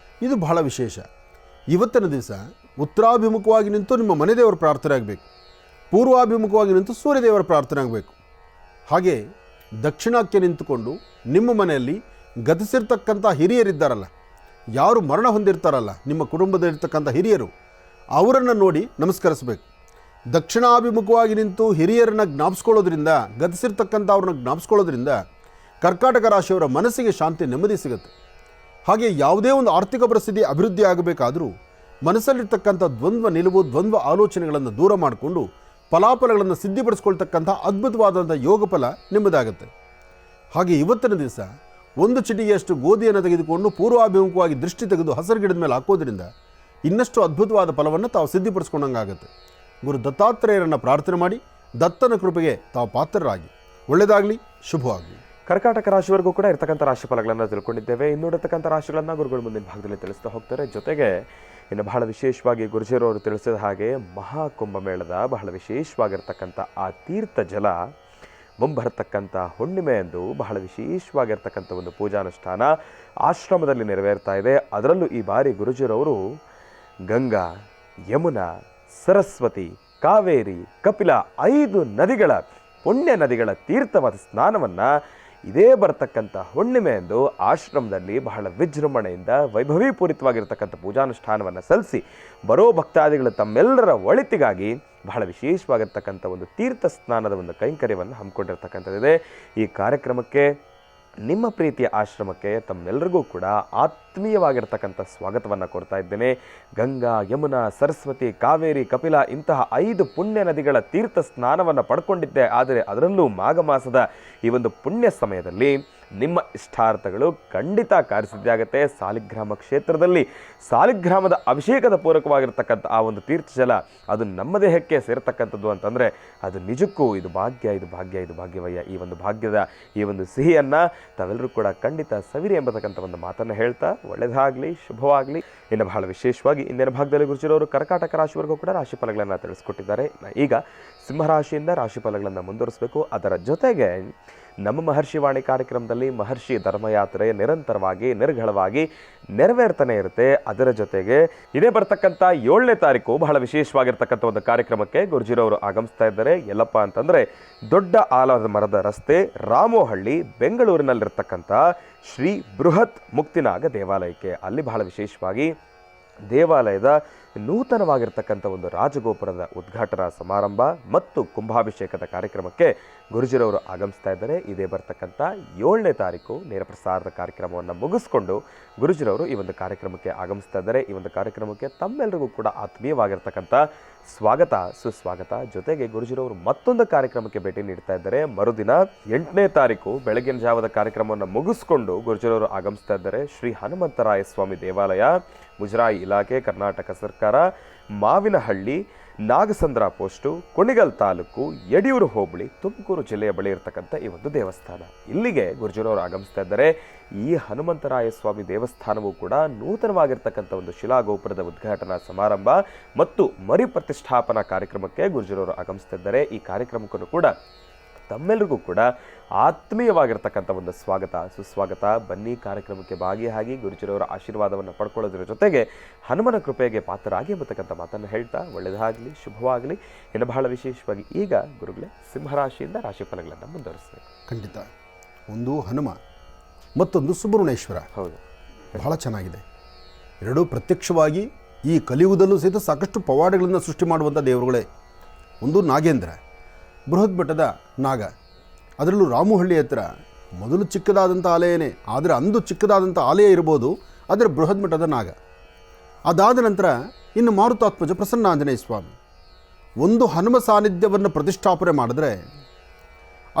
ಇದು ಬಹಳ ವಿಶೇಷ. ಇವತ್ತಿನ ದಿವಸ ಉತ್ತರಾಭಿಮುಖವಾಗಿ ನಿಂತು ನಿಮ್ಮ ಮನೆ ದೇವರ ಪ್ರಾರ್ಥನೆ ಆಗಬೇಕು, ಪೂರ್ವಾಭಿಮುಖವಾಗಿ ನಿಂತು ಸೂರ್ಯದೇವರ ಪ್ರಾರ್ಥನೆ ಆಗಬೇಕು. ಹಾಗೆ ದಕ್ಷಿಣಕ್ಕೆ ನಿಂತುಕೊಂಡು ನಿಮ್ಮ ಮನೆಯಲ್ಲಿ ಗತಿಸಿರ್ತಕ್ಕಂಥ ಹಿರಿಯರಿದ್ದಾರಲ್ಲ, ಯಾರು ಮರಣ ಹೊಂದಿರ್ತಾರಲ್ಲ, ನಿಮ್ಮ ಕುಟುಂಬದಲ್ಲಿರ್ತಕ್ಕಂಥ ಹಿರಿಯರು, ಅವರನ್ನು ನೋಡಿ ನಮಸ್ಕರಿಸಬೇಕು. ದಕ್ಷಿಣಾಭಿಮುಖವಾಗಿ ನಿಂತು ಹಿರಿಯರನ್ನು ಜ್ಞಾಪಿಸ್ಕೊಳ್ಳೋದ್ರಿಂದ, ಗತಿಸಿರ್ತಕ್ಕಂಥ ಅವ್ರನ್ನ ಜ್ಞಾಪಿಸ್ಕೊಳ್ಳೋದ್ರಿಂದ ಕರ್ಕಾಟಕ ರಾಶಿಯವರ ಮನಸ್ಸಿಗೆ ಶಾಂತಿ, ನೆಮ್ಮದಿ ಸಿಗುತ್ತೆ. ಹಾಗೆ ಯಾವುದೇ ಒಂದು ಆರ್ಥಿಕ ಪರಿಸ್ಥಿತಿ ಅಭಿವೃದ್ಧಿ ಆಗಬೇಕಾದರೂ ಮನಸ್ಸಲ್ಲಿರ್ತಕ್ಕಂಥ ದ್ವಂದ್ವ ನಿಲುವು, ದ್ವಂದ್ವ ಆಲೋಚನೆಗಳನ್ನು ದೂರ ಮಾಡಿಕೊಂಡು ಫಲಾಫಲಗಳನ್ನು ಸಿದ್ಧಿಪಡಿಸ್ಕೊಳ್ತಕ್ಕಂಥ ಅದ್ಭುತವಾದಂಥ ಯೋಗ ಫಲ ನಿಮ್ಮದಾಗುತ್ತೆ. ಹಾಗೆ ಇವತ್ತಿನ ದಿವಸ 1 ಚಿಟಿಗೆಯಷ್ಟು ಗೋಧಿಯನ್ನು ತೆಗೆದುಕೊಂಡು ಪೂರ್ವಾಭಿಮುಖವಾಗಿ ದೃಷ್ಟಿ ತೆಗೆದು ಹಸಿರು ಗಿಡದ ಮೇಲೆ ಹಾಕೋದ್ರಿಂದ ಇನ್ನಷ್ಟು ಅದ್ಭುತವಾದ ಫಲವನ್ನು ತಾವು ಸಿದ್ಧಿಪಡಿಸ್ಕೊಂಡಂಗಾಗುತ್ತೆ. ಗುರು ದತ್ತಾತ್ರೇಯರನ್ನು ಪ್ರಾರ್ಥನೆ ಮಾಡಿ ದತ್ತನ ಕೃಪೆಗೆ ತಾವು ಪಾತ್ರರಾಗಿ. ಒಳ್ಳೆಯದಾಗಲಿ, ಶುಭವಾಗಲಿ. ಕರ್ಕಾಟಕ ರಾಶಿವರೆಗೂ ಕೂಡ ಇರ್ತಕ್ಕಂಥ ರಾಶಿ ಫಲಗಳನ್ನು ತಿಳ್ಕೊಂಡಿದ್ದೇವೆ. ಇನ್ನೂಡಿರ್ತಕ್ಕಂಥ ರಾಶಿಗಳನ್ನು ಗುರುಗಳು ಮುಂದಿನ ಭಾಗದಲ್ಲಿ ತಿಳಿಸ್ತಾ ಹೋಗ್ತಾರೆ. ಜೊತೆಗೆ ಇನ್ನು ಬಹಳ ವಿಶೇಷವಾಗಿ ಗುರುಜಿರವರು ತಿಳಿಸಿದ ಹಾಗೆ ಮಹಾಕುಂಭಮೇಳದ ಬಹಳ ವಿಶೇಷವಾಗಿರ್ತಕ್ಕಂಥ ಆ ತೀರ್ಥ ಜಲ ಮುಂಬರತಕ್ಕಂಥ ಹುಣ್ಣಿಮೆ ಎಂದು ಬಹಳ ವಿಶೇಷವಾಗಿರ್ತಕ್ಕಂಥ ಒಂದು ಪೂಜಾನುಷ್ಠಾನ ಆಶ್ರಮದಲ್ಲಿ ನೆರವೇರ್ತಾ ಇದೆ. ಅದರಲ್ಲೂ ಈ ಬಾರಿ ಗುರುಜಿರವರು ಗಂಗಾ, ಯಮುನಾ, ಸರಸ್ವತಿ, ಕಾವೇರಿ, ಕಪಿಲ 5 ನದಿಗಳ ಪುಣ್ಯ ನದಿಗಳ ತೀರ್ಥವಾದ ಸ್ನಾನವನ್ನು ಇದೇ ಬರ್ತಕ್ಕಂಥ ಹುಣ್ಣಿಮೆ ಎಂದು ಆಶ್ರಮದಲ್ಲಿ ಬಹಳ ವಿಜೃಂಭಣೆಯಿಂದ ವೈಭವೀಪೂರಿತವಾಗಿರ್ತಕ್ಕಂಥ ಪೂಜಾನುಷ್ಠಾನವನ್ನು ಸಲ್ಲಿಸಿ ಬರೋ ಭಕ್ತಾದಿಗಳು ತಮ್ಮೆಲ್ಲರ ಒಳಿತಿಗಾಗಿ ಬಹಳ ವಿಶೇಷವಾಗಿರ್ತಕ್ಕಂಥ ಒಂದು ತೀರ್ಥ ಸ್ನಾನದ ಒಂದು ಕೈಂಕರ್ಯವನ್ನು ಹಮ್ಮಿಕೊಂಡಿರ್ತಕ್ಕಂಥದ್ದಿದೆ. ಈ ಕಾರ್ಯಕ್ರಮಕ್ಕೆ, ನಿಮ್ಮ ಪ್ರೀತಿಯ ಆಶ್ರಮಕ್ಕೆ ತಮ್ಮೆಲ್ಲರಿಗೂ ಕೂಡ ಆತ್ಮೀಯವಾಗಿರ್ತಕ್ಕಂಥ ಸ್ವಾಗತವನ್ನು ಕೊಡ್ತಾ ಇದ್ದೇನೆ. ಗಂಗಾ, ಯಮುನಾ, ಸರಸ್ವತಿ, ಕಾವೇರಿ, ಕಪಿಲ ಇಂತಹ 5 ಪುಣ್ಯ ನದಿಗಳ ತೀರ್ಥ ಸ್ನಾನವನ್ನು ಪಡ್ಕೊಂಡಿದ್ದೆ. ಆದರೆ ಅದರಲ್ಲೂ ಮಾಘ ಮಾಸದ ಈ ಒಂದು ಪುಣ್ಯ ಸಮಯದಲ್ಲಿ ನಿಮ್ಮ ಇಷ್ಟಾರ್ಥಗಳು ಖಂಡಿತ ಕಾರ್ಯಸಿದ್ಧಿಯಾಗುತ್ತೆ. ಸಾಲಿಗ್ರಾಮ ಕ್ಷೇತ್ರದಲ್ಲಿ ಸಾಲಿಗ್ರಾಮದ ಅಭಿಷೇಕದ ಪೂರಕವಾಗಿರ್ತಕ್ಕಂಥ ಆ ಒಂದು ತೀರ್ಥಜಲ ಅದು ನಮ್ಮ ದೇಹಕ್ಕೆ ಸೇರ್ತಕ್ಕಂಥದ್ದು ಅಂತಂದರೆ ಅದು ನಿಜಕ್ಕೂ ಇದು ಭಾಗ್ಯ, ಇದು ಭಾಗ್ಯ, ಇದು ಭಾಗ್ಯವಯ್ಯ. ಈ ಒಂದು ಭಾಗ್ಯದ ಈ ಒಂದು ಸಿಹಿಯನ್ನು ತಾವೆಲ್ಲರೂ ಕೂಡ ಖಂಡಿತ ಸವಿರಿ ಎಂಬತಕ್ಕಂಥ ಒಂದು ಮಾತನ್ನು ಹೇಳ್ತಾ ಒಳ್ಳೆಯದಾಗಲಿ, ಶುಭವಾಗಲಿ. ಇನ್ನು ಬಹಳ ವಿಶೇಷವಾಗಿ ಇಂದಿನ ಭಾಗದಲ್ಲಿ ಗುರುಜಿರವರು ಕರ್ಕಾಟಕ ರಾಶಿವರೆಗೂ ಕೂಡ ರಾಶಿ ಫಲಗಳನ್ನು ತಿಳಿಸ್ಕೊಟ್ಟಿದ್ದಾರೆ. ಈಗ ಸಿಂಹರಾಶಿಯಿಂದ ರಾಶಿ ಫಲಗಳನ್ನು ಮುಂದುವರಿಸಬೇಕು. ಅದರ ಜೊತೆಗೆ ನಮ್ಮ ಮಹರ್ಷಿ ವಾಣಿ ಕಾರ್ಯಕ್ರಮದಲ್ಲಿ ಮಹರ್ಷಿ ಧರ್ಮಯಾತ್ರೆ ನಿರಂತರವಾಗಿ ನಿರ್ಘಳವಾಗಿ ನೆರವೇರ್ತಾನೆ ಇರುತ್ತೆ. ಅದರ ಜೊತೆಗೆ ಇದೇ ಬರ್ತಕ್ಕಂಥ 7ನೇ ತಾರೀಕು ಬಹಳ ವಿಶೇಷವಾಗಿರ್ತಕ್ಕಂಥ ಒಂದು ಕಾರ್ಯಕ್ರಮಕ್ಕೆ ಗುರುಜಿರವರು ಆಗಮಿಸ್ತಾ ಇದ್ದಾರೆ. ಎಲ್ಲಪ್ಪ ಅಂತಂದರೆ ದೊಡ್ಡ ಆಲದ ಮರದ ರಸ್ತೆ, ರಾಮೋಹಳ್ಳಿ, ಬೆಂಗಳೂರಿನಲ್ಲಿರ್ತಕ್ಕಂಥ ಶ್ರೀ ಬೃಹತ್ ಮುಕ್ತಿನಾಗ ದೇವಾಲಯಕ್ಕೆ. ಅಲ್ಲಿ ಬಹಳ ವಿಶೇಷವಾಗಿ ದೇವಾಲಯದ ನೂತನವಾಗಿರ್ತಕ್ಕಂಥ ಒಂದು ರಾಜಗೋಪುರದ ಉದ್ಘಾಟನಾ ಸಮಾರಂಭ ಮತ್ತು ಕುಂಭಾಭಿಷೇಕದ ಕಾರ್ಯಕ್ರಮಕ್ಕೆ ಗುರುಜಿರವರು ಆಗಮಿಸ್ತಾ ಇದ್ದಾರೆ. ಇದೇ ಬರ್ತಕ್ಕಂಥ 7ನೇ ತಾರೀಕು ನೇರ ಪ್ರಸಾರದ ಕಾರ್ಯಕ್ರಮವನ್ನು ಮುಗಿಸ್ಕೊಂಡು ಗುರುಜಿರವರು ಈ ಒಂದು ಕಾರ್ಯಕ್ರಮಕ್ಕೆ ಆಗಮಿಸ್ತಾ ಇದ್ದಾರೆ. ಈ ಒಂದು ಕಾರ್ಯಕ್ರಮಕ್ಕೆ ತಮ್ಮೆಲ್ಲರಿಗೂ ಕೂಡ ಆತ್ಮೀಯವಾಗಿರ್ತಕ್ಕಂಥ ಸ್ವಾಗತ ಸುಸ್ವಾಗತ. ಜೊತೆಗೆ ಗುರುಜಿರವರು ಮತ್ತೊಂದು ಕಾರ್ಯಕ್ರಮಕ್ಕೆ ಭೇಟಿ ನೀಡ್ತಾ ಇದ್ದಾರೆ. ಮರುದಿನ 8ನೇ ತಾರೀಕು ಬೆಳಗಿನ ಜಾವದ ಕಾರ್ಯಕ್ರಮವನ್ನು ಮುಗಿಸ್ಕೊಂಡು ಗುರುಜಿರವರು ಆಗಮಿಸ್ತಾ ಇದ್ದಾರೆ. ಶ್ರೀ ಹನುಮಂತರಾಯ ಸ್ವಾಮಿ ದೇವಾಲಯ, ಮುಜರಾಯಿ ಇಲಾಖೆ, ಕರ್ನಾಟಕ ಸರ್ಕಾರ, ಮಾವಿನಹಳ್ಳಿ, ನಾಗಸಂದ್ರ ಪೋಸ್ಟು, ಕುಣಿಗಲ್ ತಾಲೂಕು, ಯಡಿಯೂರು ಹೋಬಳಿ, ತುಮಕೂರು ಜಿಲ್ಲೆಯ ಬಳಿ ಇರತಕ್ಕಂಥ ಈ ಒಂದು ದೇವಸ್ಥಾನ. ಇಲ್ಲಿಗೆ ಗುರುಜಿರವರು ಆಗಮಿಸ್ತಾ ಇದ್ದಾರೆ. ಈ ಹನುಮಂತರಾಯ ಸ್ವಾಮಿ ದೇವಸ್ಥಾನವೂ ಕೂಡ ನೂತನವಾಗಿರ್ತಕ್ಕಂಥ ಒಂದು ಶಿಲಾಗೋಪುರದ ಉದ್ಘಾಟನಾ ಸಮಾರಂಭ ಮತ್ತು ಮರಿ ಪ್ರತಿಷ್ಠಾಪನಾ ಕಾರ್ಯಕ್ರಮಕ್ಕೆ ಗುರುಜಿರವರು ಆಗಮಿಸ್ತಾ ಇದ್ದಾರೆ. ಈ ಕಾರ್ಯಕ್ರಮಕ್ಕೂ ಕೂಡ ತಮ್ಮೆಲ್ಲರಿಗೂ ಕೂಡ ಆತ್ಮೀಯವಾಗಿರ್ತಕ್ಕಂಥ ಒಂದು ಸ್ವಾಗತ ಸುಸ್ವಾಗತ. ಬನ್ನಿ ಕಾರ್ಯಕ್ರಮಕ್ಕೆ ಭಾಗಿಯಾಗಿ ಗುರುಜಿರವರ ಆಶೀರ್ವಾದವನ್ನು ಪಡ್ಕೊಳ್ಳೋದ್ರ ಜೊತೆಗೆ ಹನುಮನ ಕೃಪೆಗೆ ಪಾತ್ರರಾಗಿ ಎಂಬತಕ್ಕಂಥ ಮಾತನ್ನು ಹೇಳ್ತಾ ಒಳ್ಳೆಯದಾಗಲಿ, ಶುಭವಾಗಲಿ. ಇನ್ನು ಬಹಳ ವಿಶೇಷವಾಗಿ ಈಗ ಗುರುಗಳೇ ಸಿಂಹರಾಶಿಯಿಂದ ರಾಶಿಫಲಗಳನ್ನು ಮುಂದುವರಿಸಬೇಕು. ಖಂಡಿತ. ಒಂದು ಹನುಮ, ಮತ್ತೊಂದು ಸುಬ್ರಹ್ಮಣ್ಯೇಶ್ವರ. ಹೌದು, ಬಹಳ ಚೆನ್ನಾಗಿದೆ. ಎರಡೂ ಪ್ರತ್ಯಕ್ಷವಾಗಿ ಈ ಕಲಿಯುಗದಲ್ಲೂ ಸಹಿತ ಸಾಕಷ್ಟು ಪವಾಡಗಳನ್ನು ಸೃಷ್ಟಿ ಮಾಡುವಂಥ ದೇವರುಗಳೇ. ಒಂದು ನಾಗೇಂದ್ರ, ಬೃಹತ್ ಬೆಟ್ಟದ ನಾಗ. ಅದರಲ್ಲೂ ರಾಮುಹಳ್ಳಿ ಹತ್ರ ಮೊದಲು ಚಿಕ್ಕದಾದಂಥ ಆಲಯನೇ, ಆದರೆ ಅಂದು ಚಿಕ್ಕದಾದಂಥ ಆಲಯ ಇರ್ಬೋದು, ಆದರೆ ಬೃಹತ್ ಬೆಟ್ಟದ ನಾಗ. ಅದಾದ ನಂತರ ಇನ್ನು ಮಾರುತಾತ್ಮಜ ಪ್ರಸನ್ನಾಂಜನೇಯ ಸ್ವಾಮಿ. ಒಂದು ಹನುಮ ಸಾನ್ನಿಧ್ಯವನ್ನು ಪ್ರತಿಷ್ಠಾಪನೆ ಮಾಡಿದ್ರೆ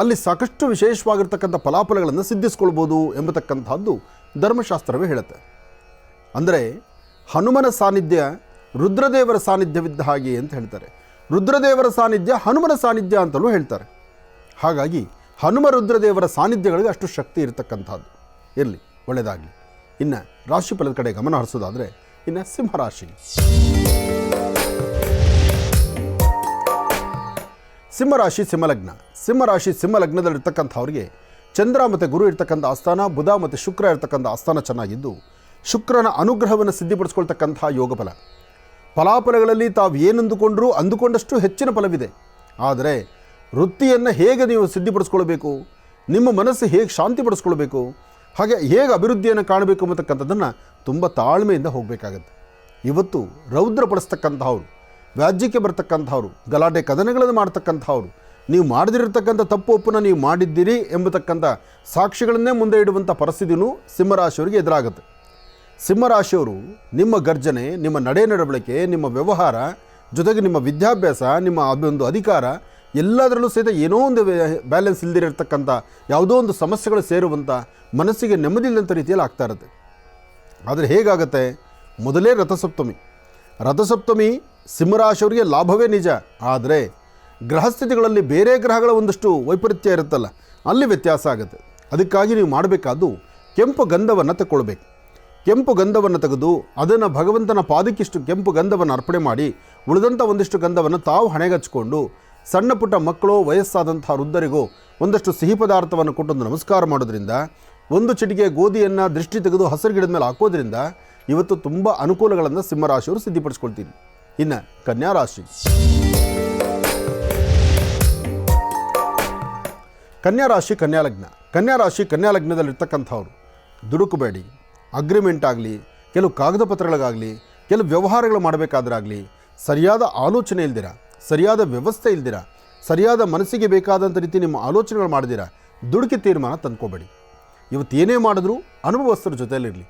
ಅಲ್ಲಿ ಸಾಕಷ್ಟು ವಿಶೇಷವಾಗಿರ್ತಕ್ಕಂಥ ಫಲಾಫಲಗಳನ್ನು ಸಿದ್ಧಿಸ್ಕೊಳ್ಬೋದು ಎಂಬತಕ್ಕಂಥದ್ದು ಧರ್ಮಶಾಸ್ತ್ರವೇ ಹೇಳುತ್ತೆ. ಅಂದರೆ ಹನುಮನ ಸಾನ್ನಿಧ್ಯ ರುದ್ರದೇವರ ಸಾನ್ನಿಧ್ಯವಿದ್ದ ಹಾಗೆ ಅಂತ ಹೇಳ್ತಾರೆ. ರುದ್ರದೇವರ ಸಾನ್ನಿಧ್ಯ ಹನುಮನ ಸಾನ್ನಿಧ್ಯ ಅಂತಲೂ ಹೇಳ್ತಾರೆ. ಹಾಗಾಗಿ ಹನುಮ ರುದ್ರದೇವರ ಸಾನ್ನಿಧ್ಯಗಳಿಗೆ ಅಷ್ಟು ಶಕ್ತಿ ಇರತಕ್ಕಂಥದ್ದು. ಇರಲಿ, ಒಳ್ಳೆಯದಾಗಲಿ. ಇನ್ನು ರಾಶಿಫಲದ ಕಡೆ ಗಮನ ಹರಿಸೋದಾದರೆ ಇನ್ನು ಸಿಂಹರಾಶಿ. ಸಿಂಹರಾಶಿ ಸಿಂಹಲಗ್ನ. ಸಿಂಹರಾಶಿ ಸಿಂಹಲಗ್ನದಲ್ಲಿರ್ತಕ್ಕಂಥವ್ರಿಗೆ ಚಂದ್ರ ಮತ್ತು ಗುರು ಇರ್ತಕ್ಕಂಥ ಆಸ್ಥಾನ, ಬುಧ ಮತ್ತು ಶುಕ್ರ ಇರ್ತಕ್ಕಂಥ ಆಸ್ಥಾನ ಚೆನ್ನಾಗಿದ್ದು ಶುಕ್ರನ ಅನುಗ್ರಹವನ್ನು ಸಿದ್ಧಿಪಡಿಸ್ಕೊಳ್ತಕ್ಕಂಥ ಯೋಗಫಲ. ಫಲಾಫಲಗಳಲ್ಲಿ ತಾವು ಏನಂದುಕೊಂಡ್ರೂ ಅಂದುಕೊಂಡಷ್ಟು ಹೆಚ್ಚಿನ ಫಲವಿದೆ. ಆದರೆ ವೃತ್ತಿಯನ್ನು ಹೇಗೆ ನೀವು ಸಿದ್ಧಿಪಡಿಸ್ಕೊಳ್ಬೇಕು, ನಿಮ್ಮ ಮನಸ್ಸು ಹೇಗೆ ಶಾಂತಿಪಡಿಸ್ಕೊಳ್ಬೇಕು, ಹಾಗೆ ಹೇಗೆ ಅಭಿವೃದ್ಧಿಯನ್ನು ಕಾಣಬೇಕು ಅನ್ನತಕ್ಕಂಥದ್ದನ್ನು ತುಂಬ ತಾಳ್ಮೆಯಿಂದ ಹೋಗಬೇಕಾಗತ್ತೆ. ಇವತ್ತು ರೌದ್ರಪಡಿಸ್ತಕ್ಕಂಥವ್ರು, ವ್ಯಾಜ್ಯಕ್ಕೆ ಬರ್ತಕ್ಕಂಥವ್ರು, ಗಲಾಟೆ ಕದನಗಳನ್ನು ಮಾಡ್ತಕ್ಕಂಥವ್ರು, ನೀವು ಮಾಡದಿರತಕ್ಕಂಥ ತಪ್ಪು ಒಪ್ಪನ್ನು ನೀವು ಮಾಡಿದ್ದೀರಿ ಎಂಬತಕ್ಕಂಥ ಸಾಕ್ಷಿಗಳನ್ನೇ ಮುಂದೆ ಇಡುವಂಥ ಪರಿಸ್ಥಿತಿಯೂ ಸಿಂಹರಾಶಿಯವರಿಗೆ ಎದುರಾಗುತ್ತೆ. ಸಿಂಹರಾಶಿಯವರು ನಿಮ್ಮ ಗರ್ಜನೆ, ನಿಮ್ಮ ನಡವಳಿಕೆ, ನಿಮ್ಮ ವ್ಯವಹಾರ, ಜೊತೆಗೆ ನಿಮ್ಮ ವಿದ್ಯಾಭ್ಯಾಸ, ನಿಮ್ಮ ಒಂದು ಅಧಿಕಾರ ಎಲ್ಲದರಲ್ಲೂ ಸಹಿತ ಏನೋ ಒಂದು ಬ್ಯಾಲೆನ್ಸ್ ಇಲ್ಲದಿರತಕ್ಕಂಥ ಯಾವುದೋ ಒಂದು ಸಮಸ್ಯೆಗಳು ಸೇರುವಂಥ ಮನಸ್ಸಿಗೆ ನೆಮ್ಮದಿ ಇಲ್ಲದಂಥ ರೀತಿಯಲ್ಲಿ ಆಗ್ತಾ ಇರುತ್ತೆ. ಆದರೆ ಹೇಗಾಗತ್ತೆ? ಮೊದಲೇ ರಥಸಪ್ತಮಿ ಸಿಂಹರಾಶಿಯವರಿಗೆ ಲಾಭವೇ ನಿಜ. ಆದರೆ ಗ್ರಹಸ್ಥಿತಿಗಳಲ್ಲಿ ಬೇರೆ ಗ್ರಹಗಳ ಒಂದಷ್ಟು ವೈಪರೀತ್ಯ ಇರುತ್ತಲ್ಲ, ಅಲ್ಲಿ ವ್ಯತ್ಯಾಸ ಆಗುತ್ತೆ. ಅದಕ್ಕಾಗಿ ನೀವು ಮಾಡಬೇಕಾದ್ದು ಕೆಂಪು ಗಂಧವನ್ನು ತಗೊಳ್ಬೇಕು. ಕೆಂಪು ಗಂಧವನ್ನು ತೆಗೆದು ಅದನ್ನು ಭಗವಂತನ ಪಾದಕ್ಕಿಷ್ಟು ಕೆಂಪು ಗಂಧವನ್ನು ಅರ್ಪಣೆ ಮಾಡಿ ಉಳಿದಂಥ ಒಂದಿಷ್ಟು ಗಂಧವನ್ನು ತಾವು ಹಣೆಗಚ್ಕೊಂಡು ಸಣ್ಣ ಪುಟ್ಟ ಮಕ್ಕಳು, ವಯಸ್ಸಾದಂಥ ವೃದ್ಧರಿಗೂ ಒಂದಷ್ಟು ಸಿಹಿ ಪದಾರ್ಥವನ್ನು ಕೊಟ್ಟೊಂದು ನಮಸ್ಕಾರ ಮಾಡೋದ್ರಿಂದ, ಒಂದು ಚಿಟಿಕೆ ಗೋಧಿಯನ್ನು ದೃಷ್ಟಿ ತೆಗೆದು ಹಸಿರು ಗಿಡದ ಮೇಲೆ ಹಾಕೋದ್ರಿಂದ ಇವತ್ತು ತುಂಬ ಅನುಕೂಲಗಳನ್ನು ಸಿಂಹರಾಶಿಯವರು ಸಿದ್ಧಿಪಡಿಸ್ಕೊಳ್ತೀನಿ. ಇನ್ನು ಕನ್ಯಾರಾಶಿ. ಕನ್ಯಾಲಗ್ನದಲ್ಲಿರ್ತಕ್ಕಂಥವ್ರು ದುಡುಕಬೇಡಿ. ಅಗ್ರಿಮೆಂಟ್ ಆಗಲಿ, ಕೆಲವು ಕಾಗದ ಪತ್ರಗಳಿಗಾಗಲಿ, ಕೆಲವು ವ್ಯವಹಾರಗಳು ಮಾಡಬೇಕಾದ್ರಾಗಲಿ ಸರಿಯಾದ ಆಲೋಚನೆ ಇಲ್ದಿರ, ಸರಿಯಾದ ವ್ಯವಸ್ಥೆ ಇಲ್ದಿರ, ಸರಿಯಾದ ಮನಸ್ಸಿಗೆ ಬೇಕಾದಂಥ ರೀತಿ ನಿಮ್ಮ ಆಲೋಚನೆಗಳು ಮಾಡಿದಿರ ದುಡುಕಿ ತೀರ್ಮಾನ ತಂದ್ಕೋಬೇಡಿ. ಇವತ್ತು ಏನೇ ಮಾಡಿದ್ರೂ ಅನುಭವಸ್ಥರ ಜೊತೆಯಲ್ಲಿರಲಿ,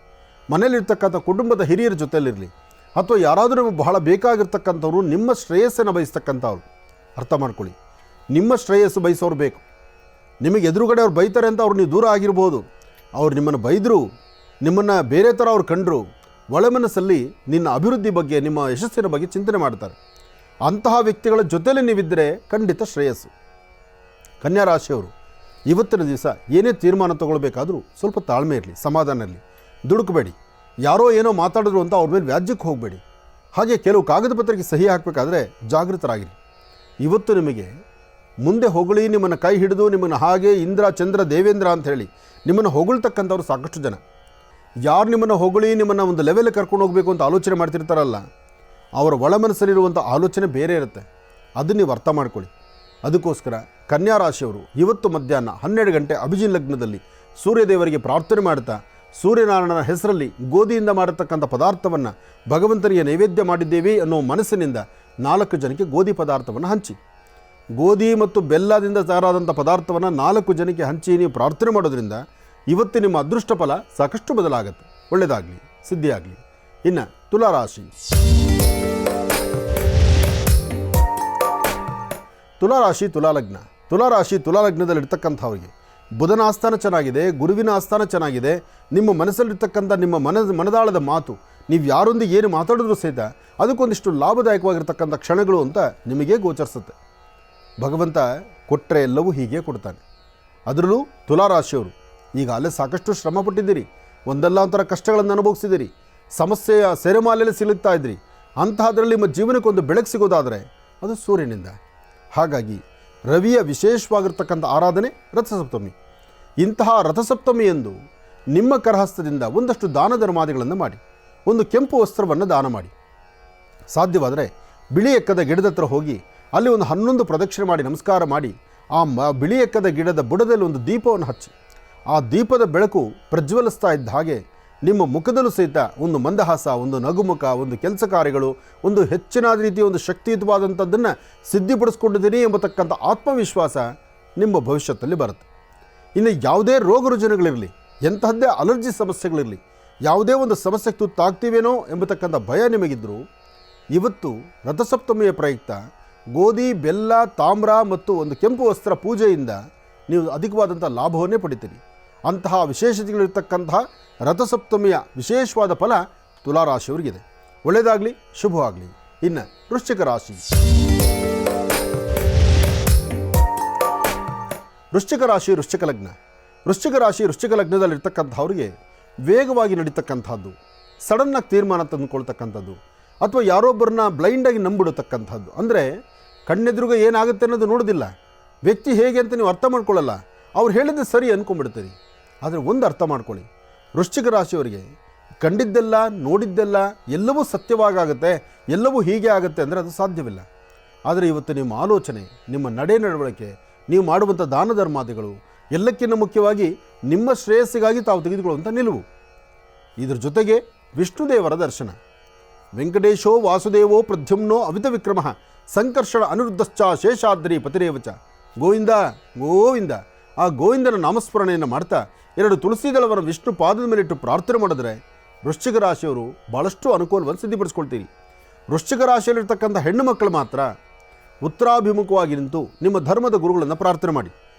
ಮನೇಲಿರ್ತಕ್ಕಂಥ ಕುಟುಂಬದ ಹಿರಿಯರ ಜೊತೆಯಲ್ಲಿರಲಿ, ಅಥವಾ ಯಾರಾದರೂ ನಿಮಗೆ ಬಹಳ ಬೇಕಾಗಿರ್ತಕ್ಕಂಥವ್ರು ನಿಮ್ಮ ಶ್ರೇಯಸ್ಸನ್ನು ಬಯಸ್ತಕ್ಕಂಥವ್ರು. ಅರ್ಥ ಮಾಡ್ಕೊಳ್ಳಿ, ನಿಮ್ಮ ಶ್ರೇಯಸ್ಸು ಬಯಸೋರು ಬೇಕು. ನಿಮಗೆ ಎದುರುಗಡೆ ಅವ್ರು ಬೈತಾರೆ ಅಂತ ಅವ್ರು ನೀವು ದೂರ ಆಗಿರ್ಬೋದು. ಅವ್ರು ನಿಮ್ಮನ್ನು ಬೈದರು, ನಿಮ್ಮನ್ನು ಬೇರೆ ಥರ ಅವ್ರು ಕಂಡರು, ಒಳ ಮನಸ್ಸಲ್ಲಿ ನಿನ್ನ ಅಭಿವೃದ್ಧಿ ಬಗ್ಗೆ, ನಿಮ್ಮ ಯಶಸ್ಸಿನ ಬಗ್ಗೆ ಚಿಂತನೆ ಮಾಡ್ತಾರೆ. ಅಂತಹ ವ್ಯಕ್ತಿಗಳ ಜೊತೆಯಲ್ಲಿ ನೀವಿದ್ದರೆ ಖಂಡಿತ ಶ್ರೇಯಸ್ಸು. ಕನ್ಯಾರಾಶಿಯವರು ಇವತ್ತಿನ ದಿವಸ ಏನೇ ತೀರ್ಮಾನ ತಗೊಳ್ಬೇಕಾದ್ರೂ ಸ್ವಲ್ಪ ತಾಳ್ಮೆ ಇರಲಿ, ಸಮಾಧಾನ ಇರಲಿ. ದುಡುಕಬೇಡಿ. ಯಾರೋ ಏನೋ ಮಾತಾಡಿದ್ರು ಅಂತ ಅವ್ರ ಮೇಲೆ ವ್ಯಾಜ್ಯಕ್ಕೆ ಹೋಗಬೇಡಿ. ಹಾಗೆ ಕೆಲವು ಕಾಗದ ಪತ್ರಕ್ಕೆ ಸಹಿ ಹಾಕಬೇಕಾದ್ರೆ ಜಾಗೃತರಾಗಿರಿ. ಇವತ್ತು ನಿಮಗೆ ಮುಂದೆ ಹೊಗಳಿ ನಿಮ್ಮನ್ನು ಕೈ ಹಿಡಿದು ನಿಮ್ಮನ್ನು ಹಾಗೆ ಇಂದ್ರ ಚಂದ್ರ ದೇವೇಂದ್ರ ಅಂತ ಹೇಳಿ ನಿಮ್ಮನ್ನು ಹೊಗಳ್ತಕ್ಕಂಥವ್ರು ಸಾಕಷ್ಟು ಜನ. ಯಾರು ನಿಮ್ಮನ್ನು ಹೊಗಳಿ ನಿಮ್ಮನ್ನು ಒಂದು ಲೆವೆಲ್ ಕರ್ಕೊಂಡು ಹೋಗಬೇಕು ಅಂತ ಆಲೋಚನೆ ಮಾಡ್ತಿರ್ತಾರಲ್ಲ, ಅವರ ಒಳ ಮನಸ್ಸಲ್ಲಿರುವಂಥ ಆಲೋಚನೆ ಬೇರೆ ಇರುತ್ತೆ. ಅದನ್ನು ನೀವು ಅರ್ಥ ಮಾಡ್ಕೊಳ್ಳಿ. ಅದಕ್ಕೋಸ್ಕರ ಕನ್ಯಾರಾಶಿಯವರು ಇವತ್ತು ಮಧ್ಯಾಹ್ನ 12 ಗಂಟೆ ಅಭಿಜಿನ್ ಲಗ್ನದಲ್ಲಿ ಸೂರ್ಯದೇವರಿಗೆ ಪ್ರಾರ್ಥನೆ ಮಾಡ್ತಾ ಸೂರ್ಯನಾರಾಯಣನ ಹೆಸರಲ್ಲಿ ಗೋಧಿಯಿಂದ ಮಾಡಿರ್ತಕ್ಕಂಥ ಪದಾರ್ಥವನ್ನು ಭಗವಂತನಿಗೆ ನೈವೇದ್ಯ ಮಾಡಿದ್ದೇವೆ ಅನ್ನೋ ಮನಸ್ಸಿನಿಂದ 4 ಜನಕ್ಕೆ ಗೋಧಿ ಪದಾರ್ಥವನ್ನು ಹಂಚಿ. ಗೋಧಿ ಮತ್ತು ಬೆಲ್ಲದಿಂದ ತಯಾರಾದಂಥ ಪದಾರ್ಥವನ್ನು 4 ಜನಕ್ಕೆ ಹಂಚಿ ನೀವು ಪ್ರಾರ್ಥನೆ ಮಾಡೋದ್ರಿಂದ ಇವತ್ತು ನಿಮ್ಮ ಅದೃಷ್ಟ ಫಲ ಸಾಕಷ್ಟು ಬದಲಾಗುತ್ತೆ. ಒಳ್ಳೆಯದಾಗಲಿ, ಸಿದ್ಧಿಯಾಗಲಿ. ಇನ್ನು ತುಲಾರಾಶಿ. ತುಲಾರಾಶಿ ತುಲಾಲಗ್ನ. ತುಲಾರಾಶಿ ತುಲಾಲಗ್ನದಲ್ಲಿರ್ತಕ್ಕಂಥವ್ರಿಗೆ ಬುಧನ ಆಸ್ಥಾನ ಚೆನ್ನಾಗಿದೆ, ಗುರುವಿನ ಆಸ್ಥಾನ ಚೆನ್ನಾಗಿದೆ. ನಿಮ್ಮ ಮನಸ್ಸಲ್ಲಿರ್ತಕ್ಕಂಥ ನಿಮ್ಮ ಮನದಾಳದ ಮಾತು, ನೀವು ಯಾರೊಂದಿಗೆ ಏನು ಮಾತಾಡಿದ್ರೂ ಸಹಿತ ಅದಕ್ಕೊಂದಿಷ್ಟು ಲಾಭದಾಯಕವಾಗಿರ್ತಕ್ಕಂಥ ಕ್ಷಣಗಳು ಅಂತ ನಿಮಗೆ ಗೋಚರಿಸುತ್ತೆ. ಭಗವಂತ ಕೊಟ್ಟರೆ ಎಲ್ಲವೂ ಹೀಗೆ ಕೊಡ್ತಾನೆ. ಅದರಲ್ಲೂ ತುಲಾರಾಶಿಯವರು ಈಗಾಗಲೇ ಸಾಕಷ್ಟು ಶ್ರಮ ಪಟ್ಟಿದ್ದೀರಿ, ಒಂದಲ್ಲ ಒಂಥರ ಕಷ್ಟಗಳನ್ನು ಅನುಭವಿಸಿದ್ದೀರಿ, ಸಮಸ್ಯೆಯ ಸೆರೆಮಾಲೆಯಲ್ಲಿ ಸಿಲುಕ್ತಾ ಇದ್ರಿ. ಅಂತಹದ್ರಲ್ಲಿ ನಿಮ್ಮ ಜೀವನಕ್ಕೊಂದು ಬೆಳಕು ಸಿಗೋದಾದರೆ ಅದು ಸೂರ್ಯನಿಂದ. ಹಾಗಾಗಿ ರವಿಯ ವಿಶೇಷವಾಗಿರ್ತಕ್ಕಂಥ ಆರಾಧನೆ ರಥಸಪ್ತಮಿ. ಇಂತಹ ರಥಸಪ್ತಮಿಯಂದು ನಿಮ್ಮ ಕರಹಸ್ತದಿಂದ ಒಂದಷ್ಟು ದಾನ ಧರ್ಮಾದಿಗಳನ್ನು ಮಾಡಿ, ಒಂದು ಕೆಂಪು ವಸ್ತ್ರವನ್ನು ದಾನ ಮಾಡಿ. ಸಾಧ್ಯವಾದರೆ ಬಿಳಿ ಎಕ್ಕದ ಗಿಡದ ಹತ್ರ ಹೋಗಿ ಅಲ್ಲಿ ಒಂದು 11 ಪ್ರದಕ್ಷಿಣೆ ಮಾಡಿ ನಮಸ್ಕಾರ ಮಾಡಿ ಆ ಬಿಳಿ ಎಕ್ಕದ ಗಿಡದ ಬುಡದಲ್ಲಿ ಒಂದು ದೀಪವನ್ನು ಹಚ್ಚಿ, ಆ ದೀಪದ ಬೆಳಕು ಪ್ರಜ್ವಲಿಸ್ತಾ ಇದ್ದ ಹಾಗೆ ನಿಮ್ಮ ಮುಖದಲ್ಲೂ ಸಹಿತ ಒಂದು ಮಂದಹಾಸ, ಒಂದು ನಗುಮುಖ, ಒಂದು ಕೆಲಸ ಕಾರ್ಯಗಳು, ಒಂದು ಹೆಚ್ಚಿನ ರೀತಿಯ ಒಂದು ಶಕ್ತಿಯುತವಾದಂಥದ್ದನ್ನು ಸಿದ್ಧಿಪಡಿಸ್ಕೊಂಡಿದ್ದೀನಿ ಎಂಬತಕ್ಕಂಥ ಆತ್ಮವಿಶ್ವಾಸ ನಿಮ್ಮ ಭವಿಷ್ಯದಲ್ಲಿ ಬರುತ್ತೆ. ಇನ್ನು ಯಾವುದೇ ರೋಗ ರುಜಿನಗಳಿರಲಿ, ಎಂತಹದ್ದೇ ಅಲರ್ಜಿ ಸಮಸ್ಯೆಗಳಿರಲಿ, ಯಾವುದೇ ಒಂದು ಸಮಸ್ಯೆಗೆ ತುತ್ತಾಗ್ತೀವೇನೋ ಎಂಬತಕ್ಕಂಥ ಭಯ ನಿಮಗಿದ್ದರೂ ಇವತ್ತು ರಥಸಪ್ತಮಿಯ ಪ್ರಯುಕ್ತ ಗೋಧಿ, ಬೆಲ್ಲ, ತಾಮ್ರ ಮತ್ತು ಒಂದು ಕೆಂಪು ವಸ್ತ್ರ ಪೂಜೆಯಿಂದ ನೀವು ಅಧಿಕವಾದಂಥ ಲಾಭವನ್ನೇ ಪಡಿತೀರಿ. ಅಂತಹ ವಿಶೇಷತೆಗಳಿರ್ತಕ್ಕಂತಹ ರಥಸಪ್ತಮಿಯ ವಿಶೇಷವಾದ ಫಲ ತುಲಾರಾಶಿಯವರಿಗಿದೆ. ಒಳ್ಳೆಯದಾಗಲಿ, ಶುಭವಾಗಲಿ. ಇನ್ನು ವೃಶ್ಚಿಕ ರಾಶಿ. ವೃಶ್ಚಿಕ ರಾಶಿ ವೃಶ್ಚಿಕ ಲಗ್ನ. ವೃಶ್ಚಿಕ ರಾಶಿ ವೃಶ್ಚಿಕ ಲಗ್ನದಲ್ಲಿರ್ತಕ್ಕಂಥವ್ರಿಗೆ ವೇಗವಾಗಿ ನಡೀತಕ್ಕಂಥದ್ದು, ಸಡನ್ನಾಗಿ ತೀರ್ಮಾನ ತಂದುಕೊಳ್ತಕ್ಕಂಥದ್ದು, ಅಥವಾ ಯಾರೊಬ್ಬರನ್ನ ಬ್ಲೈಂಡಾಗಿ ನಂಬಿಡತಕ್ಕಂಥದ್ದು. ಅಂದರೆ ಕಣ್ಣೆದುರುಗ ಏನಾಗುತ್ತೆ ಅನ್ನೋದು ನೋಡೋದಿಲ್ಲ, ವ್ಯಕ್ತಿ ಹೇಗೆ ಅಂತ ನೀವು ಅರ್ಥ ಮಾಡ್ಕೊಳ್ಳಲ್ಲ, ಅವ್ರು ಹೇಳಿದ್ದು ಸರಿ ಅಂದ್ಕೊಂಡ್ಬಿಡ್ತೀರಿ. ಆದರೆ ಒಂದು ಅರ್ಥ ಮಾಡ್ಕೊಳ್ಳಿ, ವೃಶ್ಚಿಕ ರಾಶಿಯವರಿಗೆ ಕಂಡಿದ್ದೆಲ್ಲ ನೋಡಿದ್ದೆಲ್ಲ ಎಲ್ಲವೂ ಸತ್ಯವಾಗುತ್ತೆ, ಎಲ್ಲವೂ ಹೀಗೆ ಆಗುತ್ತೆ ಅಂದರೆ ಅದು ಸಾಧ್ಯವಿಲ್ಲ. ಆದರೆ ಇವತ್ತು ನಿಮ್ಮ ಆಲೋಚನೆ, ನಿಮ್ಮ ನಡೆ ನಡವಳಿಕೆ, ನೀವು ಮಾಡುವಂಥ ದಾನ ಧರ್ಮಾದಿಗಳು, ಎಲ್ಲಕ್ಕಿಂತ ಮುಖ್ಯವಾಗಿ ನಿಮ್ಮ ಶ್ರೇಯಸ್ಸಿಗಾಗಿ ತಾವು ತೆಗೆದುಕೊಳ್ಳುವಂಥ ನಿಲುವು, ಇದ್ರ ಜೊತೆಗೆ ವಿಷ್ಣುದೇವರ ದರ್ಶನ. ವೆಂಕಟೇಶೋ ವಾಸುದೇವೋ ಪ್ರದ್ಯುಮ್ನೋ ಅವಿತ ವಿಕ್ರಮ ಸಂಕರ್ಷಣ ಅನಿರುದ್ಧಶ್ಚ ಶೇಷಾದ್ರಿ ಪತಿರೇವಚ. ಗೋವಿಂದ ಗೋವಿಂದ. ಆ ಗೋವಿಂದನ ನಾಮಸ್ಮರಣೆಯನ್ನು ಮಾಡ್ತಾ 2 ತುಳಸಿ ದಳವನ್ನು ವಿಷ್ಣು ಪಾದದ ಮೇಲಿಟ್ಟು ಪ್ರಾರ್ಥನೆ ಮಾಡಿದ್ರೆ ವೃಶ್ಚಿಕ ರಾಶಿಯವರು ಭಾಳಷ್ಟು ಅನುಕೂಲವನ್ನು ಸಿದ್ಧಿಪಡಿಸ್ಕೊಳ್ತೀರಿ. ವೃಶ್ಚಿಕ ರಾಶಿಯಲ್ಲಿರ್ತಕ್ಕಂಥ ಹೆಣ್ಣು ಮಕ್ಕಳು ಮಾತ್ರ ಉತ್ತರಾಭಿಮುಖವಾಗಿ ನಿಂತು ನಿಮ್ಮ ಧರ್ಮದ ಗುರುಗಳನ್ನು ಪ್ರಾರ್ಥನೆ ಮಾಡಿ,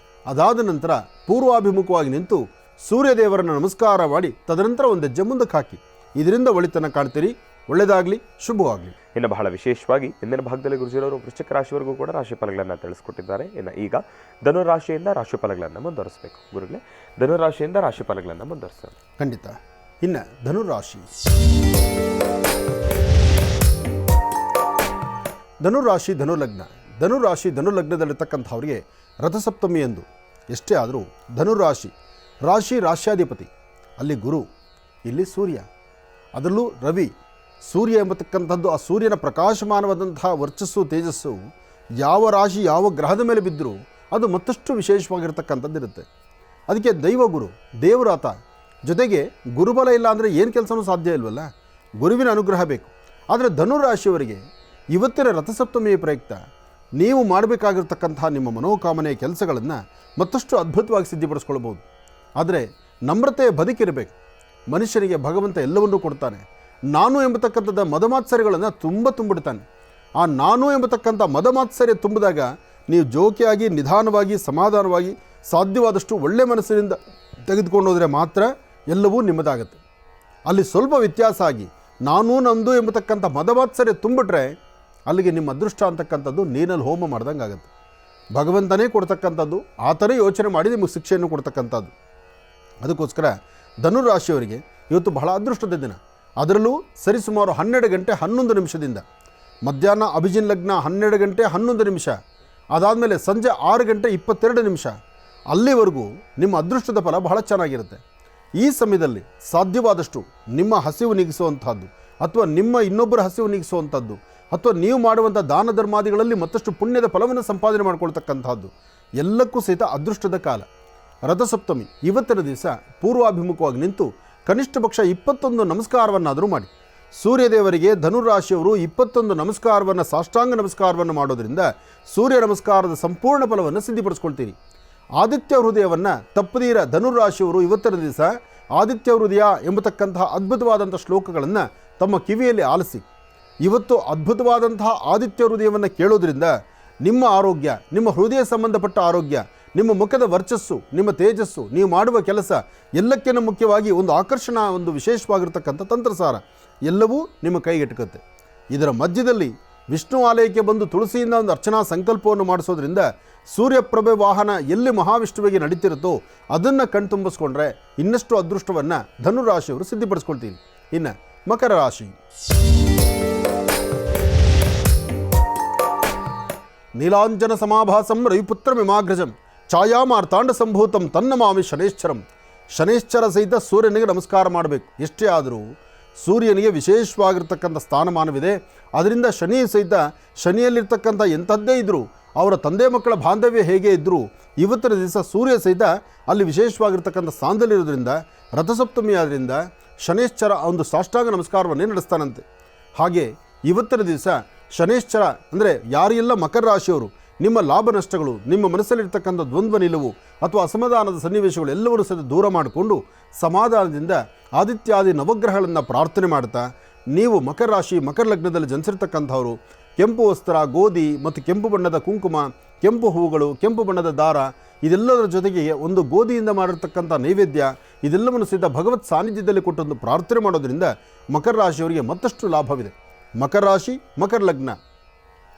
ಅದಾದ ನಂತರ ಪೂರ್ವಾಭಿಮುಖವಾಗಿ ನಿಂತು ಸೂರ್ಯದೇವರನ್ನು ನಮಸ್ಕಾರ ಮಾಡಿ ತದನಂತರ ಒಂದು ಹೆಜ್ಜೆ ಮುಂದಕ್ಕೆ ಹಾಕಿ. ಇದರಿಂದ ಒಳಿತನ್ನು ಕಾಣ್ತೀರಿ. ಒಳ್ಳೆಯದಾಗಲಿ, ಶುಭವಾಗಲಿ. ಇನ್ನು ಬಹಳ ವಿಶೇಷವಾಗಿ ಇಂದಿನ ಭಾಗದಲ್ಲಿ ಗುರುಜಿರವರು ವೃಶ್ಚಿಕ ರಾಶಿವರೆಗೂ ಕೂಡ ರಾಶಿಫಲಗಳನ್ನು ತಿಳಿಸ್ಕೊಟ್ಟಿದ್ದಾರೆ. ಇನ್ನು ಈಗ ಧನುರಾಶಿಯಿಂದ ರಾಶಿಫಲಗಳನ್ನು ಮುಂದುವರಿಸಬೇಕು. ಗುರುಗಳೇ, ಧನುರಾಶಿಯಿಂದ ರಾಶಿಫಲಗಳನ್ನು ಮುಂದುವರಿಸೋಣ. ಖಂಡಿತ. ಇನ್ನು ಧನುರಾಶಿ. ಧನುರಾಶಿ ಧನುಲಗ್ನ. ಧನುರಾಶಿ ಧನುಲಗ್ನದಲ್ಲಿರ್ತಕ್ಕಂಥವ್ರಿಗೆ ರಥಸಪ್ತಮಿಯಂದು ಎಷ್ಟೇ ಆದರೂ ಧನುರಾಶಿ ರಾಶಿ ರಾಶ್ಯಾಧಿಪತಿ, ಅಲ್ಲಿ ಗುರು, ಇಲ್ಲಿ ಸೂರ್ಯ, ಅದರಲ್ಲೂ ರವಿ. ಸೂರ್ಯ ಎಂಬತಕ್ಕಂಥದ್ದು ಆ ಸೂರ್ಯನ ಪ್ರಕಾಶಮಾನವಾದಂತಹ ವರ್ಚಸ್ಸು ತೇಜಸ್ಸು ಯಾವ ರಾಶಿ ಯಾವ ಗ್ರಹದ ಮೇಲೆ ಬಿದ್ದರೂ ಅದು ಮತ್ತಷ್ಟು ವಿಶೇಷವಾಗಿರ್ತಕ್ಕಂಥದ್ದಿರುತ್ತೆ. ಅದಕ್ಕೆ ದೈವಗುರು, ದೇವರಾತ, ಜೊತೆಗೆ ಗುರುಬಲ ಇಲ್ಲ ಅಂದರೆ ಏನು ಕೆಲಸನೂ ಸಾಧ್ಯ ಇಲ್ವಲ್ಲ, ಗುರುವಿನ ಅನುಗ್ರಹ ಬೇಕು. ಆದರೆ ಧನುರಾಶಿಯವರಿಗೆ ಇವತ್ತಿನ ರಥಸಪ್ತಮಿಯ ಪ್ರಯುಕ್ತ ನೀವು ಮಾಡಬೇಕಾಗಿರ್ತಕ್ಕಂತಹ ನಿಮ್ಮ ಮನೋಕಾಮನೆಯ ಕೆಲಸಗಳನ್ನು ಮತ್ತಷ್ಟು ಅದ್ಭುತವಾಗಿ ಸಿದ್ಧಿಪಡಿಸ್ಕೊಳ್ಬೋದು. ಆದರೆ ನಮ್ರತೆಯ ಬದುಕಿರಬೇಕು. ಮನುಷ್ಯನಿಗೆ ಭಗವಂತ ಎಲ್ಲವನ್ನೂ ಕೊಡ್ತಾನೆ. ನಾನು ಎಂಬತಕ್ಕಂಥದ್ದು ಮದಮಾತ್ಸರ್ಯಗಳನ್ನು ತುಂಬಿಡ್ತಾನೆ. ಆ ನಾನು ಎಂಬತಕ್ಕಂಥ ಮದಮಾತ್ಸರ್ಯ ತುಂಬಿದಾಗ ನೀವು ಜೋಕಿಯಾಗಿ, ನಿಧಾನವಾಗಿ, ಸಮಾಧಾನವಾಗಿ, ಸಾಧ್ಯವಾದಷ್ಟು ಒಳ್ಳೆ ಮನಸ್ಸಿನಿಂದ ತೆಗೆದುಕೊಂಡು ಹೋದರೆ ಮಾತ್ರ ಎಲ್ಲವೂ ನಿಮ್ಮದಾಗುತ್ತೆ. ಅಲ್ಲಿ ಸ್ವಲ್ಪ ವ್ಯತ್ಯಾಸ ಆಗಿ ನಾನು ನಂದು ಎಂಬತಕ್ಕಂಥ ಮದಮಾತ್ಸರ್ಯ ತುಂಬಿಟ್ರೆ ಅಲ್ಲಿಗೆ ನಿಮ್ಮ ಅದೃಷ್ಟ ಅಂತಕ್ಕಂಥದ್ದು ನೀರಲ್ಲಿ ಹೋಮ ಮಾಡ್ದಂಗೆ ಆಗುತ್ತೆ. ಭಗವಂತನೇ ಕೊಡ್ತಕ್ಕಂಥದ್ದು, ಆತನೇ ಯೋಚನೆ ಮಾಡಿ ನಿಮಗೆ ಶಿಕ್ಷೆಯನ್ನು ಕೊಡ್ತಕ್ಕಂಥದ್ದು. ಅದಕ್ಕೋಸ್ಕರ ಧನುರಾಶಿಯವರಿಗೆ ಇವತ್ತು ಬಹಳ ಅದೃಷ್ಟದ ದಿನ. ಅದರಲ್ಲೂ ಸರಿಸುಮಾರು 12 ಗಂಟೆ 11 ನಿಮಿಷದಿಂದ ಮಧ್ಯಾಹ್ನ ಅಭಿಜಿನ್ ಲಗ್ನ 12 ಗಂಟೆ 11 ನಿಮಿಷ, ಅದಾದಮೇಲೆ ಸಂಜೆ 6 ಗಂಟೆ 22 ನಿಮಿಷ, ಅಲ್ಲಿವರೆಗೂ ನಿಮ್ಮ ಅದೃಷ್ಟದ ಫಲ ಬಹಳ ಚೆನ್ನಾಗಿರುತ್ತೆ. ಈ ಸಮಯದಲ್ಲಿ ಸಾಧ್ಯವಾದಷ್ಟು ನಿಮ್ಮ ಹಸಿವು ನೀಗಿಸುವಂಥದ್ದು, ಅಥವಾ ನಿಮ್ಮ ಇನ್ನೊಬ್ಬರ ಹಸಿವು ನೀಗಿಸುವಂಥದ್ದು, ಅಥವಾ ನೀವು ಮಾಡುವಂಥ ದಾನ ಧರ್ಮಾದಿಗಳಲ್ಲಿ ಮತ್ತಷ್ಟು ಪುಣ್ಯದ ಫಲವನ್ನು ಸಂಪಾದನೆ ಮಾಡ್ಕೊಳ್ತಕ್ಕಂಥದ್ದು ಎಲ್ಲಕ್ಕೂ ಸಹಿತ ಅದೃಷ್ಟದ ಕಾಲ. ರಥಸಪ್ತಮಿ ಇವತ್ತಿನ ದಿವಸ ಪೂರ್ವಾಭಿಮುಖವಾಗಿ ನಿಂತು ಕನಿಷ್ಠ ಪಕ್ಷ 21 ನಮಸ್ಕಾರವನ್ನಾದರೂ ಮಾಡಿ. ಸೂರ್ಯದೇವರಿಗೆ ಧನುರಾಶಿಯವರು 21 ನಮಸ್ಕಾರವನ್ನು, ಸಾಷ್ಟಾಂಗ ನಮಸ್ಕಾರವನ್ನು ಮಾಡೋದರಿಂದ ಸೂರ್ಯ ನಮಸ್ಕಾರದ ಸಂಪೂರ್ಣ ಫಲವನ್ನು ಸಿದ್ಧಿಪಡಿಸ್ಕೊಳ್ತೀರಿ. ಆದಿತ್ಯ ಹೃದಯವನ್ನು ತಪ್ಪದೀರ ಧನುರಾಶಿಯವರು ಇವತ್ತಿನ ದಿವಸ ಆದಿತ್ಯ ಹೃದಯ ಎಂಬತಕ್ಕಂತಹ ಅದ್ಭುತವಾದಂಥ ಶ್ಲೋಕಗಳನ್ನು ತಮ್ಮ ಕಿವಿಯಲ್ಲಿ ಆಲಿಸಿ. ಇವತ್ತು ಅದ್ಭುತವಾದಂತಹ ಆದಿತ್ಯ ಹೃದಯವನ್ನು ಕೇಳೋದ್ರಿಂದ ನಿಮ್ಮ ಆರೋಗ್ಯ, ನಿಮ್ಮ ಹೃದಯ ಸಂಬಂಧಪಟ್ಟ ಆರೋಗ್ಯ, ನಿಮ್ಮ ಮುಖದ ವರ್ಚಸ್ಸು, ನಿಮ್ಮ ತೇಜಸ್ಸು, ನೀವು ಮಾಡುವ ಕೆಲಸ, ಎಲ್ಲಕ್ಕಿಂತ ಮುಖ್ಯವಾಗಿ ಒಂದು ಆಕರ್ಷಣಾ, ಒಂದು ವಿಶೇಷವಾಗಿರ್ತಕ್ಕಂಥ ತಂತ್ರಸಾರ ಎಲ್ಲವೂ ನಿಮ್ಮ ಕೈಗೆಟುಕುತ್ತೆ. ಇದರ ಮಧ್ಯದಲ್ಲಿ ವಿಷ್ಣು ಆಲಯಕ್ಕೆ ಬಂದು ತುಳಸಿಯಿಂದ ಒಂದು ಅರ್ಚನಾ ಸಂಕಲ್ಪವನ್ನು ಮಾಡಿಸೋದ್ರಿಂದ ಸೂರ್ಯಪ್ರಭೆ ವಾಹನ ಎಲ್ಲಿ ಮಹಾವಿಷ್ಣುವಿಗೆ ನಡೀತಿರುತ್ತೋ ಅದನ್ನು ಕಣ್ತುಂಬಿಸ್ಕೊಂಡ್ರೆ ಇನ್ನಷ್ಟು ಅದೃಷ್ಟವನ್ನು ಧನುರಾಶಿಯವರು ಸಿದ್ಧಿಪಡಿಸ್ಕೊಳ್ತೀರಿ. ಇನ್ನು ಮಕರ ರಾಶಿ. ನೀಲಾಂಜನ ಸಮಾಭಾಸಂ ರವಿಪುತ್ರ ಮಿಮಾಗ್ರಜಂ ಛಾಯಾಮಾರ್ತಾಂಡ ಸಂಭೂತಂ ತನ್ನಮಾಮಿ ಶನೇಶ್ಚರಂ. ಶನೇಶ್ಚರ ಸಹಿತ ಸೂರ್ಯನಿಗೆ ನಮಸ್ಕಾರ ಮಾಡಬೇಕು. ಎಷ್ಟೇ ಆದರೂ ಸೂರ್ಯನಿಗೆ ವಿಶೇಷವಾಗಿರ್ತಕ್ಕಂಥ ಸ್ಥಾನಮಾನವಿದೆ. ಅದರಿಂದ ಶನಿ ಸಹಿತ, ಶನಿಯಲ್ಲಿರ್ತಕ್ಕಂಥ ಎಂಥದ್ದೇ ಇದ್ದರೂ, ಅವರ ತಂದೆ ಮಕ್ಕಳ ಬಾಂಧವ್ಯ ಹೇಗೆ ಇದ್ದರೂ, ಇವತ್ತಿನ ದಿವಸ ಸೂರ್ಯ ಸಹಿತ ಅಲ್ಲಿ ವಿಶೇಷವಾಗಿರ್ತಕ್ಕಂಥ ಸ್ಥಾನದಲ್ಲಿರೋದ್ರಿಂದ, ರಥಸಪ್ತಮಿ ಆದ್ದರಿಂದ ಶನೇಶ್ಚರ ಒಂದು ಸಾಷ್ಟಾಂಗ ನಮಸ್ಕಾರವನ್ನೇ ನಡೆಸ್ತಾನಂತೆ. ಹಾಗೆ ಇವತ್ತಿನ ದಿವಸ ಶನೇಶ್ಚರ ಅಂದರೆ ಯಾರೆಲ್ಲ ಮಕರ ರಾಶಿಯವರು ನಿಮ್ಮ ಲಾಭ ನಷ್ಟಗಳು, ನಿಮ್ಮ ಮನಸ್ಸಲ್ಲಿರ್ತಕ್ಕಂಥ ದ್ವಂದ್ವ ನಿಲುವು ಅಥವಾ ಅಸಮಾಧಾನದ ಸನ್ನಿವೇಶಗಳು ಎಲ್ಲವನ್ನೂ ಸಹಿತ ದೂರ ಮಾಡಿಕೊಂಡು ಸಮಾಧಾನದಿಂದ ಆದಿತ್ಯಾದಿ ನವಗ್ರಹಗಳನ್ನು ಪ್ರಾರ್ಥನೆ ಮಾಡ್ತಾ, ನೀವು ಮಕರ ರಾಶಿ, ಮಕರ ಲಗ್ನದಲ್ಲಿ ಜನಿಸಿರ್ತಕ್ಕಂಥವರು ಕೆಂಪು ವಸ್ತ್ರ, ಗೋಧಿ ಮತ್ತು ಕೆಂಪು ಬಣ್ಣದ ಕುಂಕುಮ, ಕೆಂಪು ಹೂವುಗಳು, ಕೆಂಪು ಬಣ್ಣದ ದಾರ, ಇದೆಲ್ಲದರ ಜೊತೆಗೆ ಒಂದು ಗೋಧಿಯಿಂದ ಮಾಡಿರ್ತಕ್ಕಂಥ ನೈವೇದ್ಯ, ಇದೆಲ್ಲವನ್ನು ಸಹಿತ ಭಗವತ್ ಸಾನ್ನಿಧ್ಯದಲ್ಲಿ ಕೊಟ್ಟೊಂದು ಪ್ರಾರ್ಥನೆ ಮಾಡೋದರಿಂದ ಮಕರ ರಾಶಿಯವರಿಗೆ ಮತ್ತಷ್ಟು ಲಾಭವಿದೆ. ಮಕರ ರಾಶಿ, ಮಕರ ಲಗ್ನ.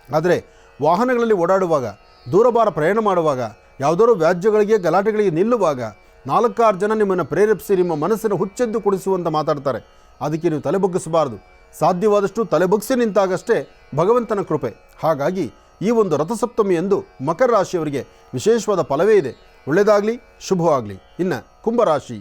ಆದರೆ ವಾಹನಗಳಲ್ಲಿ ಓಡಾಡುವಾಗ, ದೂರಭಾರ ಪ್ರಯಾಣ ಮಾಡುವಾಗ, ಯಾವುದಾದ್ರು ವ್ಯಾಜ್ಯಗಳಿಗೆ, ಗಲಾಟೆಗಳಿಗೆ ನಿಲ್ಲುವಾಗ 4-6 ಜನ ನಿಮ್ಮನ್ನು ಪ್ರೇರೇಪಿಸಿ ನಿಮ್ಮ ಮನಸ್ಸನ್ನು ಹುಚ್ಚೆದ್ದು ಕುಡಿಸುವಂತ ಮಾತಾಡ್ತಾರೆ. ಅದಕ್ಕೆ ನೀವು ತಲೆಬಗ್ಗಿಸಬಾರದು. ಸಾಧ್ಯವಾದಷ್ಟು ತಲೆಬಗ್ಗಿಸಿ ನಿಂತಾಗಷ್ಟೇ ಭಗವಂತನ ಕೃಪೆ. ಹಾಗಾಗಿ ಈ ಒಂದು ರಥಸಪ್ತಮಿಯಂದು ಮಕರ ರಾಶಿಯವರಿಗೆ ವಿಶೇಷವಾದ ಫಲವೇ ಇದೆ. ಒಳ್ಳೆಯದಾಗಲಿ, ಶುಭವಾಗಲಿ. ಇನ್ನು ಕುಂಭರಾಶಿ.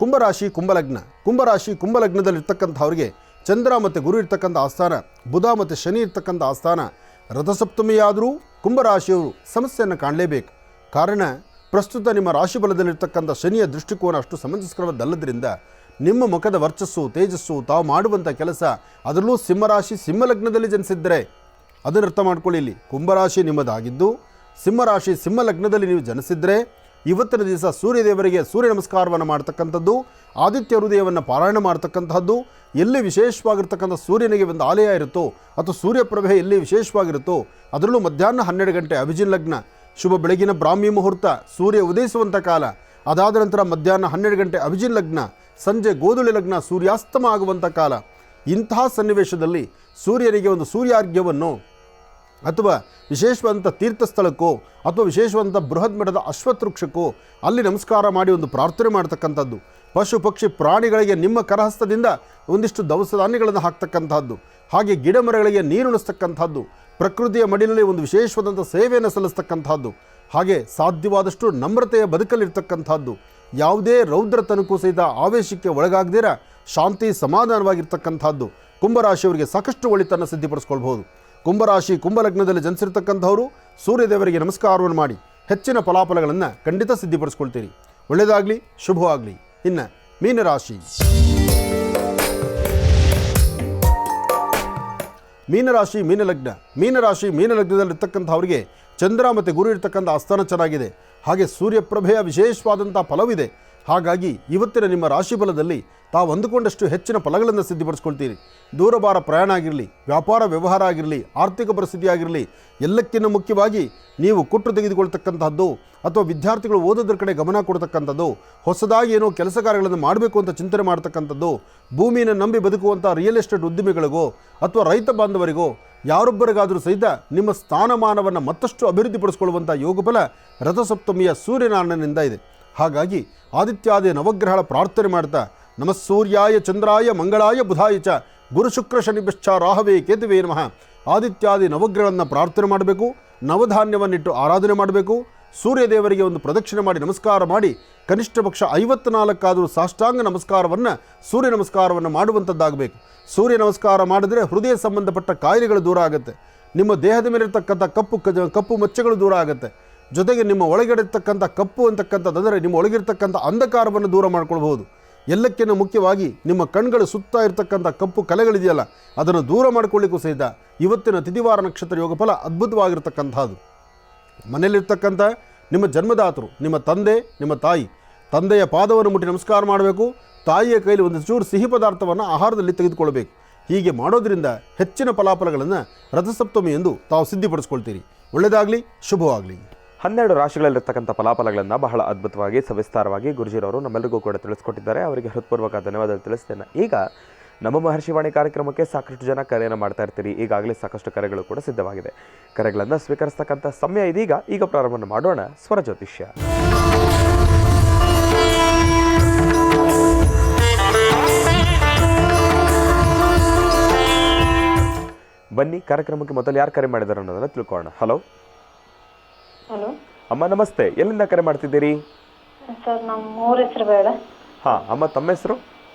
ಕುಂಭರಾಶಿ, ಕುಂಭಲಗ್ನ. ಕುಂಭರಾಶಿ, ಕುಂಭಲಗ್ನದಲ್ಲಿರ್ತಕ್ಕಂಥವ್ರಿಗೆ ಚಂದ್ರ ಮತ್ತು ಗುರು ಇರ್ತಕ್ಕಂಥ ಆಸ್ಥಾನ, ಬುಧ ಮತ್ತು ಶನಿ ಇರ್ತಕ್ಕಂಥ ಆಸ್ಥಾನ. ರಥಸಪ್ತಮಿಯಾದರೂ ಕುಂಭರಾಶಿಯವರು ಸಮಸ್ಯೆಯನ್ನು ಕಾಣಲೇಬೇಕು. ಕಾರಣ ಪ್ರಸ್ತುತ ನಿಮ್ಮ ರಾಶಿ ಬಲದಲ್ಲಿರ್ತಕ್ಕಂಥ ಶನಿಯ ದೃಷ್ಟಿಕೋನ ಅಷ್ಟು ಸಮಂಜಸ್ಕರವಾದಲ್ಲದ್ರಿಂದ ನಿಮ್ಮ ಮುಖದ ವರ್ಚಸ್ಸು, ತೇಜಸ್ಸು, ತಾವು ಮಾಡುವಂಥ ಕೆಲಸ, ಅದರಲ್ಲೂ ಸಿಂಹರಾಶಿ, ಸಿಂಹಲಗ್ನದಲ್ಲಿ ಜನಿಸಿದ್ದರೆ ಅದನ್ನು ಅರ್ಥ ಮಾಡ್ಕೊಳ್ಳಿ. ಇಲ್ಲಿ ಕುಂಭರಾಶಿ ನಿಮ್ಮದಾಗಿದ್ದು ಸಿಂಹರಾಶಿ, ಸಿಂಹಲಗ್ನದಲ್ಲಿ ನೀವು ಜನಿಸಿದರೆ ಇವತ್ತಿನ ದಿವಸ ಸೂರ್ಯದೇವರಿಗೆ ಸೂರ್ಯ ನಮಸ್ಕಾರವನ್ನು ಮಾಡ್ತಕ್ಕಂಥದ್ದು, ಆದಿತ್ಯ ಹೃದಯವನ್ನು ಪಾರಾಯಣ ಮಾಡ್ತಕ್ಕಂಥದ್ದು, ಎಲ್ಲಿ ವಿಶೇಷವಾಗಿರ್ತಕ್ಕಂಥ ಸೂರ್ಯನಿಗೆ ಒಂದು ಆಲಯ ಇರುತ್ತೋ ಅಥವಾ ಸೂರ್ಯಪ್ರಭೆ ಎಲ್ಲಿ ವಿಶೇಷವಾಗಿರುತ್ತೋ, ಅದರಲ್ಲೂ ಮಧ್ಯಾಹ್ನ 12 ಗಂಟೆ ಅಭಿಜಿನ್ ಲಗ್ನ, ಶುಭ ಬೆಳಗಿನ ಬ್ರಾಹ್ಮಿ ಮುಹೂರ್ತ, ಸೂರ್ಯ ಉದಯಿಸುವಂಥ ಕಾಲ, ಅದಾದ ನಂತರ ಮಧ್ಯಾಹ್ನ 12 ಗಂಟೆ ಅಭಿಜಿನ್ ಲಗ್ನ, ಸಂಜೆ ಗೋಧುಳಿ ಲಗ್ನ, ಸೂರ್ಯಾಸ್ತಮ ಆಗುವಂಥ ಕಾಲ. ಇಂತಹ ಸನ್ನಿವೇಶದಲ್ಲಿ ಸೂರ್ಯನಿಗೆ ಒಂದು ಸೂರ್ಯಾರ್ಘ್ಯವನ್ನು ಅಥವಾ ವಿಶೇಷವಾದಂಥ ತೀರ್ಥಸ್ಥಳಕ್ಕೋ ಅಥವಾ ವಿಶೇಷವಾದಂಥ ಬೃಹತ್ ಮಠದ ಅಶ್ವತ್ಥವೃಕ್ಷಕ್ಕೋ ಅಲ್ಲಿ ನಮಸ್ಕಾರ ಮಾಡಿ ಒಂದು ಪ್ರಾರ್ಥನೆ ಮಾಡ್ತಕ್ಕಂಥದ್ದು. ಪಶು ಪಕ್ಷಿ ಪ್ರಾಣಿಗಳಿಗೆ ನಿಮ್ಮ ಕರಹಸ್ತದಿಂದ ಒಂದಿಷ್ಟು ದವಸ ಧಾನ್ಯಗಳನ್ನು ಹಾಕ್ತಕ್ಕಂಥದ್ದು, ಹಾಗೆ ಗಿಡ ಮರಗಳಿಗೆ ನೀರುಣಿಸ್ತಕ್ಕಂಥದ್ದು, ಪ್ರಕೃತಿಯ ಮಡಿಲಲ್ಲಿ ಒಂದು ವಿಶೇಷವಾದಂಥ ಸೇವೆಯನ್ನು ಸಲ್ಲಿಸ್ತಕ್ಕಂಥದ್ದು, ಹಾಗೆ ಸಾಧ್ಯವಾದಷ್ಟು ನಮ್ರತೆಯ ಬದುಕಲ್ಲಿರ್ತಕ್ಕಂಥದ್ದು, ಯಾವುದೇ ರೌದ್ರತನಕ್ಕೂ ಸಹಿತ ಆವೇಶಕ್ಕೆ ಒಳಗಾಗದಿರ ಶಾಂತಿ ಸಮಾಧಾನವಾಗಿರ್ತಕ್ಕಂಥದ್ದು. ಕುಂಭರಾಶಿಯವರಿಗೆ ಸಾಕಷ್ಟು ಒಳಿತನ್ನು ಸಿದ್ಧಿಪಡಿಸ್ಕೊಳ್ಬಹುದು. ಕುಂಭರಾಶಿ, ಕುಂಭಲಗ್ನದಲ್ಲಿ ಜನಿಸಿರ್ತಕ್ಕಂಥವರು ಸೂರ್ಯದೇವರಿಗೆ ನಮಸ್ಕಾರವನ್ನು ಮಾಡಿ ಹೆಚ್ಚಿನ ಫಲಾಫಲಗಳನ್ನು ಖಂಡಿತ ಸಿದ್ಧಿಪಡಿಸ್ಕೊಳ್ತೀರಿ. ಒಳ್ಳೆಯದಾಗಲಿ, ಶುಭವಾಗಲಿ. ಇನ್ನು ಮೀನರಾಶಿ. ಮೀನರಾಶಿ, ಮೀನಲಗ್ನ. ಮೀನರಾಶಿ, ಮೀನಲಗ್ನದಲ್ಲಿರ್ತಕ್ಕಂಥವರಿಗೆ ಚಂದ್ರ ಮತ್ತು ಗುರು ಇರ್ತಕ್ಕಂಥ ಆಸ್ಥಾನ ಚೆನ್ನಾಗಿದೆ. ಹಾಗೆ ಸೂರ್ಯಪ್ರಭೆಯ ವಿಶೇಷವಾದಂಥ ಫಲವಿದೆ. ಹಾಗಾಗಿ ಇವತ್ತಿನ ನಿಮ್ಮ ರಾಶಿ ಫಲದಲ್ಲಿ ತಾವು ಅಂದುಕೊಂಡಷ್ಟು ಹೆಚ್ಚಿನ ಫಲಗಳನ್ನು ಸಿದ್ಧಿಪಡಿಸ್ಕೊಳ್ತೀರಿ. ದೂರಭಾರ ಪ್ರಯಾಣ ಆಗಿರಲಿ, ವ್ಯಾಪಾರ ವ್ಯವಹಾರ ಆಗಿರಲಿ, ಆರ್ಥಿಕ ಪರಿಸ್ಥಿತಿ ಆಗಿರಲಿ, ಎಲ್ಲಕ್ಕಿಂತ ಮುಖ್ಯವಾಗಿ ನೀವು ಕೊಟ್ಟು ತೆಗೆದುಕೊಳ್ತಕ್ಕಂಥದ್ದು ಅಥವಾ ವಿದ್ಯಾರ್ಥಿಗಳು ಓದೋದ್ರ ಕಡೆ ಗಮನ ಕೊಡ್ತಕ್ಕಂಥದ್ದು, ಹೊಸದಾಗಿ ಏನೋ ಕೆಲಸ ಕಾರ್ಯಗಳನ್ನು ಮಾಡಬೇಕು ಅಂತ ಚಿಂತನೆ ಮಾಡ್ತಕ್ಕಂಥದ್ದು, ಭೂಮಿಯನ್ನು ನಂಬಿ ಬದುಕುವಂಥ ರಿಯಲ್ ಎಸ್ಟೇಟ್ ಉದ್ಯಮಿಗಳಿಗೋ ಅಥವಾ ರೈತ ಬಾಂಧವರಿಗೋ ಯಾರೊಬ್ಬರಿಗಾದರೂ ಸಹಿತ ನಿಮ್ಮ ಸ್ಥಾನಮಾನವನ್ನು ಮತ್ತಷ್ಟು ಅಭಿವೃದ್ಧಿಪಡಿಸ್ಕೊಳ್ಳುವಂಥ ಯೋಗಫಲ ರಥಸಪ್ತಮಿಯ ಸೂರ್ಯನಾರಾಯಣನಿಂದ ಇದೆ. ಹಾಗಾಗಿ ಆದಿತ್ಯಾದಿ ನವಗ್ರಹಗಳ ಪ್ರಾರ್ಥನೆ ಮಾಡ್ತಾ ನಮಃ ಸೂರ್ಯಾಯ ಚಂದ್ರಾಯ ಮಂಗಳಾಯ ಬುಧಾಯ ಚ ಗುರು ಶುಕ್ರ ಶನಿಭ್ಯಶ್ಚ ರಾಹವೇ ಕೇತುವೇ ನಮಃ. ಆದಿತ್ಯಾದಿ ನವಗ್ರಹಗಳನ್ನು ಪ್ರಾರ್ಥನೆ ಮಾಡಬೇಕು, ನವಧಾನ್ಯವನ್ನಿಟ್ಟು ಆರಾಧನೆ ಮಾಡಬೇಕು, ಸೂರ್ಯದೇವರಿಗೆ ಒಂದು ಪ್ರದಕ್ಷಿಣೆ ಮಾಡಿ ನಮಸ್ಕಾರ ಮಾಡಿ ಕನಿಷ್ಠ ಪಕ್ಷ 54 ಆದರೂ ಸಾಷ್ಟಾಂಗ ನಮಸ್ಕಾರವನ್ನು, ಸೂರ್ಯ ನಮಸ್ಕಾರವನ್ನು ಮಾಡುವಂಥದ್ದಾಗಬೇಕು. ಸೂರ್ಯ ನಮಸ್ಕಾರ ಮಾಡಿದ್ರೆ ಹೃದಯ ಸಂಬಂಧಪಟ್ಟ ಕಾಯಿಲೆಗಳು ದೂರ ಆಗುತ್ತೆ. ನಿಮ್ಮ ದೇಹದ ಮೇಲಿರ್ತಕ್ಕಂಥ ಕಪ್ಪು ಮಚ್ಚೆಗಳು ದೂರ ಆಗುತ್ತೆ. ಜೊತೆಗೆ ನಿಮ್ಮ ಒಳಗಡೆ ಇರ್ತಕ್ಕಂಥ ಕಪ್ಪು ಅಂತಕ್ಕಂಥದ್ದಂದರೆ ನಿಮ್ಮ ಒಳಗಿರ್ತಕ್ಕಂಥ ಅಂಧಕಾರವನ್ನು ದೂರ ಮಾಡ್ಕೊಳ್ಬಹುದು. ಎಲ್ಲಕ್ಕಿಂತ ಮುಖ್ಯವಾಗಿ ನಿಮ್ಮ ಕಣ್ಗಳು ಸುತ್ತ ಇರ್ತಕ್ಕಂಥ ಕಪ್ಪು ಕಲೆಗಳಿದೆಯಲ್ಲ, ಅದನ್ನು ದೂರ ಮಾಡಿಕೊಳ್ಳಿಕ್ಕೂ ಸಹಿತ ಇವತ್ತಿನ ತಿಥಿವಾರ ನಕ್ಷತ್ರ ಯೋಗ ಫಲ ಅದ್ಭುತವಾಗಿರ್ತಕ್ಕಂಥದ್ದು. ಮನೆಯಲ್ಲಿರ್ತಕ್ಕಂಥ ನಿಮ್ಮ ಜನ್ಮದಾತರು, ನಿಮ್ಮ ತಂದೆ, ನಿಮ್ಮ ತಾಯಿ, ತಂದೆಯ ಪಾದವನ್ನು ಮುಟ್ಟಿ ನಮಸ್ಕಾರ ಮಾಡಬೇಕು. ತಾಯಿಯ ಕೈಲಿ ಒಂದು ಚೂರು ಸಿಹಿ ಪದಾರ್ಥವನ್ನು ಆಹಾರದಲ್ಲಿ ತೆಗೆದುಕೊಳ್ಬೇಕು. ಹೀಗೆ ಮಾಡೋದ್ರಿಂದ ಹೆಚ್ಚಿನ ಫಲಾಫಲಗಳನ್ನು ರಥಸಪ್ತಮಿ ಎಂದು ತಾವು ಸಿದ್ಧಿಪಡಿಸ್ಕೊಳ್ತೀರಿ. ಒಳ್ಳೆಯದಾಗಲಿ, ಶುಭವಾಗಲಿ. 12 ರಾಶಿಗಳಲ್ಲಿರ್ತಕ್ಕಂಥ ಫಲಾಫಲಗಳನ್ನು ಬಹಳ ಅದ್ಭುತವಾಗಿ ಸವಿಸ್ತಾರವಾಗಿ ಗುರುಜಿರವರು ನಮ್ಮೆಲ್ಲರಿಗೂ ಕೂಡ ತಿಳಿಸ್ಕೊಟ್ಟಿದ್ದಾರೆ. ಅವರಿಗೆ ಹೃತ್ಪೂರ್ವಕ ಧನ್ಯವಾದ ತಿಳಿಸ್ತೇನೆ. ಈಗ ನಮ್ಮ ಮಹರ್ಷಿವಾಣಿ ಕಾರ್ಯಕ್ರಮಕ್ಕೆ ಸಾಕಷ್ಟು ಜನ ಕರೆಯನ್ನು ಮಾಡ್ತಾ ಇರ್ತೀರಿ. ಈಗಾಗಲೇ ಸಾಕಷ್ಟು ಕರೆಗಳು ಕೂಡ ಸಿದ್ಧವಾಗಿದೆ. ಕರೆಗಳನ್ನು ಸ್ವೀಕರಿಸ್ತಕ್ಕಂಥ ಸಮಯ ಇದೀಗ. ಈಗ ಪ್ರಾರಂಭ ಮಾಡೋಣ ಸ್ವರ ಜ್ಯೋತಿಷ್ಯ. ಬನ್ನಿ, ಕಾರ್ಯಕ್ರಮಕ್ಕೆ ಮೊದಲು ಯಾರು ಕರೆ ಮಾಡಿದಾರೆ ಅನ್ನೋದನ್ನ ತಿಳ್ಕೊಳ್ಳೋಣ. ಹಲೋ ಹಲೋ ಅಮ್ಮ, ನಮಸ್ತೆ. ಎಲ್ಲಿಂದ ಕರೆ ಮಾಡ್ತಿದ್ದೀರಿ? ಸರ್, ನಮ್ಮ ಊರ ಹೆಸರು ಬೇಡ. ಅಮ್ಮ, ತಮ್ಮ ಹೆಸರು?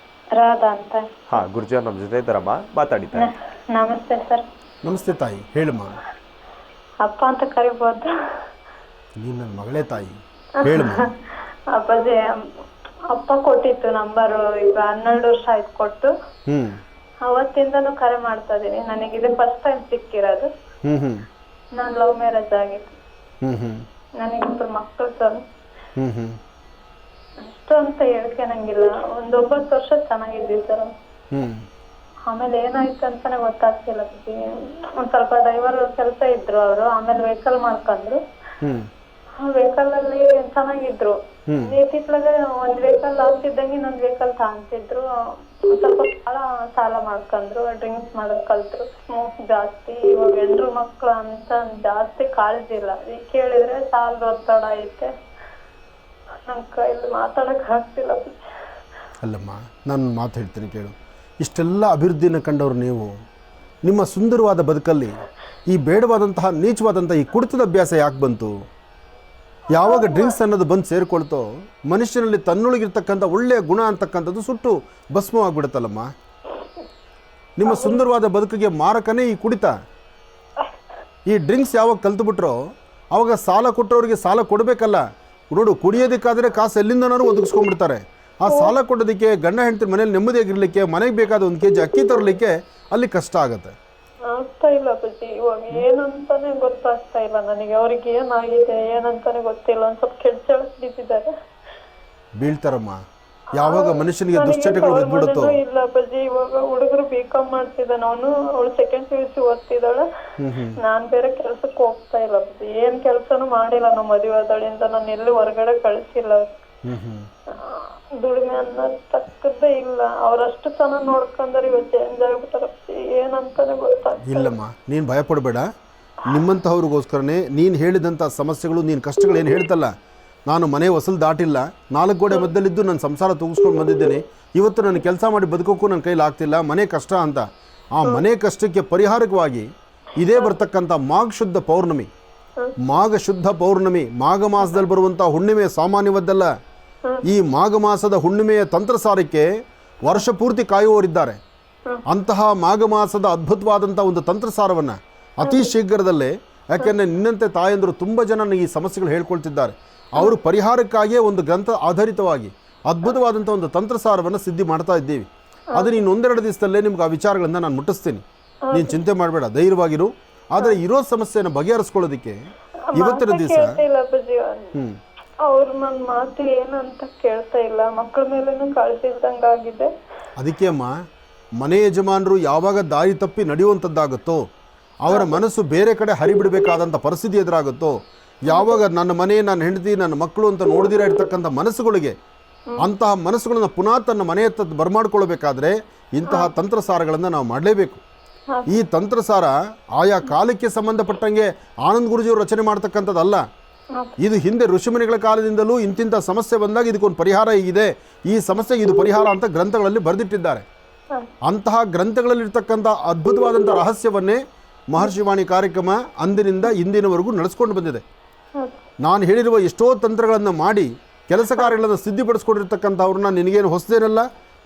ರಾಧಾ ಅಂತ. ಗುರುಜಿ ಅವ್ರು ನಮ್ಮ ಜೊತೆ ಇದ್ದಾರಮ್ಮ, ಮಾತಾಡಿದ್ದಾರೆ. ನಮಸ್ತೆ ಸರ್. ನಮಸ್ತೆ ತಾಯಿ, ಹೇಳಮ್ಮ. ಅಪ್ಪ ಅಂತ ಕರಿಬೋದು? ನೀನು ನನ್ನ ಮಗಳೇ ತಾಯಿ, ಹೇಳಮ್ಮ. ಅಪ್ಪಾಜಿ, ಅಪ್ಪ ಕೊಟ್ಟಿತ್ತು ನಂಬರು. ಈಗ 12 ವರ್ಷ ಆಯ್ತು ಕೊಟ್ಟು. ಅವತ್ತಿಂದನೂ ಕರೆ ಮಾಡ್ತಾ ಇದೀನಿ. ನನಗೆ ಇದು ಫಸ್ಟ್ ಟೈಮ್ ಸಿಕ್ಕಿರೋದು. ನಾನು ಲವ್ ಮ್ಯಾರೇಜ್ ಆಗಿತ್ತು. ನನಗಿಬ್ಬರು ಮಕ್ಕಳು ಸರ್. ಅಷ್ಟು ಅಂತ ಹೇಳ್ಕೊಳಂಗಿಲ್ಲ. 9 ವರ್ಷ ಚೆನ್ನಾಗಿದ್ವಿ ಸರ್. ಆಮೇಲೆ ಏನಾಯ್ತು ಅಂತಾನೆ ಗೊತ್ತಾಗ್ತಿಲ್ಲ. ಒಂದ್ ಸ್ವಲ್ಪ ಡ್ರೈವರ್ ಕೆಲಸ ಇದ್ರು ಅವರು. ಆಮೇಲೆ ವೆಹಿಕಲ್ ಮಾಡ್ಕೊಂಡ್ರು. ವೆಹಿಕಲ್ ಅಲ್ಲಿ ಚೆನ್ನಾಗಿದ್ರು. ಇತ್ತಿತ್ಲಾಗ ಒಂದ್ ವೆಹಿಕಲ್ ಆಗ್ತಿದ್ದಂಗೆ ಇನ್ನೊಂದ್ ವೆಹಿಕಲ್ ತಗೊಂತಿದ್ರು. ಸ್ವಲ್ಪ ಸಾಲ ಮಾಡ್ಕೊಂಡ್ರು. ಡ್ರಿಂಕ್ಸ್ ಮಾಡಕ್ ಕಲ್ತ್ರು. ಸ್ಮೋಕ್ ಜಾಸ್ತಿ. ಇವಾಗ ಹೆಂಡ್ರು ಮಕ್ಳು ಅಂತ ಜಾಸ್ತಿ ಕಾಳಜಿ ಇಲ್ಲ. ಈಗ ಕೇಳಿದ್ರೆ ಸಾಲದ ಒತ್ತಡ ಐತೆ. ನನ್ ಕೈಲಿ ಮಾತಾಡಕ್ ಆಗ್ತಿಲ್ಲ. ಅಲ್ಲಮ್ಮ, ನಾನು ಮಾತು ಹೇಳ್ತೀನಿ ಕೇಳು. ಇಷ್ಟೆಲ್ಲ ಅಭಿವೃದ್ಧಿನ ಕಂಡವರು ನೀವು, ನಿಮ್ಮ ಸುಂದರವಾದ ಬದುಕಲ್ಲಿ ಈ ಬೇಡವಾದಂತಹ ನೀಚವಾದಂಥ ಈ ಕುಡಿತದ ಅಭ್ಯಾಸ ಯಾಕೆ ಬಂತು? ಯಾವಾಗ ಡ್ರಿಂಕ್ಸ್ ಅನ್ನೋದು ಬಂದು ಸೇರಿಕೊಳ್ತೋ ಮನುಷ್ಯನಲ್ಲಿ ತನ್ನೊಳಗಿರ್ತಕ್ಕಂಥ ಒಳ್ಳೆಯ ಗುಣ ಅಂತಕ್ಕಂಥದ್ದು ಸುಟ್ಟು ಭಸ್ಮವಾಗಿಬಿಡುತ್ತಲ್ಲಮ್ಮ. ನಿಮ್ಮ ಸುಂದರವಾದ ಬದುಕಿಗೆ ಮಾರಕನೇ ಈ ಕುಡಿತ. ಈ ಡ್ರಿಂಕ್ಸ್ ಯಾವಾಗ ಕಲ್ತುಬಿಟ್ರೋ ಆವಾಗ ಸಾಲ ಕೊಟ್ಟವ್ರಿಗೆ ಸಾಲ ಕೊಡಬೇಕಲ್ಲ. ನೋಡು, ಕುಡಿಯೋದಕ್ಕಾದರೆ ಕಾಸು ಎಲ್ಲಿಂದನಾರು ಒದಗಿಸ್ಕೊಂಡ್ಬಿಡ್ತಾರೆ. ಆ ಸಾಲ ಕೊಡೋದಕ್ಕೆ ಗಂಡ ಹೆಂಡತಿ ಮನೇಲಿ ನೆಮ್ಮದಿಯಾಗಿರ್ಲಿಕ್ಕೆ, ಮನೆಗೆ ಬೇಕಾದ 1 kg ಅಕ್ಕಿ ತರಲಿಕ್ಕೆ ಅಲ್ಲಿ ಕಷ್ಟ ಆಗುತ್ತೆ. ಆಗ್ತಾ ಇಲ್ಲ ಅಪ್ಪಾಜಿ. ಇವಾಗ ಏನಂತಾನೆ ಗೊತ್ತಾಗ್ತಾ ಇಲ್ಲ ನನಗೆ. ಅವ್ರಿಗೆ ಏನಾಗಿದೆ ಏನಂತಾನೆ ಗೊತ್ತಿಲ್ಲ. ಒಂದ್ ಸ್ವಲ್ಪ ಕೆಡ್ಚಳಕ್ ಬಿದ್ದಿದ್ದಾರೆ. ಬೀಳ್ತಾರಮ್ಮ. ಯಾವಾಗ ಮನುಷ್ಯನಿಗೆ ದುಶ್ಚಟಗಳು ಬಿದ್ಬಿಡುತ್ತೋ. ಇಲ್ಲ ಅಪ್ಪಾಜಿ, ಇವಾಗ ಹುಡುಗರು B.Com ಮಾಡ್ತಿದ್ದಾನ. ಅವನು, ಅವಳು 2nd PUC ಓದ್ತಿದ್ದಾಳೆ. ನಾನ್ ಬೇರೆ ಕೆಲ್ಸಕ್ಕೆ ಹೋಗ್ತಾ ಇಲ್ಲ ಅಪ್ಪಾಜಿ. ಏನ್ ಕೆಲ್ಸನೂ ಮಾಡಿಲ್ಲ. ನಾವು ಮದುವೆ ಆದಳಿಂದ ನಾನು ಎಲ್ಲಿ ಹೊರಗಡೆ ಕಳ್ಸಿಲ್ಲ. ದುಡಿಮೆ ಅನ್ನೋದು ತಕ್ಕದ್ದೇ ಇಲ್ಲ. ಅವ್ರಷ್ಟು ಚೆನ್ನಾಗಿ ನೋಡ್ಕೊಂಡ್ರೆ ಇವತ್ತು ಚೇಂಜ್ ಆಗ್ಬಿಟ್ಟಾರ. ಏನಂತಾನೆ ಗೊತ್ತಾಗ್ತಿಲ್ಲ. ಇಲ್ಲಮ್ಮ, ನೀನು ಭಯಪಡಬೇಡ. ನಿಮ್ಮಂತಹವ್ರಿಗೋಸ್ಕರನೇ ನೀನು ಹೇಳಿದಂಥ ಸಮಸ್ಯೆಗಳು, ನೀನು ಕಷ್ಟಗಳು ಏನು ಹೇಳ್ತಲ್ಲ. ನಾನು ಮನೆ ಹೊಸಲು ದಾಟಿಲ್ಲ, 4 ಗೋಡೆ ಮಧ್ಯದಲ್ಲಿದ್ದು ನನ್ನ ಸಂಸಾರ ತೂಗಿಸ್ಕೊಂಡು ಬಂದಿದ್ದೇನೆ. ಇವತ್ತು ನಾನು ಕೆಲಸ ಮಾಡಿ ಬದುಕೋಕ್ಕೂ ನನ್ನ ಕೈಲಿ ಆಗ್ತಿಲ್ಲ. ಮನೆ ಕಷ್ಟ ಅಂತ. ಆ ಮನೆ ಕಷ್ಟಕ್ಕೆ ಪರಿಹಾರಕವಾಗಿ ಇದೇ ಬರ್ತಕ್ಕಂಥ ಮಾಘ ಶುದ್ಧ ಪೌರ್ಣಮಿ. ಮಾಘ ಶುದ್ಧ ಪೌರ್ಣಮಿ, ಮಾಘ ಮಾಸದಲ್ಲಿ ಬರುವಂಥ ಹುಣ್ಣಿಮೆ ಸಾಮಾನ್ಯವಾದ್ದಲ್ಲ. ಈ ಮಾಘ ಮಾಸದ ಹುಣ್ಣಿಮೆಯ ತಂತ್ರಸಾರಕ್ಕೆ ವರ್ಷ ಪೂರ್ತಿ ಕಾಯುವವರಿದ್ದಾರೆ. ಅಂತಹ ಮಾಘ ಮಾಸದ ಅದ್ಭುತವಾದಂಥ ಒಂದು ತಂತ್ರಸಾರವನ್ನು ಅತಿ ಶೀಘ್ರದಲ್ಲೇ, ಯಾಕೆಂದರೆ ನಿನ್ನಂತೆ ತಾಯಂದರು ತುಂಬ ಜನ ಈ ಸಮಸ್ಯೆಗಳು ಹೇಳ್ಕೊಳ್ತಿದ್ದಾರೆ. ಅವರು ಪರಿಹಾರಕ್ಕಾಗಿಯೇ ಒಂದು ಗ್ರಂಥ ಆಧಾರಿತವಾಗಿ ಅದ್ಭುತವಾದಂಥ ಒಂದು ತಂತ್ರಸಾರವನ್ನು ಸಿದ್ಧಿ ಮಾಡ್ತಾ ಇದ್ದೀವಿ. ಅದು ನೀನು 1-2 ದಿವಸದಲ್ಲೇ ನಿಮ್ಗೆ ಆ ವಿಚಾರಗಳನ್ನು ನಾನು ಮುಟ್ಟಿಸ್ತೀನಿ. ನೀನು ಚಿಂತೆ ಮಾಡಬೇಡ, ಧೈರ್ಯವಾಗಿರು. ಆದರೆ ಇರೋ ಸಮಸ್ಯೆಯನ್ನು ಬಗೆಹರಿಸ್ಕೊಳ್ಳೋದಕ್ಕೆ ಇವತ್ತಿನ ದಿವಸ ಅವ್ರು ನನ್ನ ಮಾತು ಏನಂತ ಕೇಳ್ತಾ ಇಲ್ಲ. ಮಕ್ಕಳ ಮೇಲೇನು ಕಾಳಜಿ ಇದ್ದಂಗಾಗಿದೆ. ಅದಕ್ಕೆ ಅಮ್ಮ, ಮನೆ ಯಜಮಾನರು ಯಾವಾಗ ದಾರಿ ತಪ್ಪಿ ನಡೆಯುವಂಥದ್ದಾಗುತ್ತೋ, ಅವರ ಮನಸ್ಸು ಬೇರೆ ಕಡೆ ಹರಿಬಿಡಬೇಕಾದಂಥ ಪರಿಸ್ಥಿತಿ ಎದುರಾಗುತ್ತೋ, ಯಾವಾಗ ನನ್ನ ಮನೆ, ನನ್ನ ಹೆಂಡತಿ, ನನ್ನ ಮಕ್ಕಳು ಅಂತ ನೋಡ್ದಿರ ಇರ್ತಕ್ಕಂಥ ಮನಸ್ಸುಗಳಿಗೆ, ಅಂತಹ ಮನಸ್ಸುಗಳನ್ನ ಪುನಃ ತನ್ನ ಮನೆಯತ್ತ ಬರಮಾಡ್ಕೊಳ್ಬೇಕಾದ್ರೆ ಇಂತಹ ತಂತ್ರಸಾರಗಳನ್ನು ನಾವು ಮಾಡಲೇಬೇಕು. ಈ ತಂತ್ರಸಾರ ಆಯಾ ಕಾಲಕ್ಕೆ ಸಂಬಂಧಪಟ್ಟಂಗೆ ಆನಂದ್ ಗುರುಜಿಯವರು ರಚನೆ ಮಾಡ್ತಕ್ಕಂಥದ್ದಲ್ಲ. ಇದು ಹಿಂದೆ ಋಷಿಮುನಿಗಳ ಕಾಲದಿಂದಲೂ ಇಂತಿಂಥ ಸಮಸ್ಯೆ ಬಂದಾಗ ಇದಕ್ಕೊಂದು ಪರಿಹಾರ ಹೀಗಿದೆ, ಈ ಸಮಸ್ಯೆಗೆ ಇದು ಪರಿಹಾರ ಅಂತ ಗ್ರಂಥಗಳಲ್ಲಿ ಬರೆದಿಟ್ಟಿದ್ದಾರೆ. ಅಂತಹ ಗ್ರಂಥಗಳಲ್ಲಿರ್ತಕ್ಕಂಥ ಅದ್ಭುತವಾದಂಥ ರಹಸ್ಯವನ್ನೇ ಮಹರ್ಷಿವಾಣಿ ಕಾರ್ಯಕ್ರಮ ಅಂದಿನಿಂದ ಇಂದಿನವರೆಗೂ ನಡೆಸ್ಕೊಂಡು ಬಂದಿದೆ. ನಾನು ಹೇಳಿರುವ ಎಷ್ಟೋ ತಂತ್ರಗಳನ್ನು ಮಾಡಿ ಕೆಲಸ ಕಾರ್ಯಗಳನ್ನು ಸಿದ್ಧಿಪಡಿಸ್ಕೊಂಡಿರ್ತಕ್ಕಂಥವ್ರನ್ನ ನಿನಗೇನು ಹೊಸದೇನಲ್ಲ.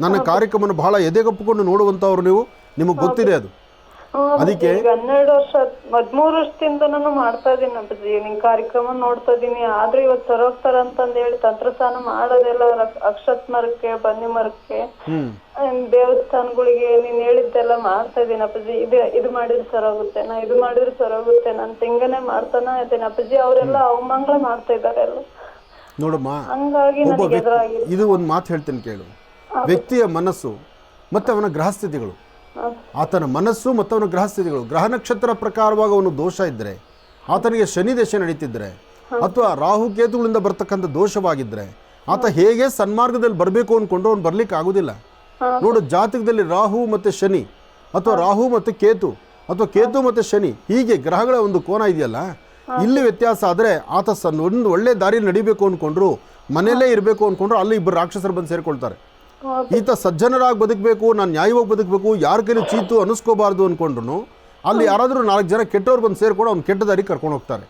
ನನ್ನ ಕಾರ್ಯಕ್ರಮವನ್ನು ಬಹಳ ಎದೆಗಪ್ಪಿಕೊಂಡು ನೋಡುವಂಥವ್ರು ನೀವು, ನಿಮಗೆ ಗೊತ್ತಿದೆ ಅದು. ಅದಕ್ಕೆ 12 ವರ್ಷ 13 ವರ್ಷದಿಂದ ನಾನು ಮಾಡ್ತಾ ಇದೀನಿ ಅಪ್ಪಾಜಿ. ನಿನ್ ಕಾರ್ಯಕ್ರಮ ನೋಡ್ತಾ ಇದೀನಿ. ಆದ್ರೆ ಇವತ್ತು ಸರೋಗ್ತಾರ ಅಂತಂದ್ ಹೇಳಿ ತಂತ್ರಸಾನ ಮಾಡೋದೆಲ್ಲ ಅಕ್ಷತ್ ಮರಕ್ಕೆ, ಬನ್ನಿ ಮರಕ್ಕೆ, ದೇವಸ್ಥಾನಗಳಿಗೆ ನೀನ್ ಹೇಳಿದ್ದೆಲ್ಲ ಮಾಡ್ತಾ ಇದೀನಿ ಅಪ್ಪಾಜಿ. ಇದು ಮಾಡಿದ್ರೆ ಸರೋಗುತ್ತೆ, ನಾ ಇದು ಮಾಡಿದ್ರೆ ಸರೋಗುತ್ತೆ, ನಾನು ತಿಂಗನೆ ಮಾಡ್ತಾನ ಇದ್ದೀನಿ ಅಪ್ಪಾಜಿ. ಅವರೆಲ್ಲ ಅವಮಂಗಳ ಮಾಡ್ತಾ ಇದಾರೆ ಎಲ್ಲ. ನೋಡಮ್ಮ, ಹಂಗಾಗಿ ನನಗೆ ಎದುರಾಗಿದೆ. ಇದು ಒಂದು ಮಾತು ಹೇಳ್ತೀನಿ ಕೇಳು. ವ್ಯಕ್ತಿಯ ಮನಸ್ಸು ಮತ್ತು ಅವನ ಗ್ರಹಸ್ಥಿತಿಗಳು ಆತನ ಮನಸ್ಸು ಮತ್ತು ಅವನ ಗ್ರಹಸ್ಥಿತಿಗಳು, ಗ್ರಹ ನಕ್ಷತ್ರ ಪ್ರಕಾರವಾಗಿ ಅವನು ದೋಷ ಇದ್ದರೆ, ಆತನಿಗೆ ಶನಿ ದಶೆ ನಡೀತಿದ್ರೆ ಅಥವಾ ರಾಹು ಕೇತುಗಳಿಂದ ಬರ್ತಕ್ಕಂಥ ದೋಷವಾಗಿದ್ದರೆ ಆತ ಹೇಗೆ ಸನ್ಮಾರ್ಗದಲ್ಲಿ ಬರಬೇಕು ಅಂದ್ಕೊಂಡು ಅವ್ನು ಬರ್ಲಿಕ್ಕೆ ಆಗೋದಿಲ್ಲ. ನೋಡು, ಜಾತಕದಲ್ಲಿ ರಾಹು ಮತ್ತು ಶನಿ ಅಥವಾ ರಾಹು ಮತ್ತು ಕೇತು ಅಥವಾ ಕೇತು ಮತ್ತು ಶನಿ ಹೀಗೆ ಗ್ರಹಗಳ ಒಂದು ಕೋನ ಇದೆಯಲ್ಲ, ಇಲ್ಲಿ ವ್ಯತ್ಯಾಸ ಆದರೆ ಆತ ಒಂದು ಒಳ್ಳೆ ದಾರಿ ನಡಿಬೇಕು ಅಂದ್ಕೊಂಡ್ರು, ಮನೆಯಲ್ಲೇ ಇರಬೇಕು ಅಂದ್ಕೊಂಡ್ರು ಅಲ್ಲಿ ಇಬ್ಬರು ರಾಕ್ಷಸರು ಬಂದು ಸೇರಿಕೊಳ್ತಾರೆ. ಈತ ಸಜ್ಜನರಾಗಿ ಬದುಕಬೇಕು, ನಾನು ನ್ಯಾಯವಾಗಿ ಬದುಕಬೇಕು, ಯಾರ ಕೈಲಿ ಚೀತು ಅನ್ನಿಸ್ಕೋಬಾರ್ದು ಅಂದ್ಕೊಂಡ್ರು ಅಲ್ಲಿ ಯಾರಾದರೂ 4 ಜನ ಕೆಟ್ಟವ್ರು ಬಂದು ಸೇರ್ಕೊಂಡು ಅವ್ನು ಕೆಟ್ಟ ದಾರಿ ಕರ್ಕೊಂಡು ಹೋಗ್ತಾರೆ.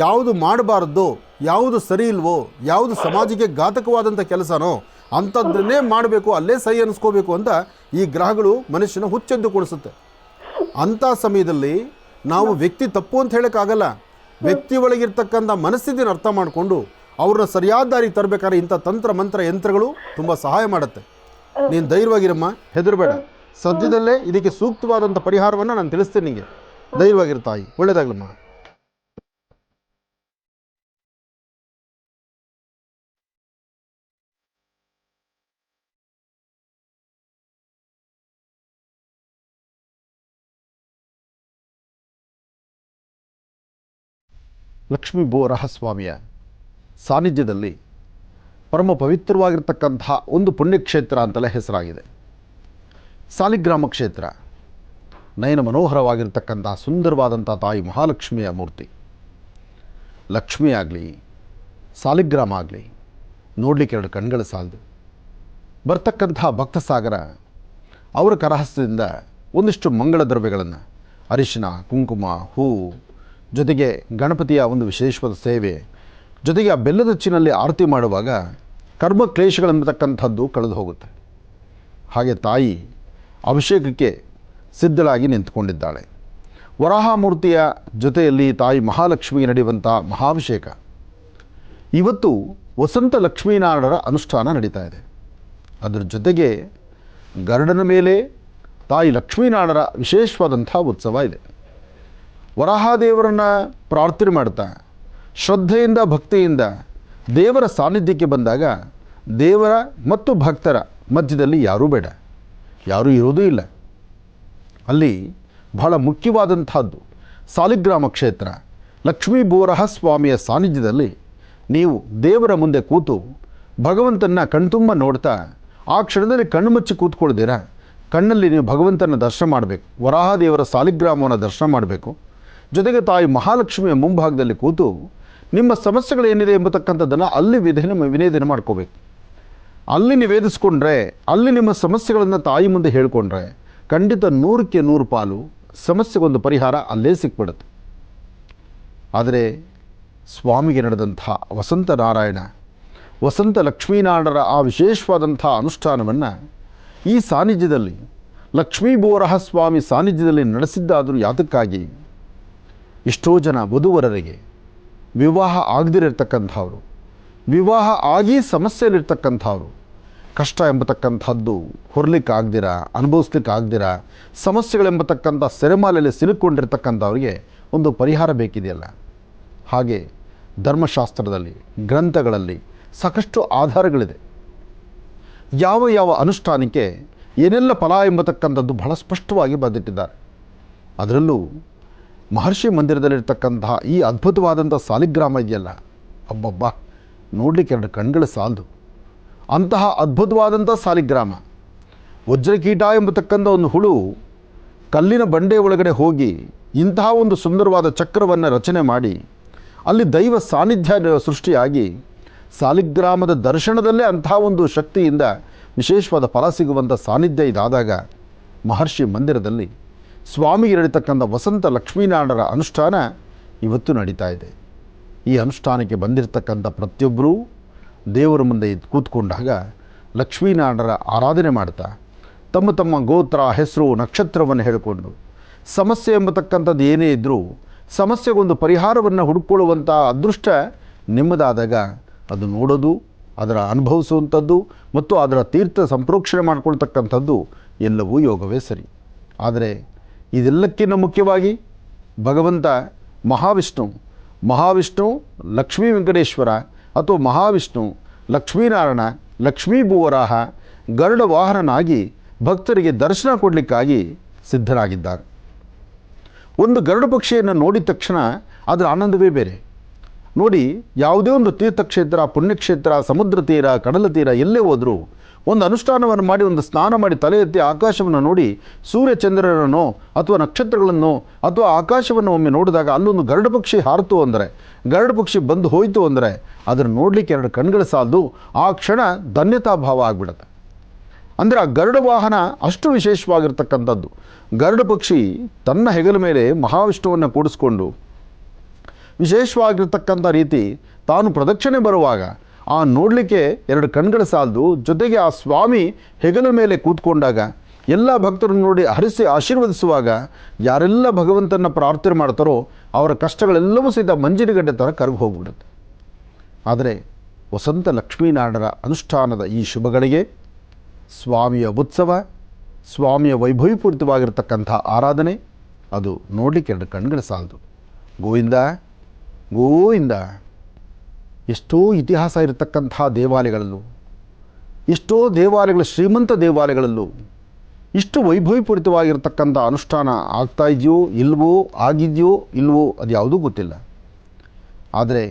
ಯಾವುದು ಮಾಡಬಾರ್ದು, ಯಾವುದು ಸರಿ ಇಲ್ವೋ, ಯಾವುದು ಸಮಾಜಕ್ಕೆ ಘಾತಕವಾದಂಥ ಕೆಲಸನೋ ಅಂಥದ್ದನ್ನೇ ಮಾಡಬೇಕು, ಅಲ್ಲೇ ಸಹಿ ಅನ್ನಿಸ್ಕೋಬೇಕು ಅಂತ ಈ ಗ್ರಹಗಳು ಮನುಷ್ಯನ ಹುಚ್ಚೆದ್ದು ಕೊಡಿಸುತ್ತೆ. ಅಂಥ ಸಮಯದಲ್ಲಿ ನಾವು ವ್ಯಕ್ತಿ ತಪ್ಪು ಅಂತ ಹೇಳೋಕ್ಕಾಗಲ್ಲ. ವ್ಯಕ್ತಿ ಒಳಗಿರ್ತಕ್ಕಂಥ ಮನಸ್ಥಿತಿನ ಅರ್ಥ ಮಾಡಿಕೊಂಡು ಅವ್ರನ್ನ ಸರಿಯಾದ ದಾರಿಗೆ ತರಬೇಕಾದ್ರೆ ಇಂಥ ತಂತ್ರ ಮಂತ್ರ ಯಂತ್ರಗಳು ತುಂಬ ಸಹಾಯ ಮಾಡುತ್ತೆ. ನೀನು ಧೈರ್ಯವಾಗಿರಮ್ಮ, ಹೆದರಬೇಡ. ಸದ್ಯದಲ್ಲೇ ಇದಕ್ಕೆ ಸೂಕ್ತವಾದಂಥ ಪರಿಹಾರವನ್ನು ನಾನು ತಿಳಿಸ್ತೀನಿ ನಿಮಗೆ. ಧೈರ್ಯವಾಗಿರು ತಾಯಿ, ಒಳ್ಳೆಯದಾಗಲಮ್ಮ. ಲಕ್ಷ್ಮೀ ಬೋರಹಸ್ವಾಮಿಯ ಸಾನ್ನಿಧ್ಯದಲ್ಲಿ ಪರಮ ಪವಿತ್ರವಾಗಿರ್ತಕ್ಕಂಥ ಒಂದು ಪುಣ್ಯಕ್ಷೇತ್ರ ಅಂತಲೇ ಹೆಸರಾಗಿದೆ. ಸಾಲಿಗ್ರಾಮ ಕ್ಷೇತ್ರ ನಯನ ಮನೋಹರವಾಗಿರ್ತಕ್ಕಂಥ ಸುಂದರವಾದಂಥ ತಾಯಿ ಮಹಾಲಕ್ಷ್ಮಿಯ ಮೂರ್ತಿ. ಲಕ್ಷ್ಮಿ ಆಗಲಿ ಸಾಲಿಗ್ರಾಮ ಆಗಲಿ ನೋಡಲಿಕ್ಕೆ 2 ಕಣ್ಗಳು ಸಾಲದು. ಬರ್ತಕ್ಕಂಥ ಭಕ್ತ ಸಾಗರ ಅವರ ಕರಹಸ್ತದಿಂದ ಒಂದಿಷ್ಟು ಮಂಗಳ ದ್ರವ್ಯಗಳನ್ನು, ಅರಿಶಿನ, ಕುಂಕುಮ, ಹೂವು, ಜೊತೆಗೆ ಗಣಪತಿಯ ಒಂದು ವಿಶೇಷವಾದ ಸೇವೆ, ಜೊತೆಗೆ ಆ ಬೆಲ್ಲದ ಹಚ್ಚಿನಲ್ಲಿ ಆರತಿ ಮಾಡುವಾಗ ಕರ್ಮ ಕ್ಲೇಶಗಳೆಂಬತಕ್ಕಂಥದ್ದು ಕಳೆದು ಹೋಗುತ್ತೆ. ಹಾಗೆ ತಾಯಿ ಅಭಿಷೇಕಕ್ಕೆ ಸಿದ್ಧಳಾಗಿ ನಿಂತುಕೊಂಡಿದ್ದಾಳೆ. ವರಾಹಮೂರ್ತಿಯ ಜೊತೆಯಲ್ಲಿ ತಾಯಿ ಮಹಾಲಕ್ಷ್ಮಿಗೆ ನಡೆಯುವಂಥ ಮಹಾಭಿಷೇಕ. ಇವತ್ತು ವಸಂತ ಲಕ್ಷ್ಮೀನಾರಾಯಣರ ಅನುಷ್ಠಾನ ನಡೀತಾ ಇದೆ. ಅದರ ಜೊತೆಗೆ ಗರುಡನ ಮೇಲೆ ತಾಯಿ ಲಕ್ಷ್ಮೀನಾರಾಯಣರ ವಿಶೇಷವಾದಂಥ ಉತ್ಸವ ಇದೆ. ವರಾಹದೇವರನ್ನು ಪ್ರಾರ್ಥನೆ ಮಾಡ್ತಾ ಶ್ರದ್ಧೆಯಿಂದ ಭಕ್ತಿಯಿಂದ ದೇವರ ಸಾನ್ನಿಧ್ಯಕ್ಕೆ ಬಂದಾಗ ದೇವರ ಮತ್ತು ಭಕ್ತರ ಮಧ್ಯದಲ್ಲಿ ಯಾರೂ ಬೇಡ, ಯಾರೂ ಇರೋದೂ ಇಲ್ಲ. ಅಲ್ಲಿ ಬಹಳ ಮುಖ್ಯವಾದಂಥದ್ದು ಸಾಲಿಗ್ರಾಮ ಕ್ಷೇತ್ರ. ಲಕ್ಷ್ಮೀ ಬೋರಹಸ್ವಾಮಿಯ ಸಾನ್ನಿಧ್ಯದಲ್ಲಿ ನೀವು ದೇವರ ಮುಂದೆ ಕೂತು ಭಗವಂತನ ಕಣ್ತುಂಬ ನೋಡ್ತಾ ಆ ಕ್ಷಣದಲ್ಲಿ ಕಣ್ಣು ಮುಚ್ಚಿ ಕೂತ್ಕೊಳ್ದಿರ ಕಣ್ಣಲ್ಲಿ ನೀವು ಭಗವಂತನ ದರ್ಶನ ಮಾಡಬೇಕು, ವರಾಹದೇವರ ಸಾಲಿಗ್ರಾಮವನ್ನು ದರ್ಶನ ಮಾಡಬೇಕು. ಜೊತೆಗೆ ತಾಯಿ ಮಹಾಲಕ್ಷ್ಮಿಯ ಮುಂಭಾಗದಲ್ಲಿ ಕೂತು ನಿಮ್ಮ ಸಮಸ್ಯೆಗಳೇನಿದೆ ಎಂಬತಕ್ಕಂಥದ್ದನ್ನು ಅಲ್ಲಿ ವಿನೇದನೆ ಮಾಡ್ಕೋಬೇಕು. ಅಲ್ಲಿ ನಿವೇದಿಸ್ಕೊಂಡ್ರೆ, ಅಲ್ಲಿ ನಿಮ್ಮ ಸಮಸ್ಯೆಗಳನ್ನು ತಾಯಿ ಮುಂದೆ ಹೇಳಿಕೊಂಡ್ರೆ ಖಂಡಿತ 100ಕ್ಕೆ 100 ಪಾಲು ಸಮಸ್ಯೆಗೊಂದು ಪರಿಹಾರ ಅಲ್ಲೇ ಸಿಕ್ಬಿಡುತ್ತೆ. ಆದರೆ ಸ್ವಾಮಿಗೆ ನಡೆದಂಥ ವಸಂತ ನಾರಾಯಣ, ವಸಂತ ಲಕ್ಷ್ಮೀನಾರಾಯಣರ ಆ ವಿಶೇಷವಾದಂಥ ಅನುಷ್ಠಾನವನ್ನು ಈ ಸಾನ್ನಿಧ್ಯದಲ್ಲಿ ಲಕ್ಷ್ಮೀ ಬೋರಹಸ್ವಾಮಿ ಸಾನ್ನಿಧ್ಯದಲ್ಲಿ ನಡೆಸಿದ್ದಾದರೂ ಯಾತಕ್ಕಾಗಿ ಎಷ್ಟೋ ಜನ ವಧುವರರಿಗೆ ವಿವಾಹ ಆಗದಿರತಕ್ಕಂಥವ್ರು, ವಿವಾಹ ಆಗಿ ಸಮಸ್ಯೆಯಲ್ಲಿರ್ತಕ್ಕಂಥವ್ರು, ಕಷ್ಟ ಎಂಬತಕ್ಕಂಥದ್ದು ಹೊರಲಿಕ್ಕಾಗ್ದಿರ, ಅನುಭವಿಸ್ಲಿಕ್ಕಾಗ್ದಿರ, ಸಮಸ್ಯೆಗಳೆಂಬತಕ್ಕಂಥ ಸೆರೆಮಾಲೆಯಲ್ಲಿ ಸಿಲುಕೊಂಡಿರ್ತಕ್ಕಂಥವ್ರಿಗೆ ಒಂದು ಪರಿಹಾರ ಬೇಕಿದೆಯಲ್ಲ. ಹಾಗೆ ಧರ್ಮಶಾಸ್ತ್ರದಲ್ಲಿ, ಗ್ರಂಥಗಳಲ್ಲಿ ಸಾಕಷ್ಟು ಆಧಾರಗಳಿದೆ. ಯಾವ ಯಾವ ಅನುಷ್ಠಾನಕ್ಕೆ ಏನೆಲ್ಲ ಫಲ ಎಂಬತಕ್ಕಂಥದ್ದು ಬಹಳ ಸ್ಪಷ್ಟವಾಗಿ ಬರೆದಿಟ್ಟಿದ್ದಾರೆ. ಅದರಲ್ಲೂ ಮಹರ್ಷಿ ಮಂದಿರದಲ್ಲಿರ್ತಕ್ಕಂತಹ ಈ ಅದ್ಭುತವಾದಂಥ ಸಾಲಿಗ್ರಾಮ ಇದೆಯಲ್ಲ, ಅಬ್ಬಬ್ಬ, ನೋಡಲಿಕ್ಕೆ 2 ಕಣ್ಗಳು ಸಾಲದು. ಅಂತಹ ಅದ್ಭುತವಾದಂಥ ಸಾಲಿಗ್ರಾಮ, ವಜ್ರಕೀಟ ಎಂಬತಕ್ಕಂಥ ಒಂದು ಹುಳು ಕಲ್ಲಿನ ಬಂಡೆ ಒಳಗಡೆ ಹೋಗಿ ಇಂತಹ ಒಂದು ಸುಂದರವಾದ ಚಕ್ರವನ್ನು ರಚನೆ ಮಾಡಿ ಅಲ್ಲಿ ದೈವ ಸಾನ್ನಿಧ್ಯ ಸೃಷ್ಟಿಯಾಗಿ ಸಾಲಿಗ್ರಾಮದ ದರ್ಶನದಲ್ಲೇ ಅಂತಹ ಒಂದು ಶಕ್ತಿಯಿಂದ ವಿಶೇಷವಾದ ಫಲ ಸಿಗುವಂಥ ಸಾನ್ನಿಧ್ಯ ಇದಾದಾಗ ಮಹರ್ಷಿ ಮಂದಿರದಲ್ಲಿ ಸ್ವಾಮಿಗೆ ನಡೀತಕ್ಕಂಥ ವಸಂತ ಲಕ್ಷ್ಮೀನಾರಾಯಣರ ಅನುಷ್ಠಾನ ಇವತ್ತು ನಡೀತಾ ಇದೆ. ಈ ಅನುಷ್ಠಾನಕ್ಕೆ ಬಂದಿರತಕ್ಕಂಥ ಪ್ರತಿಯೊಬ್ಬರೂ ದೇವರ ಮುಂದೆ ಕೂತ್ಕೊಂಡಾಗ ಲಕ್ಷ್ಮೀನಾರಾಯಣರ ಆರಾಧನೆ ಮಾಡ್ತಾ ತಮ್ಮ ತಮ್ಮ ಗೋತ್ರ, ಹೆಸರು, ನಕ್ಷತ್ರವನ್ನು ಹೇಳಿಕೊಂಡು ಸಮಸ್ಯೆ ಎಂಬತಕ್ಕಂಥದ್ದು ಏನೇ ಇದ್ದರೂ ಸಮಸ್ಯೆಗೊಂದು ಪರಿಹಾರವನ್ನು ಹುಡುಕೊಳ್ಳುವಂಥ ಅದೃಷ್ಟ ನಿಮ್ಮದಾದಾಗ ಅದು ನೋಡೋದು, ಅದರ ಅನುಭವಿಸುವಂಥದ್ದು ಮತ್ತು ಅದರ ತೀರ್ಥ ಸಂಪ್ರೋಕ್ಷಣೆ ಮಾಡಿಕೊಳ್ತಕ್ಕಂಥದ್ದು ಎಲ್ಲವೂ ಯೋಗವೇ ಸರಿ. ಆದರೆ ಇದೆಲ್ಲಕ್ಕಿಂತ ಮುಖ್ಯವಾಗಿ ಭಗವಂತ ಮಹಾವಿಷ್ಣು ಲಕ್ಷ್ಮೀ ವೆಂಕಟೇಶ್ವರ ಅಥವಾ ಮಹಾವಿಷ್ಣು ಲಕ್ಷ್ಮೀನಾರಾಯಣ, ಲಕ್ಷ್ಮೀ ಭೂವರಾಹ ಗರುಡ ವಾಹನನಾಗಿ ಭಕ್ತರಿಗೆ ದರ್ಶನ ಕೊಡಲಿಕ್ಕಾಗಿ ಸಿದ್ಧರಾಗಿದ್ದಾರೆ. ಒಂದು ಗರುಡ ಪಕ್ಷಿಯನ್ನು ನೋಡಿದ ತಕ್ಷಣ ಅದರ ಆನಂದವೇ ಬೇರೆ. ನೋಡಿ, ಯಾವುದೇ ಒಂದು ತೀರ್ಥಕ್ಷೇತ್ರ, ಪುಣ್ಯಕ್ಷೇತ್ರ, ಸಮುದ್ರ ತೀರ, ಕಡಲ ತೀರ ಎಲ್ಲೇ ಹೋದರೂ ಒಂದು ಅನುಷ್ಠಾನವನ್ನು ಮಾಡಿ, ಒಂದು ಸ್ನಾನ ಮಾಡಿ, ತಲೆ ಎತ್ತಿ ಆಕಾಶವನ್ನು ನೋಡಿ ಸೂರ್ಯ ಚಂದ್ರನೋ ಅಥವಾ ನಕ್ಷತ್ರಗಳನ್ನು ಅಥವಾ ಆಕಾಶವನ್ನು ಒಮ್ಮೆ ನೋಡಿದಾಗ ಅಲ್ಲೊಂದು ಗರುಡ ಪಕ್ಷಿ ಹಾರಿತು ಅಂದರೆ, ಗರುಡ ಪಕ್ಷಿ ಬಂದು ಹೋಯಿತು ಅಂದರೆ ಅದನ್ನು ನೋಡಲಿಕ್ಕೆ 2 ಕಣ್ಗಳು ಸಾಲದು. ಆ ಕ್ಷಣ ಧನ್ಯತಾಭಾವ ಆಗಿಬಿಡುತ್ತೆ. ಅಂದರೆ ಆ ಗರುಡ ವಾಹನ ಅಷ್ಟು ವಿಶೇಷವಾಗಿರ್ತಕ್ಕಂಥದ್ದು. ಗರುಡ ಪಕ್ಷಿ ತನ್ನ ಹೆಗಲ ಮೇಲೆ ಮಹಾವಿಷ್ಣುವನ್ನು ಕೂಡಿಸ್ಕೊಂಡು ವಿಶೇಷವಾಗಿರ್ತಕ್ಕಂಥ ರೀತಿ ತಾನು ಪ್ರದಕ್ಷಿಣೆ ಬರುವಾಗ ಆ ನೋಡಲಿಕ್ಕೆ 2 ಕಣ್ಗಳು ಸಾಲದು. ಜೊತೆಗೆ ಆ ಸ್ವಾಮಿ ಹೆಗಲ ಮೇಲೆ ಕೂತ್ಕೊಂಡಾಗ ಎಲ್ಲ ಭಕ್ತರನ್ನು ನೋಡಿ ಹರಿಸಿ ಆಶೀರ್ವದಿಸುವಾಗ ಯಾರೆಲ್ಲ ಭಗವಂತನ ಪ್ರಾರ್ಥನೆ ಮಾಡ್ತಾರೋ ಅವರ ಕಷ್ಟಗಳೆಲ್ಲವೂ ಸಹಿತ ಮಂಜಿನಗಡ್ಡೆ ಥರ ಕರಗಿ ಹೋಗ್ಬಿಡುತ್ತೆ. ಆದರೆ ವಸಂತ ಲಕ್ಷ್ಮೀನಾರಾಯಣರ ಅನುಷ್ಠಾನದ ಈ ಶುಭಗಳಿಗೆ ಸ್ವಾಮಿಯ ಉತ್ಸವ, ಸ್ವಾಮಿಯ ವೈಭವಪೂರಿತವಾಗಿರ್ತಕ್ಕಂಥ ಆರಾಧನೆ, ಅದು ನೋಡಲಿಕ್ಕೆ 2 ಕಣ್ಗಳು ಸಾಲದು. ಗೋವಿಂದ ಗೋವಿಂದ. ಎಷ್ಟೋ ಇತಿಹಾಸ ಇರತಕ್ಕಂಥ ದೇವಾಲಯಗಳಲ್ಲೂ, ಎಷ್ಟೋ ದೇವಾಲಯಗಳು, ಶ್ರೀಮಂತ ದೇವಾಲಯಗಳಲ್ಲೂ ಇಷ್ಟು ವೈಭವಪೂರಿತವಾಗಿರ್ತಕ್ಕಂಥ ಅನುಷ್ಠಾನ ಆಗ್ತಾ ಇದೆಯೋ ಇಲ್ವೋ, ಆಗಿದೆಯೋ ಇಲ್ವೋ, ಅದು ಯಾವುದೂ ಗೊತ್ತಿಲ್ಲ. ಆದರೆ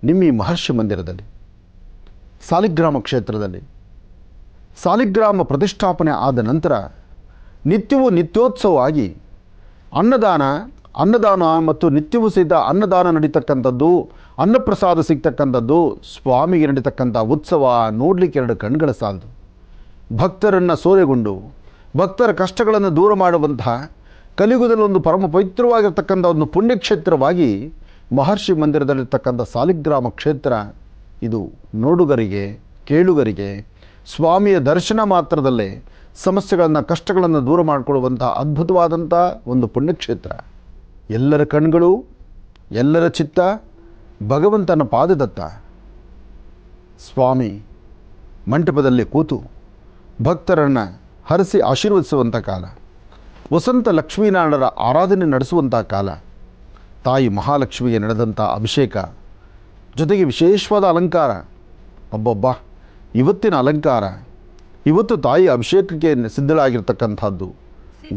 ನಿಮ್ಮ ಈ ಮಹರ್ಷಿ ಮಂದಿರದಲ್ಲಿ, ಸಾಲಿಗ್ರಾಮ ಕ್ಷೇತ್ರದಲ್ಲಿ ಸಾಲಿಗ್ರಾಮ ಪ್ರತಿಷ್ಠಾಪನೆ ಆದ ನಂತರ ನಿತ್ಯವೂ ನಿತ್ಯೋತ್ಸವವಾಗಿ ಅನ್ನದಾನ ಮತ್ತು ನಿತ್ಯವೂ ಸಹಿತ ಅನ್ನದಾನ ನಡೀತಕ್ಕಂಥದ್ದು, ಅನ್ನಪ್ರಸಾದ ಸಿಗ್ತಕ್ಕಂಥದ್ದು, ಸ್ವಾಮಿಗೆ ನಡೀತಕ್ಕಂಥ ಉತ್ಸವ ನೋಡಲಿಕ್ಕೆ 2 ಕಣ್ಗಳ ಸಾಲದು. ಭಕ್ತರನ್ನು ಸೂರೆಗೊಂಡು ಭಕ್ತರ ಕಷ್ಟಗಳನ್ನು ದೂರ ಮಾಡುವಂತಹ ಕಲಿಯುಗದಲ್ಲಿ ಒಂದು ಪರಮ ಪವಿತ್ರವಾಗಿರ್ತಕ್ಕಂಥ ಒಂದು ಪುಣ್ಯಕ್ಷೇತ್ರವಾಗಿ ಮಹರ್ಷಿ ಮಂದಿರದಲ್ಲಿರ್ತಕ್ಕಂಥ ಸಾಲಿಗ್ರಾಮ ಕ್ಷೇತ್ರ ಇದು ನೋಡುಗರಿಗೆ, ಕೇಳುಗರಿಗೆ ಸ್ವಾಮಿಯ ದರ್ಶನ ಮಾತ್ರದಲ್ಲೇ ಸಮಸ್ಯೆಗಳನ್ನು, ಕಷ್ಟಗಳನ್ನು ದೂರ ಮಾಡಿಕೊಡುವಂಥ ಅದ್ಭುತವಾದಂಥ ಒಂದು ಪುಣ್ಯಕ್ಷೇತ್ರ. ಎಲ್ಲರ ಕಣ್ಗಳು, ಎಲ್ಲರ ಚಿತ್ತ ಭಗವಂತನ ಪಾದದತ್ತ. ಸ್ವಾಮಿ ಮಂಟಪದಲ್ಲಿ ಕೂತು ಭಕ್ತರನ್ನು ಹರಿಸಿ ಆಶೀರ್ವದಿಸುವಂಥ ಕಾಲ, ವಸಂತ ಲಕ್ಷ್ಮೀನಾರಾಯಣರ ಆರಾಧನೆ ನಡೆಸುವಂಥ ಕಾಲ, ತಾಯಿ ಮಹಾಲಕ್ಷ್ಮಿಗೆ ನಡೆದಂಥ ಅಭಿಷೇಕ, ಜೊತೆಗೆ ವಿಶೇಷವಾದ ಅಲಂಕಾರ. ಒಬ್ಬೊಬ್ಬ ಇವತ್ತಿನ ಅಲಂಕಾರ, ಇವತ್ತು ತಾಯಿ ಅಭಿಷೇಕಕ್ಕೆ ಸಿದ್ಧಳಾಗಿರ್ತಕ್ಕಂಥದ್ದು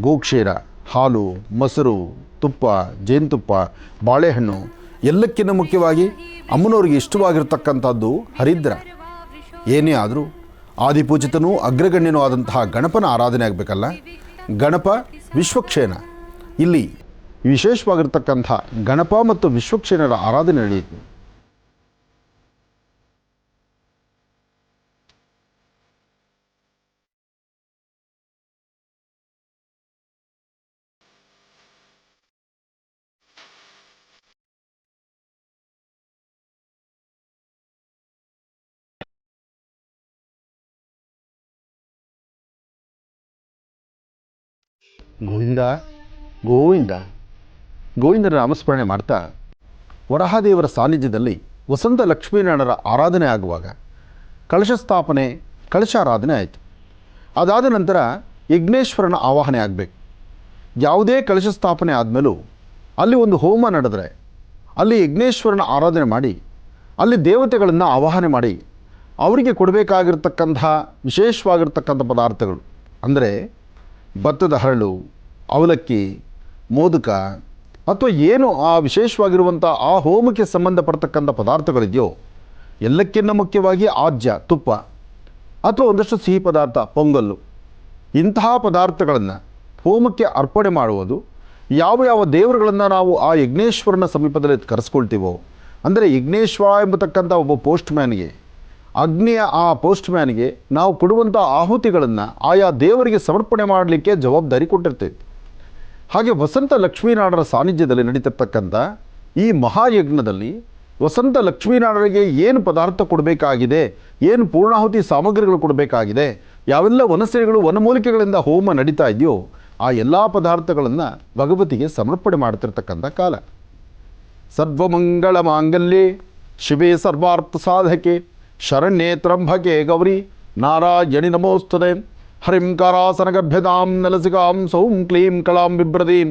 ಗೋಕ್ಷೀರ, ಹಾಲು, ಮೊಸರು, ತುಪ್ಪ, ಜೇನುತುಪ್ಪ, ಬಾಳೆಹಣ್ಣು, ಎಲ್ಲಕ್ಕಿಂತ ಮುಖ್ಯವಾಗಿ ಅಮ್ಮನವ್ರಿಗೆ ಇಷ್ಟವಾಗಿರ್ತಕ್ಕಂಥದ್ದು ಹರಿದ್ರ. ಏನೇ ಆದರೂ ಆದಿಪೂಜಿತನೂ ಅಗ್ರಗಣ್ಯನೂ ಆದಂತಹ ಗಣಪನ ಆರಾಧನೆ ಆಗಬೇಕಲ್ಲ. ಗಣಪ ವಿಶ್ವಕ್ಷೇನ, ಇಲ್ಲಿ ವಿಶೇಷವಾಗಿರ್ತಕ್ಕಂಥ ಗಣಪ ಮತ್ತು ವಿಶ್ವಕ್ಷೇನರ ಆರಾಧನೆ ನಡೆಯುತ್ತೆ. ಗೋವಿಂದ ಗೋವಿಂದ ಗೋವಿಂದರ ನಾಮಸ್ಮರಣೆ ಮಾಡ್ತಾ ವರಹಾದೇವರ ಸಾನ್ನಿಧ್ಯದಲ್ಲಿ ವಸಂತ ಲಕ್ಷ್ಮೀನಾರಾಯಣರ ಆರಾಧನೆ ಆಗುವಾಗ ಕಳಶ ಸ್ಥಾಪನೆ, ಕಳಶಾರಾಧನೆ ಆಯಿತು. ಅದಾದ ನಂತರ ಯಜ್ಞೇಶ್ವರನ ಆವಾಹನೆ ಆಗಬೇಕು. ಯಾವುದೇ ಕಳಶ ಸ್ಥಾಪನೆ ಆದಮೇಲೂ ಅಲ್ಲಿ ಒಂದು ಹೋಮ ನಡೆದರೆ ಅಲ್ಲಿ ಯಜ್ಞೇಶ್ವರನ ಆರಾಧನೆ ಮಾಡಿ ಅಲ್ಲಿ ದೇವತೆಗಳನ್ನು ಆವಾಹನೆ ಮಾಡಿ ಅವರಿಗೆ ಕೊಡಬೇಕಾಗಿರ್ತಕ್ಕಂಥ ವಿಶೇಷವಾಗಿರ್ತಕ್ಕಂಥ ಪದಾರ್ಥಗಳು ಅಂದರೆ ಭತ್ತದ ಹರಳು, ಅವಲಕ್ಕಿ, ಮೋದಕ ಅಥವಾ ಏನು ಆ ವಿಶೇಷವಾಗಿರುವಂಥ ಆ ಹೋಮಕ್ಕೆ ಸಂಬಂಧಪಡ್ತಕ್ಕಂಥ ಪದಾರ್ಥಗಳಿದೆಯೋ ಎಲ್ಲಕ್ಕಿಂತ ಮುಖ್ಯವಾಗಿ ಆಜ್ಯ, ತುಪ್ಪ ಅಥವಾ ಒಂದಷ್ಟು ಸಿಹಿ ಪದಾರ್ಥ, ಪೊಂಗಲ್ಲು, ಇಂತಹ ಪದಾರ್ಥಗಳನ್ನು ಹೋಮಕ್ಕೆ ಅರ್ಪಣೆ ಮಾಡುವುದು. ಯಾವ ಯಾವ ದೇವರುಗಳನ್ನು ನಾವು ಆ ಯಜ್ಞೇಶ್ವರನ ಸಮೀಪದಲ್ಲಿ ಕರೆಸ್ಕೊಳ್ತೀವೋ, ಅಂದರೆ ಯಜ್ಞೇಶ್ವರ ಎಂಬತಕ್ಕಂಥ ಒಬ್ಬ ಪೋಸ್ಟ್ಮ್ಯಾನ್ಗೆ, ಅಗ್ನಿಯ ಆ ಪೋಸ್ಟ್ಮ್ಯಾನ್ಗೆ ನಾವು ಕೊಡುವಂಥ ಆಹುತಿಗಳನ್ನು ಆಯಾ ದೇವರಿಗೆ ಸಮರ್ಪಣೆ ಮಾಡಲಿಕ್ಕೆ ಜವಾಬ್ದಾರಿ ಕೊಟ್ಟಿರ್ತೇವೆ. ಹಾಗೆ ವಸಂತ ಲಕ್ಷ್ಮೀನಾರಾಯಣರ ಸಾನ್ನಿಧ್ಯದಲ್ಲಿ ನಡೀತಿರ್ತಕ್ಕಂಥ ಈ ಮಹಾಯಜ್ಞದಲ್ಲಿ ವಸಂತ ಲಕ್ಷ್ಮೀನಾರಾಯಣರಿಗೆ ಏನು ಪದಾರ್ಥ ಕೊಡಬೇಕಾಗಿದೆ, ಏನು ಪೂರ್ಣಾಹುತಿ ಸಾಮಗ್ರಿಗಳು ಕೊಡಬೇಕಾಗಿದೆ, ಯಾವೆಲ್ಲ ವನಸೇನೆಗಳು ವನಮೂಲಿಕೆಗಳಿಂದ ಹೋಮ ನಡೀತಾ ಇದೆಯೋ ಆ ಎಲ್ಲ ಪದಾರ್ಥಗಳನ್ನು ಭಗವತಿಗೆ ಸಮರ್ಪಣೆ ಮಾಡ್ತಿರ್ತಕ್ಕಂಥ ಕಾಲ. ಸರ್ವಮಂಗಳ ಮಾಂಗಲ್ಯೆ ಶಿವೆ ಸರ್ವಾರ್ಥ ಸಾಧಕೆ ಶರಣ್ಯೇ ತ್ರಂಬಕೆ ಗೌರಿ ನಾರಾಯಣಿ ನಮೋಸ್ತುತೆ. ಹರಿಂಕಾರಾಸನಗಭ್ಯತಾಂ ನಲಸಿಕಾಂ ಸೌಂ ಕ್ಲೀಂ ಕಳಾಂ ಬಿಭ್ರತೀಂ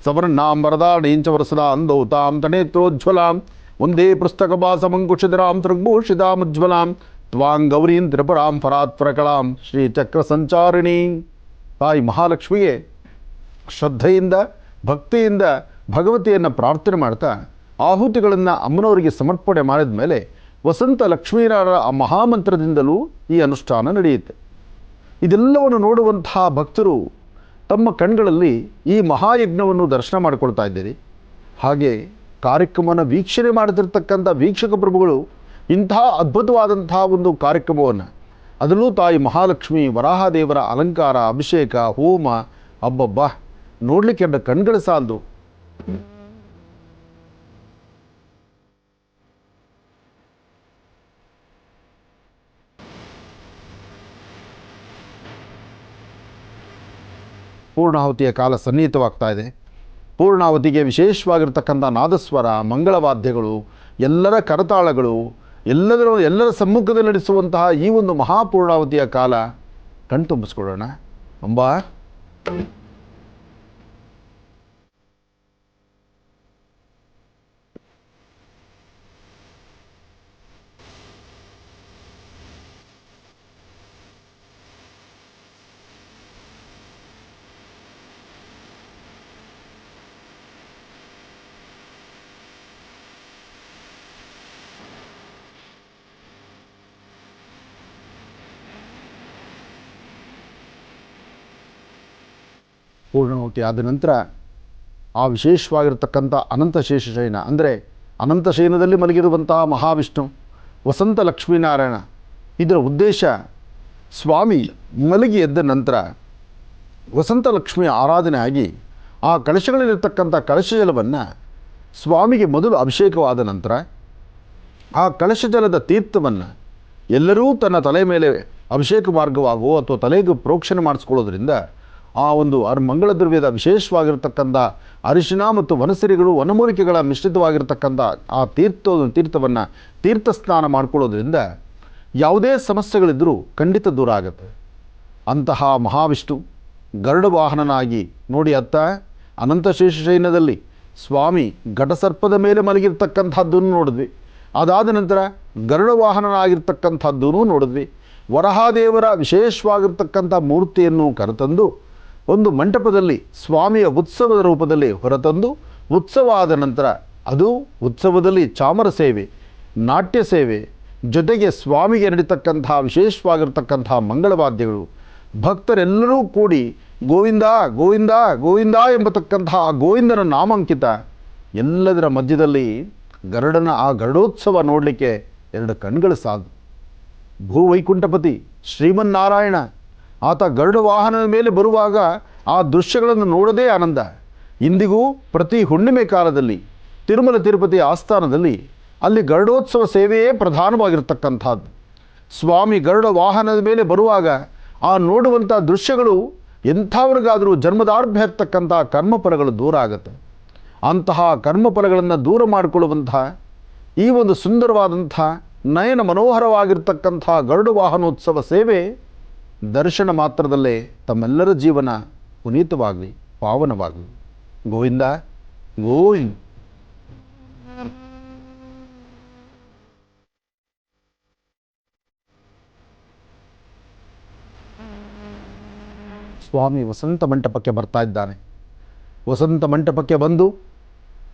ಸವರ್ಣಾಂ ವರದಾಣೀಂ ಚ ವರಸದಾಂ ದೌತಾಂ ತನೇತ್ರೋಜ್ವಲಾಂ ವಂದೇ ಪುಸ್ತಕಭಾಸಮಂಕುಶಿಧರಾಂ ತೃಗ್ಭೂಷಿತಾಮುಜ್ವಲಾಂ ತ್ವಾಂಗೌರೀಂ ತ್ರಿಪುರಾಂ ಪರಾತ್ಪರಕಳಾಂ ಶ್ರೀ ಚಕ್ರ ಸಂಚಾರಿಣಿ. ತಾಯಿ ಮಹಾಲಕ್ಷ್ಮಿಗೆ ಶ್ರದ್ಧೆಯಿಂದ ಭಕ್ತಿಯಿಂದ ಭಗವತಿಯನ್ನು ಪ್ರಾರ್ಥನೆ ಮಾಡ್ತಾ ಆಹುತಿಗಳನ್ನು ಅಮ್ಮನವರಿಗೆ ಸಮರ್ಪಣೆ ಮಾಡಿದ ಮೇಲೆ ವಸಂತ ಲಕ್ಷ್ಮೀನಾರಾಯಣ ಆ ಮಹಾಮಂತ್ರದಿಂದಲೂ ಈ ಅನುಷ್ಠಾನ ನಡೆಯುತ್ತೆ. ಇದೆಲ್ಲವನ್ನು ನೋಡುವಂತಹ ಭಕ್ತರು ತಮ್ಮ ಕಣ್ಗಳಲ್ಲಿ ಈ ಮಹಾಯಜ್ಞವನ್ನು ದರ್ಶನ ಮಾಡಿಕೊಳ್ತಾ ಇದ್ದೀರಿ. ಹಾಗೆ ಕಾರ್ಯಕ್ರಮವನ್ನು ವೀಕ್ಷಣೆ ಮಾಡ್ತಿರ್ತಕ್ಕಂಥ ವೀಕ್ಷಕ ಪ್ರಭುಗಳು ಇಂತಹ ಅದ್ಭುತವಾದಂತಹ ಒಂದು ಕಾರ್ಯಕ್ರಮವನ್ನು, ಅದರಲ್ಲೂ ತಾಯಿ ಮಹಾಲಕ್ಷ್ಮಿ ವರಾಹದೇವರ ಅಲಂಕಾರ, ಅಭಿಷೇಕ, ಹೋಮ, ಅಬ್ಬಬ್ಬ ನೋಡಲಿಕ್ಕೆ ಎರಡು ಕಣ್ಗಳು ಸಾಲದು. ಪೂರ್ಣಾಹುತಿಯ ಕಾಲ ಸನ್ನಿಹಿತವಾಗ್ತಾ ಇದೆ. ಪೂರ್ಣಾಹುತಿಗೆ ವಿಶೇಷವಾಗಿರ್ತಕ್ಕಂಥ ನಾದಸ್ವರ, ಮಂಗಳವಾದ್ಯಗಳು, ಎಲ್ಲರ ಕರತಾಳಗಳು, ಎಲ್ಲರ ಸಮ್ಮುಖದಲ್ಲಿ ನಡೆಸುವಂತಹ ಈ ಒಂದು ಮಹಾಪೂರ್ಣಾಹುತಿಯ ಕಾಲ ಕಣ್ತುಂಬಿಸ್ಕೊಳ್ಳೋಣ. ಅಂಬಾ ಪೂರ್ಣಾಹುತಿ ಆದ ನಂತರ ಆ ವಿಶೇಷವಾಗಿರ್ತಕ್ಕಂಥ ಅನಂತಶೇಷಶಯನ ಅಂದರೆ ಅನಂತಶಯನದಲ್ಲಿ ಮಲಗಿರುವಂತಹ ಮಹಾವಿಷ್ಣು ವಸಂತ ಲಕ್ಷ್ಮೀನಾರಾಯಣ, ಇದರ ಉದ್ದೇಶ ಸ್ವಾಮಿ ಮಲಗಿ ಎದ್ದ ನಂತರ ವಸಂತ ಲಕ್ಷ್ಮಿಯ ಆರಾಧನೆ ಆಗಿ ಆ ಕಳಶಗಳಲ್ಲಿರ್ತಕ್ಕಂಥ ಕಳಶ ಜಲವನ್ನು ಸ್ವಾಮಿಗೆ ಮೊದಲು ಅಭಿಷೇಕವಾದ ನಂತರ ಆ ಕಳಶ ಜಲದ ತೀರ್ಥವನ್ನು ಎಲ್ಲರೂ ತನ್ನ ತಲೆ ಮೇಲೆ ಅಭಿಷೇಕ ಮಾರ್ಗವಾಗೋ ಅಥವಾ ತಲೆಗೆ ಪ್ರೋಕ್ಷಣೆ ಮಾಡಿಸ್ಕೊಳ್ಳೋದ್ರಿಂದ ಆ ಒಂದು ಮಂಗಳ ದ್ರವ್ಯದ ವಿಶೇಷವಾಗಿರ್ತಕ್ಕಂಥ ಅರಿಶಿನ ಮತ್ತು ವನಸಿರಿಗಳು, ವನಮೂಲಿಕೆಗಳ ಮಿಶ್ರಿತವಾಗಿರ್ತಕ್ಕಂಥ ಆ ತೀರ್ಥವನ್ನು ತೀರ್ಥಸ್ನಾನ ಮಾಡ್ಕೊಳ್ಳೋದ್ರಿಂದ ಯಾವುದೇ ಸಮಸ್ಯೆಗಳಿದ್ದರೂ ಖಂಡಿತ ದೂರ ಆಗುತ್ತೆ. ಅಂತಹ ಮಹಾವಿಷ್ಣು ಗರುಡ ವಾಹನನಾಗಿ ನೋಡಿ, ಅತ್ತ ಅನಂತಶೇಷಶಯನದಲ್ಲಿ ಸ್ವಾಮಿ ಘಟಸರ್ಪದ ಮೇಲೆ ಮಲಗಿರ್ತಕ್ಕಂಥದ್ದನ್ನು ನೋಡಿದ್ವಿ. ಅದಾದ ನಂತರ ಗರುಡ ವಾಹನನಾಗಿರ್ತಕ್ಕಂಥದ್ದೂ ನೋಡಿದ್ವಿ. ವರಹಾದೇವರ ವಿಶೇಷವಾಗಿರ್ತಕ್ಕಂಥ ಮೂರ್ತಿಯನ್ನು ಕರೆತಂದು ಒಂದು ಮಂಟಪದಲ್ಲಿ ಸ್ವಾಮಿಯ ಉತ್ಸವದ ರೂಪದಲ್ಲಿ ಹೊರತಂದು, ಉತ್ಸವ ಆದ ನಂತರ ಅದು ಉತ್ಸವದಲ್ಲಿ ಚಾಮರ ಸೇವೆ, ನಾಟ್ಯ ಸೇವೆ, ಜೊತೆಗೆ ಸ್ವಾಮಿಗೆ ನಡೀತಕ್ಕಂತಹ ವಿಶೇಷವಾಗಿರ್ತಕ್ಕಂತಹ ಮಂಗಳವಾದ್ಯಗಳು, ಭಕ್ತರೆಲ್ಲರೂ ಕೂಡಿ ಗೋವಿಂದ ಗೋವಿಂದ ಗೋವಿಂದ ಎಂಬತಕ್ಕಂತಹ ಗೋವಿಂದನ ನಾಮಾಂಕಿತ, ಎಲ್ಲದರ ಮಧ್ಯದಲ್ಲಿ ಗರುಡನ ಆ ಗರುಡೋತ್ಸವ ನೋಡಲಿಕ್ಕೆ ಎರಡು ಕಣ್ಗಳು ಸಾಲು. ಭೂವೈಕುಂಠಪತಿ ಶ್ರೀಮನ್ನಾರಾಯಣ ಆತ ಗರುಡ ವಾಹನದ ಮೇಲೆ ಬರುವಾಗ ಆ ದೃಶ್ಯಗಳನ್ನು ನೋಡೋದೇ ಆನಂದ. ಇಂದಿಗೂ ಪ್ರತಿ ಹುಣ್ಣಿಮೆ ಕಾಲದಲ್ಲಿ ತಿರುಮಲ ತಿರುಪತಿ ಆಸ್ಥಾನದಲ್ಲಿ ಅಲ್ಲಿ ಗರುಡೋತ್ಸವ ಸೇವೆಯೇ ಪ್ರಧಾನವಾಗಿರ್ತಕ್ಕಂಥದ್ದು. ಸ್ವಾಮಿ ಗರುಡ ವಾಹನದ ಮೇಲೆ ಬರುವಾಗ ಆ ನೋಡುವಂಥ ದೃಶ್ಯಗಳು ಎಂಥವ್ರಿಗಾದರೂ ಜನ್ಮದಾರ್ಭ್ಯ ಇರ್ತಕ್ಕಂಥ ಕರ್ಮಫಲಗಳು ದೂರ ಆಗುತ್ತೆ. ಅಂತಹ ಕರ್ಮಫಲಗಳನ್ನು ದೂರ ಮಾಡಿಕೊಳ್ಳುವಂತಹ ಈ ಒಂದು ಸುಂದರವಾದಂಥ ನಯನ ಮನೋಹರವಾಗಿರ್ತಕ್ಕಂಥ ಗರುಡ ವಾಹನೋತ್ಸವ ಸೇವೆ ದರ್ಶನ ಮಾತ್ರದಲ್ಲೇ ತಮ್ಮೆಲ್ಲರ ಜೀವನ ಪುನೀತವಾಗಲಿ, ಪಾವನವಾಗಲಿ. ಗೋವಿಂದ ಗೋವಿಂದ. ಸ್ವಾಮಿ ವಸಂತ ಮಂಟಪಕ್ಕೆ ಬರ್ತಾ ಇದ್ದಾನೆ. ವಸಂತ ಮಂಟಪಕ್ಕೆ ಬಂದು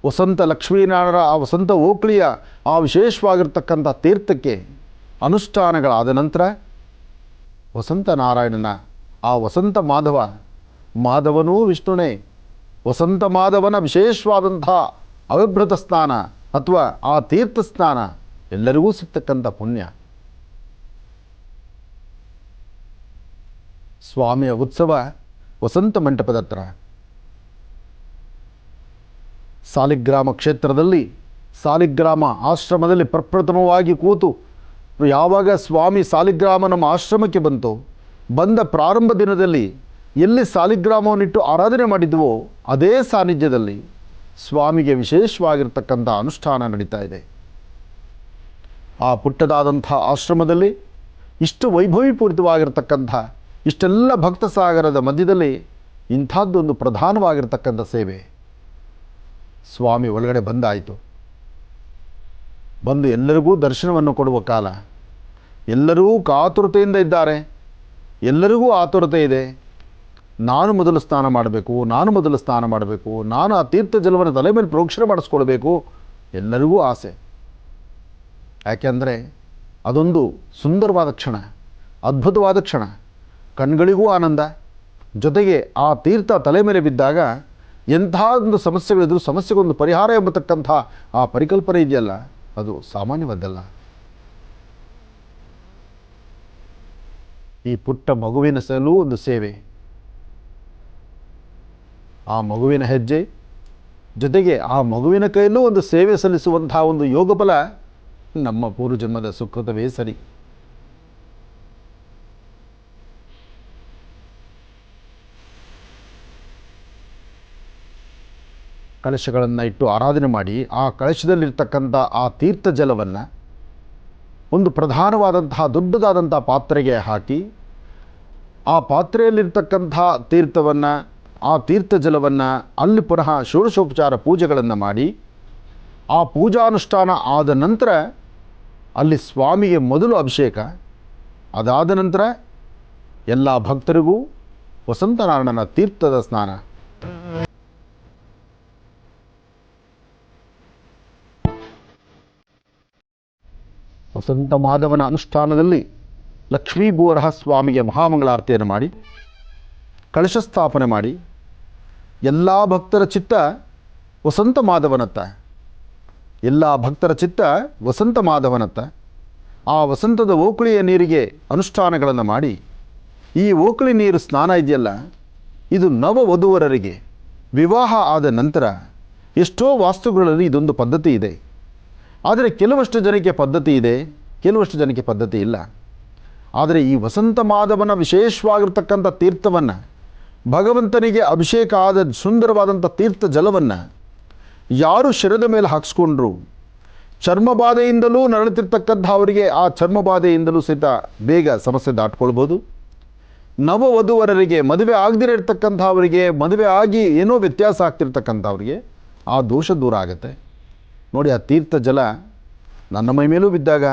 ವಸಂತ ಲಕ್ಷ್ಮೀನಾರಾಯಣ ಆ ವಸಂತ ಓಕ್ಳಿಯ ಆ ವಿಶೇಷವಾಗಿರ್ತಕ್ಕಂಥ ತೀರ್ಥಕ್ಕೆ ಅನುಷ್ಠಾನಗಳಾದ ನಂತರ ವಸಂತ ನಾರಾಯಣನ ಆ ವಸಂತ ಮಾಧವನೂ ವಿಷ್ಣುನೇ, ವಸಂತ ಮಾಧವನ ವಿಶೇಷವಾದಂಥ ಅವಿಭೃತ ಸ್ನಾನ ಅಥವಾ ಆ ತೀರ್ಥ ಸ್ನಾನ ಎಲ್ಲರಿಗೂ ಸಿಗ್ತಕ್ಕಂಥ ಪುಣ್ಯ. ಸ್ವಾಮಿಯ ಉತ್ಸವ ವಸಂತ ಮಂಟಪದ ಹತ್ರ ಸಾಲಿಗ್ರಾಮ ಕ್ಷೇತ್ರದಲ್ಲಿ, ಸಾಲಿಗ್ರಾಮ ಆಶ್ರಮದಲ್ಲಿ ಪ್ರಪ್ರಥಮವಾಗಿ ಕೂತು ಯಾವಾಗ ಸ್ವಾಮಿ ಸಾಲಿಗ್ರಾಮ ನಮ್ಮ ಆಶ್ರಮಕ್ಕೆ ಬಂದ ಪ್ರಾರಂಭ ದಿನದಲ್ಲಿ ಎಲ್ಲಿ ಸಾಲಿಗ್ರಾಮವನ್ನಿಟ್ಟು ಆರಾಧನೆ ಮಾಡಿದ್ವೋ ಅದೇ ಸಾನ್ನಿಧ್ಯದಲ್ಲಿ ಸ್ವಾಮಿಗೆ ವಿಶೇಷವಾಗಿರ್ತಕ್ಕಂಥ ಅನುಷ್ಠಾನ ನಡೀತಾ ಇದೆ. ಆ ಪುಟ್ಟದಾದಂಥ ಆಶ್ರಮದಲ್ಲಿ ಇಷ್ಟು ವೈಭವೀಪೂರಿತವಾಗಿರ್ತಕ್ಕಂಥ ಇಷ್ಟೆಲ್ಲ ಭಕ್ತ ಸಾಗರದ ಮಧ್ಯದಲ್ಲಿ ಇಂಥದ್ದೊಂದು ಪ್ರಧಾನವಾಗಿರ್ತಕ್ಕಂಥ ಸೇವೆ. ಸ್ವಾಮಿ ಒಳಗಡೆ ಬಂದು ಎಲ್ಲರಿಗೂ ದರ್ಶನವನ್ನು ಕೊಡುವ ಕಾಲ. ಎಲ್ಲರೂ ಕಾತುರತೆಯಿಂದ ಇದ್ದಾರೆ. ಎಲ್ಲರಿಗೂ ಆತುರತೆ ಇದೆ. ನಾನು ಮೊದಲು ಸ್ನಾನ ಮಾಡಬೇಕು, ನಾನು ಆ ತೀರ್ಥ ಜಲವನ್ನು ತಲೆ ಮೇಲೆ ಪ್ರೋಕ್ಷಣೆ ಮಾಡಿಸ್ಕೊಳ್ಬೇಕು, ಎಲ್ಲರಿಗೂ ಆಸೆ. ಯಾಕೆಂದರೆ ಅದೊಂದು ಸುಂದರವಾದ ಕ್ಷಣ, ಅದ್ಭುತವಾದ ಕ್ಷಣ, ಕಣ್ಗಳಿಗೂ ಆನಂದ. ಜೊತೆಗೆ ಆ ತೀರ್ಥ ತಲೆ ಮೇಲೆ ಬಿದ್ದಾಗ ಎಂಥ ಒಂದು ಸಮಸ್ಯೆಗಳಿದ್ರು ಸಮಸ್ಯೆಗೊಂದು ಪರಿಹಾರ ಎಂಬತಕ್ಕಂಥ ಆ ಪರಿಕಲ್ಪನೆ ಇದೆಯಲ್ಲ, ಅದು ಸಾಮಾನ್ಯವಾದ್ದಲ್ಲ. ಈ ಪುಟ್ಟ ಮಗುವಿನ ಸಲೂ ಒಂದು ಸೇವೆ, ಆ ಮಗುವಿನ ಹೆಜ್ಜೆ, ಜೊತೆಗೆ ಆ ಮಗುವಿನ ಕೈಯಲ್ಲೂ ಒಂದು ಸೇವೆ ಸಲ್ಲಿಸುವಂತಹ ಒಂದು ಯೋಗಬಲ ನಮ್ಮ ಪೂರ್ವಜನ್ಮದ ಸುಕೃತವೇ ಸರಿ. ಕಲಶಗಳನ್ನು ಇಟ್ಟು ಆರಾಧನೆ ಮಾಡಿ ಆ ಕಲಶದಲ್ಲಿರ್ತಕ್ಕಂಥ ಆ ತೀರ್ಥ ಜಲವನ್ನು ಒಂದು ಪ್ರಧಾನವಾದಂತಹ ದೊಡ್ಡದಾದಂಥ ಪಾತ್ರೆಗೆ ಹಾಕಿ, ಆ ಪಾತ್ರೆಯಲ್ಲಿರ್ತಕ್ಕಂಥ ತೀರ್ಥವನ್ನು, ಆ ತೀರ್ಥ ಜಲವನ್ನು ಅಲ್ಲಿ ಪುನಃ ಷೋಡಶೋಪಚಾರ ಪೂಜೆಗಳನ್ನು ಮಾಡಿ, ಆ ಪೂಜಾನುಷ್ಠಾನ ಆದ ನಂತರ ಅಲ್ಲಿ ಸ್ವಾಮಿಗೆ ಮೊದಲು ಅಭಿಷೇಕ, ಅದಾದ ನಂತರ ಎಲ್ಲ ಭಕ್ತರಿಗೂ ವಸಂತನಾರಾಯಣನ ತೀರ್ಥದ ಸ್ನಾನ. ವಸಂತ ಮಾಧವನ ಅನುಷ್ಠಾನದಲ್ಲಿ ಲಕ್ಷ್ಮೀ ಗೋರಹ ಸ್ವಾಮಿಗೆ ಮಹಾಮಂಗಳಾರತಿಯನ್ನು ಮಾಡಿ ಕಳಶ ಸ್ಥಾಪನೆ ಮಾಡಿ ಎಲ್ಲ ಭಕ್ತರ ಚಿತ್ತ ವಸಂತ ಮಾಧವನತ್ತ, ಆ ವಸಂತದ ಓಕುಳಿಯ ನೀರಿಗೆ ಅನುಷ್ಠಾನಗಳನ್ನು ಮಾಡಿ, ಈ ಓಕುಳಿ ನೀರು ಸ್ನಾನ ಇದೆಯಲ್ಲ, ಇದು ನವ ವಧುವರರಿಗೆ ವಿವಾಹ ಆದ ನಂತರ ಎಷ್ಟೋ ವಾಸ್ತುಗಳಲ್ಲಿ ಇದೊಂದು ಪದ್ಧತಿ ಇದೆ. ಆದರೆ ಕೆಲವಷ್ಟು ಜನಕ್ಕೆ ಪದ್ಧತಿ ಇದೆ, ಕೆಲವಷ್ಟು ಜನಕ್ಕೆ ಪದ್ಧತಿ ಇಲ್ಲ. ಆದರೆ ಈ ವಸಂತ ಮಾಧವನ ವಿಶೇಷವಾಗಿರ್ತಕ್ಕಂಥ ತೀರ್ಥವನ್ನು, ಭಗವಂತನಿಗೆ ಅಭಿಷೇಕ ಆದ ಸುಂದರವಾದಂಥ ತೀರ್ಥ ಜಲವನ್ನು ಯಾರು ಶಿರದ ಮೇಲೆ ಹಾಕಿಸ್ಕೊಂಡ್ರು, ಚರ್ಮಬಾಧೆಯಿಂದಲೂ ನರಳುತ್ತಿರ್ತಕ್ಕಂಥ ಅವರಿಗೆ ಆ ಚರ್ಮಬಾಧೆಯಿಂದಲೂ ಸಹಿತ ಬೇಗ ಸಮಸ್ಯೆ ದಾಟ್ಕೊಳ್ಬೋದು. ನವವಧುವರರಿಗೆ, ಮದುವೆ ಆಗದಿರ ಇರ್ತಕ್ಕಂಥ ಅವರಿಗೆ, ಮದುವೆ ಆಗಿ ಏನೋ ವ್ಯತ್ಯಾಸ ಆಗ್ತಿರ್ತಕ್ಕಂಥವ್ರಿಗೆ ಆ ದೋಷ ದೂರ ಆಗುತ್ತೆ. ನೋಡಿ, ಆ ತೀರ್ಥ ಜಲ ನನ್ನ ಮೈ ಮೇಲೂ ಬಿದ್ದಾಗ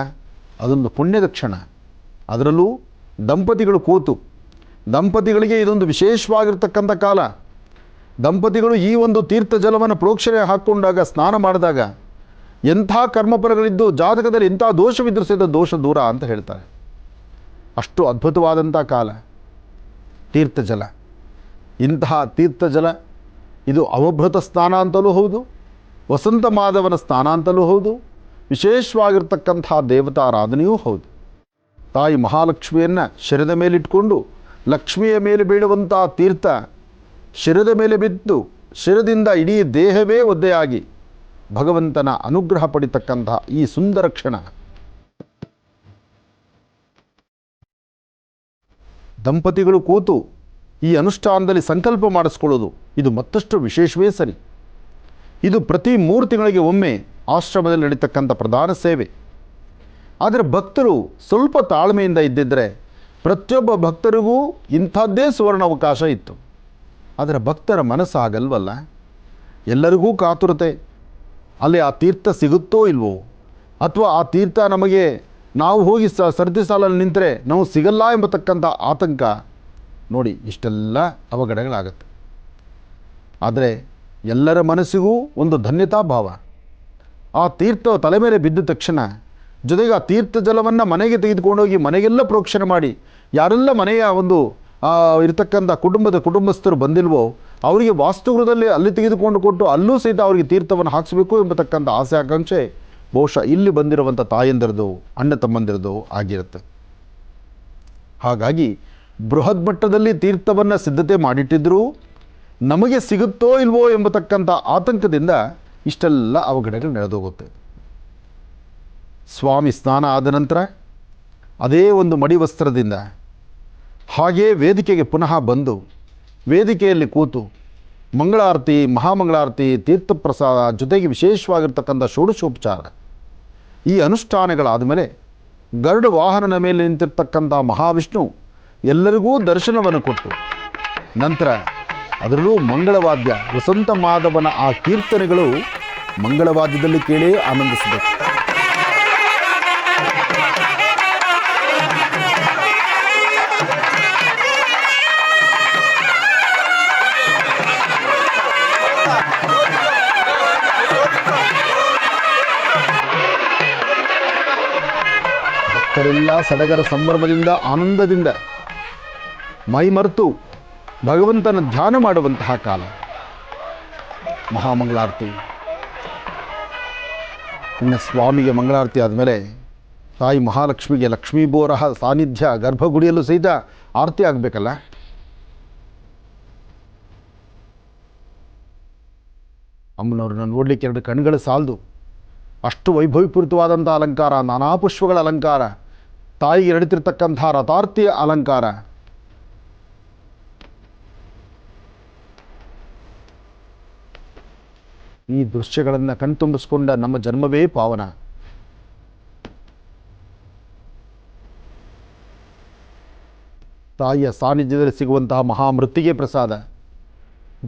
ಅದೊಂದು ಪುಣ್ಯದ ಕ್ಷಣ. ಅದರಲ್ಲೂ ದಂಪತಿಗಳು ಕೂತು, ದಂಪತಿಗಳಿಗೆ ಇದೊಂದು ವಿಶೇಷವಾಗಿರ್ತಕ್ಕಂಥ ಕಾಲ. ದಂಪತಿಗಳು ಈ ಒಂದು ತೀರ್ಥ ಜಲವನ್ನು ಪ್ರೋಕ್ಷಣೆ ಹಾಕ್ಕೊಂಡಾಗ, ಸ್ನಾನ ಮಾಡಿದಾಗ ಎಂಥ ಕರ್ಮಫಲಗಳಿದ್ದು, ಜಾತಕದಲ್ಲಿ ಎಂಥ ದೋಷವಿದ್ರೂ ಸಹಿತ ದೋಷ ದೂರ ಅಂತ ಹೇಳ್ತಾರೆ. ಅಷ್ಟು ಅದ್ಭುತವಾದಂಥ ಕಾಲ ತೀರ್ಥ ಜಲ. ಇಂತಹ ತೀರ್ಥ ಜಲ ಇದು ಅವಭೃತ ಸ್ನಾನ ಅಂತಲೂ ಹೌದು, ವಸಂತ ಮಾಧವನ ಸ್ನಾನ ಅಂತಲೂ ಹೌದು, ವಿಶೇಷವಾಗಿರ್ತಕ್ಕಂಥ ದೇವತಾರಾಧನೆಯೂ ಹೌದು. ತಾಯಿ ಮಹಾಲಕ್ಷ್ಮಿಯನ್ನು ಶಿರದ ಮೇಲಿಟ್ಕೊಂಡು ಲಕ್ಷ್ಮಿಯ ಮೇಲೆ ಬೀಳುವಂಥ ತೀರ್ಥ ಶಿರದ ಮೇಲೆ ಬಿದ್ದು, ಶಿರದಿಂದ ಇಡೀ ದೇಹವೇ ಒದ್ದೆಯಾಗಿ ಭಗವಂತನ ಅನುಗ್ರಹ ಪಡಿತಕ್ಕಂಥ ಈ ಸುಂದರ ಕ್ಷಣ. ದಂಪತಿಗಳು ಕೂತು ಈ ಅನುಷ್ಠಾನದಲ್ಲಿ ಸಂಕಲ್ಪ ಮಾಡಿಸ್ಕೊಳ್ಳೋದು ಇದು ಮತ್ತಷ್ಟು ವಿಶೇಷವೇ ಸರಿ. ಇದು ಪ್ರತಿ 3 ತಿಂಗಳಿಗೆ ಒಮ್ಮೆ ಆಶ್ರಮದಲ್ಲಿ ನಡೀತಕ್ಕಂಥ ಪ್ರಧಾನ ಸೇವೆ. ಆದರೆ ಭಕ್ತರು ಸ್ವಲ್ಪ ತಾಳ್ಮೆಯಿಂದ ಇದ್ದಿದ್ದರೆ ಪ್ರತಿಯೊಬ್ಬ ಭಕ್ತರಿಗೂ ಇಂಥದ್ದೇ ಸುವರ್ಣ ಅವಕಾಶ ಇತ್ತು. ಆದರೆ ಭಕ್ತರ ಮನಸ್ಸು ಆಗಲ್ವಲ್ಲ, ಎಲ್ಲರಿಗೂ ಕಾತುರತೆ. ಅಲ್ಲಿ ಆ ತೀರ್ಥ ಸಿಗುತ್ತೋ ಇಲ್ವೋ, ಅಥವಾ ಆ ತೀರ್ಥ ನಮಗೆ ನಾವು ಹೋಗಿ ಸರತಿ ಸಾಲಲ್ಲಿ ನಿಂತರೆ ನಾವು ಸಿಗಲ್ಲ ಎಂಬತಕ್ಕಂಥ ಆತಂಕ. ನೋಡಿ, ಇಷ್ಟೆಲ್ಲ ಅವಘಡಗಳಾಗುತ್ತೆ. ಆದರೆ ಎಲ್ಲರ ಮನಸ್ಸಿಗೂ ಒಂದು ಧನ್ಯತಾ ಭಾವ. ಆ ತೀರ್ಥ ತಲೆ ಮೇಲೆ ಬಿದ್ದ ತಕ್ಷಣ, ಜೊತೆಗೆ ಆ ತೀರ್ಥ ಜಲವನ್ನು ಮನೆಗೆ ತೆಗೆದುಕೊಂಡೋಗಿ ಮನೆಗೆಲ್ಲ ಪ್ರೋಕ್ಷಣೆ ಮಾಡಿ, ಯಾರೆಲ್ಲ ಮನೆಯ ಒಂದು ಇರತಕ್ಕಂಥ ಕುಟುಂಬಸ್ಥರು ಬಂದಿಲ್ವೋ ಅವರಿಗೆ ವಾಸ್ತುಗೃಹದಲ್ಲಿ ಅಲ್ಲಿ ತೆಗೆದುಕೊಂಡು ಕೊಟ್ಟು ಅಲ್ಲೂ ಸಹಿತ ಅವರಿಗೆ ತೀರ್ಥವನ್ನು ಹಾಕಿಸಬೇಕು ಎಂಬತಕ್ಕಂಥ ಆಸೆ ಆಕಾಂಕ್ಷೆ ಬಹುಶಃ ಇಲ್ಲಿ ಬಂದಿರುವಂಥ ತಾಯಂದಿರದು, ಅಣ್ಣ ತಮ್ಮಂದಿರದು ಆಗಿರುತ್ತೆ. ಹಾಗಾಗಿ ಬೃಹತ್ ಮಟ್ಟದಲ್ಲಿ ತೀರ್ಥವನ್ನು ಸಿದ್ಧತೆ ಮಾಡಿಟ್ಟಿದ್ದರೂ ನಮಗೆ ಸಿಗುತ್ತೋ ಇಲ್ವೋ ಎಂಬತಕ್ಕಂಥ ಆತಂಕದಿಂದ ಇಷ್ಟೆಲ್ಲ ಅವಘಡಗಳು ನಡೆದೋಗುತ್ತೆ. ಸ್ವಾಮಿ ಸ್ನಾನ ಆದ ನಂತರ ಅದೇ ಒಂದು ಮಡಿ ವಸ್ತ್ರದಿಂದ ಹಾಗೇ ವೇದಿಕೆಗೆ ಪುನಃ ಬಂದು ವೇದಿಕೆಯಲ್ಲಿ ಕೂತು ಮಂಗಳಾರತಿ, ಮಹಾಮಂಗಳಾರತಿ, ತೀರ್ಥಪ್ರಸಾದ, ಜೊತೆಗೆ ವಿಶೇಷವಾಗಿರ್ತಕ್ಕಂಥ ಷೋಡಶೋಪಚಾರ ಈ ಅನುಷ್ಠಾನಗಳಾದ ಮೇಲೆ ಗರುಡ ವಾಹನದ ಮೇಲೆ ನಿಂತಿರ್ತಕ್ಕಂಥ ಮಹಾವಿಷ್ಣು ಎಲ್ಲರಿಗೂ ದರ್ಶನವನ್ನು ಕೊಟ್ಟು ನಂತರ ಅದರಲ್ಲೂ ಮಂಗಳವಾದ್ಯ ವಸಂತ ಮಾಧವನ ಆ ಕೀರ್ತನೆಗಳು ಮಂಗಳವಾದ್ಯದಲ್ಲಿ ಕೇಳೇ ಆನಂದಿಸಬೇಕು. ಭಕ್ತರೆಲ್ಲ ಸಡಗರ ಸಂಭ್ರಮದಿಂದ ಆನಂದದಿಂದ ಮೈಮರೆತು ಭಗವಂತನ ಧ್ಯಾನ ಮಾಡುವಂತಹ ಕಾಲ. ಮಹಾಮಂಗಳಾರತಿ. ಇನ್ನು ಸ್ವಾಮಿಗೆ ಮಂಗಳಾರತಿ ಆದಮೇಲೆ ತಾಯಿ ಮಹಾಲಕ್ಷ್ಮಿಗೆ ಲಕ್ಷ್ಮೀ ಬೋರಹ ಸಾನ್ನಿಧ್ಯ ಗರ್ಭಗುಡಿಯಲ್ಲೂ ಸಹಿತ ಆರತಿ ಆಗಬೇಕಲ್ಲ. ಅಮ್ಮನವ್ರನ್ನ ನೋಡಲಿಕ್ಕೆ 2 ಕಣ್ಗಳು ಸಾಲದು. ಅಷ್ಟು ವೈಭವೀಪೂರಿತವಾದಂಥ ಅಲಂಕಾರ, ನಾನಾ ಪುಷ್ಪಗಳ ಅಲಂಕಾರ, ತಾಯಿಗೆ ನಡೀತಿರ್ತಕ್ಕಂಥ ರಥಾರ್ತಿಯ ಅಲಂಕಾರ. ಈ ದೃಶ್ಯಗಳನ್ನು ಕಣ್ತುಂಬಿಸ್ಕೊಂಡ ನಮ್ಮ ಜನ್ಮವೇ ಪಾವನ. ತಾಯಿಯ ಸಾನ್ನಿಧ್ಯದಲ್ಲಿ ಸಿಗುವಂತಹ ಮಹಾಮೃತ್ತಿಗೆ ಪ್ರಸಾದ,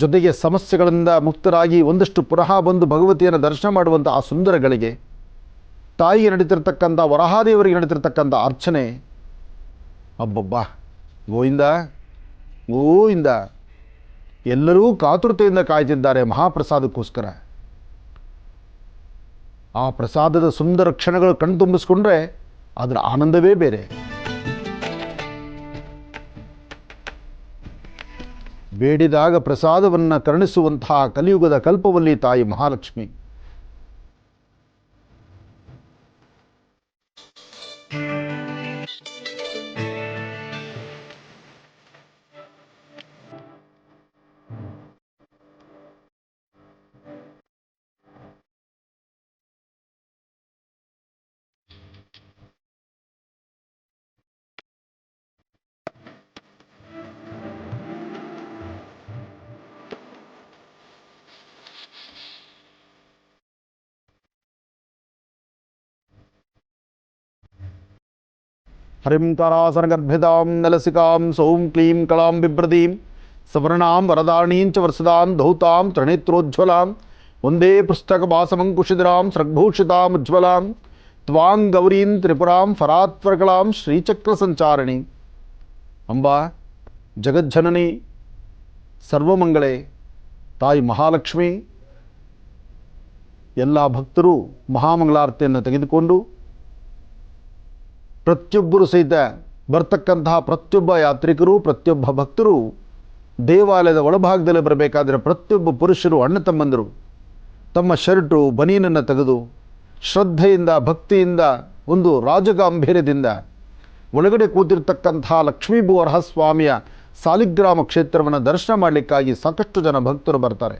ಜೊತೆಗೆ ಸಮಸ್ಯೆಗಳಿಂದ ಮುಕ್ತರಾಗಿ ಒಂದಷ್ಟು ಪುನಃ ಬಂದು ಭಗವತಿಯನ್ನು ದರ್ಶನ ಮಾಡುವಂಥ ಆ ಸುಂದರಗಳಿಗೆ, ತಾಯಿಗೆ ನಡೀತಿರ್ತಕ್ಕಂಥ ವರಹಾದೇವರಿಗೆ ನಡೀತಿರ್ತಕ್ಕಂಥ ಅರ್ಚನೆ, ಅಬ್ಬಬ್ಬ ಗೋವಿಂದ ಗೋವಿಂದ. ಎಲ್ಲರೂ ಕಾತುರತೆಯಿಂದ ಕಾಯ್ತಿದ್ದಾರೆ ಮಹಾಪ್ರಸಾದಕ್ಕೋಸ್ಕರ. ಆ ಪ್ರಸಾದದ ಸುಂದರ ಕ್ಷಣಗಳು ಕಣ್ತುಂಬಿಸ್ಕೊಂಡ್ರೆ ಅದರ ಆನಂದವೇ ಬೇರೆ. ಬೇಡಿದಾಗ ಪ್ರಸಾದವನ್ನು ಕರುಣಿಸುವಂತಹ ಕಲಿಯುಗದ ಕಲ್ಪವಲ್ಲಿ ತಾಯಿ ಮಹಾಲಕ್ಷ್ಮಿ. ಹರಿಂ ತಾರಾಸನಗರ್ಭಿತಾಂ ನಲಸಿಕಾಂ ಸೌಂ ಕ್ಲೀಂ ಕಳಾಂ ಬಿಭ್ರತೀಂ ಸವರ್ಣಾಂ ವರದಾಣೀಂಚ ವರ್ಷದಾಂ ಧೌತಾಂ ತ್ರಿನೇತ್ರೋಜ್ವಲಾಂ ಒಂದೇ ಪುಸ್ತಕವಾಸಮಂಕುಶಿಧರಾಂ ಸೃಗ್ಭೂಷಿತಾಂ ಉಜ್ವಲಾಂ ತ್ವಾಂ ಗೌರೀಂ ತ್ರಿಪುರಾಂ ಫರಾತ್ವರ್ಗಳಾಂ ಶ್ರೀಚಕ್ರ ಸಂಚಾರಣಿ. ಅಂಬಾ ಜಗಜ್ಜನನಿ ಸರ್ವಮಂಗಳೆ ತಾಯಿ ಮಹಾಲಕ್ಷ್ಮಿ. ಎಲ್ಲ ಭಕ್ತರು ಮಹಾಮಂಗಳಾರತಿಯನ್ನು ತೆಗೆದುಕೊಂಡು ಪ್ರತಿಯೊಬ್ಬರು ಸಹಿತ ಬರ್ತಕ್ಕಂತಹ ಪ್ರತಿಯೊಬ್ಬ ಯಾತ್ರಿಕರು, ಪ್ರತಿಯೊಬ್ಬ ಭಕ್ತರು ದೇವಾಲಯದ ಒಳಭಾಗದಲ್ಲಿ ಬರಬೇಕಾದರೆ ಪ್ರತಿಯೊಬ್ಬ ಪುರುಷರು, ಅಣ್ಣ ತಮ್ಮಂದರು ತಮ್ಮ ಶರ್ಟು ಬನೀನನ್ನು ತೆಗೆದು ಶ್ರದ್ಧೆಯಿಂದ ಭಕ್ತಿಯಿಂದ ಒಂದು ರಾಜಗಾಂಭೀರ್ಯದಿಂದ ಒಳಗಡೆ ಕೂತಿರ್ತಕ್ಕಂತಹ ಲಕ್ಷ್ಮೀ ಬೋರಹ ಸ್ವಾಮಿಯ ಸಾಲಿಗ್ರಾಮ ಕ್ಷೇತ್ರವನ್ನು ದರ್ಶನ ಮಾಡಲಿಕ್ಕಾಗಿ ಸಾಕಷ್ಟು ಜನ ಭಕ್ತರು ಬರ್ತಾರೆ.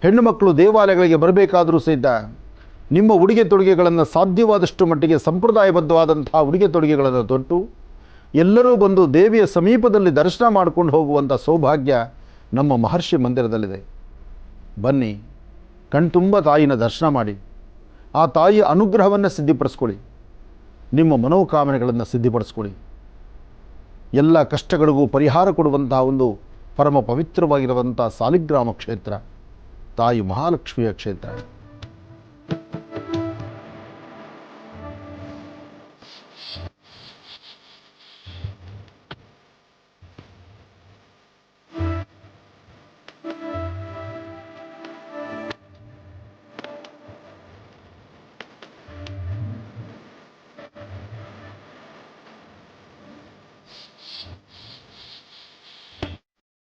ಹೆಣ್ಣು ಮಕ್ಕಳು ದೇವಾಲಯಗಳಿಗೆ ಬರಬೇಕಾದರೂ ಸಹಿತ ನಿಮ್ಮ ಉಡುಗೆ ತೊಡುಗೆಗಳನ್ನು ಸಾಧ್ಯವಾದಷ್ಟು ಮಟ್ಟಿಗೆ ಸಂಪ್ರದಾಯಬದ್ಧವಾದಂತಹ ಉಡುಗೆ ತೊಡುಗೆಗಳನ್ನು ತೊಟ್ಟು ಎಲ್ಲರೂ ಬಂದು ದೇವಿಯ ಸಮೀಪದಲ್ಲಿ ದರ್ಶನ ಮಾಡಿಕೊಂಡು ಹೋಗುವಂಥ ಸೌಭಾಗ್ಯ ನಮ್ಮ ಮಹರ್ಷಿ ಮಂದಿರದಲ್ಲಿದೆ. ಬನ್ನಿ, ಕಣ್ತುಂಬ ತಾಯಿನ ದರ್ಶನ ಮಾಡಿ, ಆ ತಾಯಿಯ ಅನುಗ್ರಹವನ್ನು ಸಿದ್ಧಿಪಡಿಸ್ಕೊಳ್ಳಿ, ನಿಮ್ಮ ಮನೋಕಾಮನೆಗಳನ್ನು ಸಿದ್ಧಿಪಡಿಸ್ಕೊಳ್ಳಿ. ಎಲ್ಲ ಕಷ್ಟಗಳಿಗೂ ಪರಿಹಾರ ಕೊಡುವಂತಹ ಒಂದು ಪರಮ ಪವಿತ್ರವಾಗಿರುವಂಥ ಸಾಲಿಗ್ರಾಮ ಕ್ಷೇತ್ರ ತಾಯಿ ಮಹಾಲಕ್ಷ್ಮಿಯ ಕ್ಷೇತ್ರ.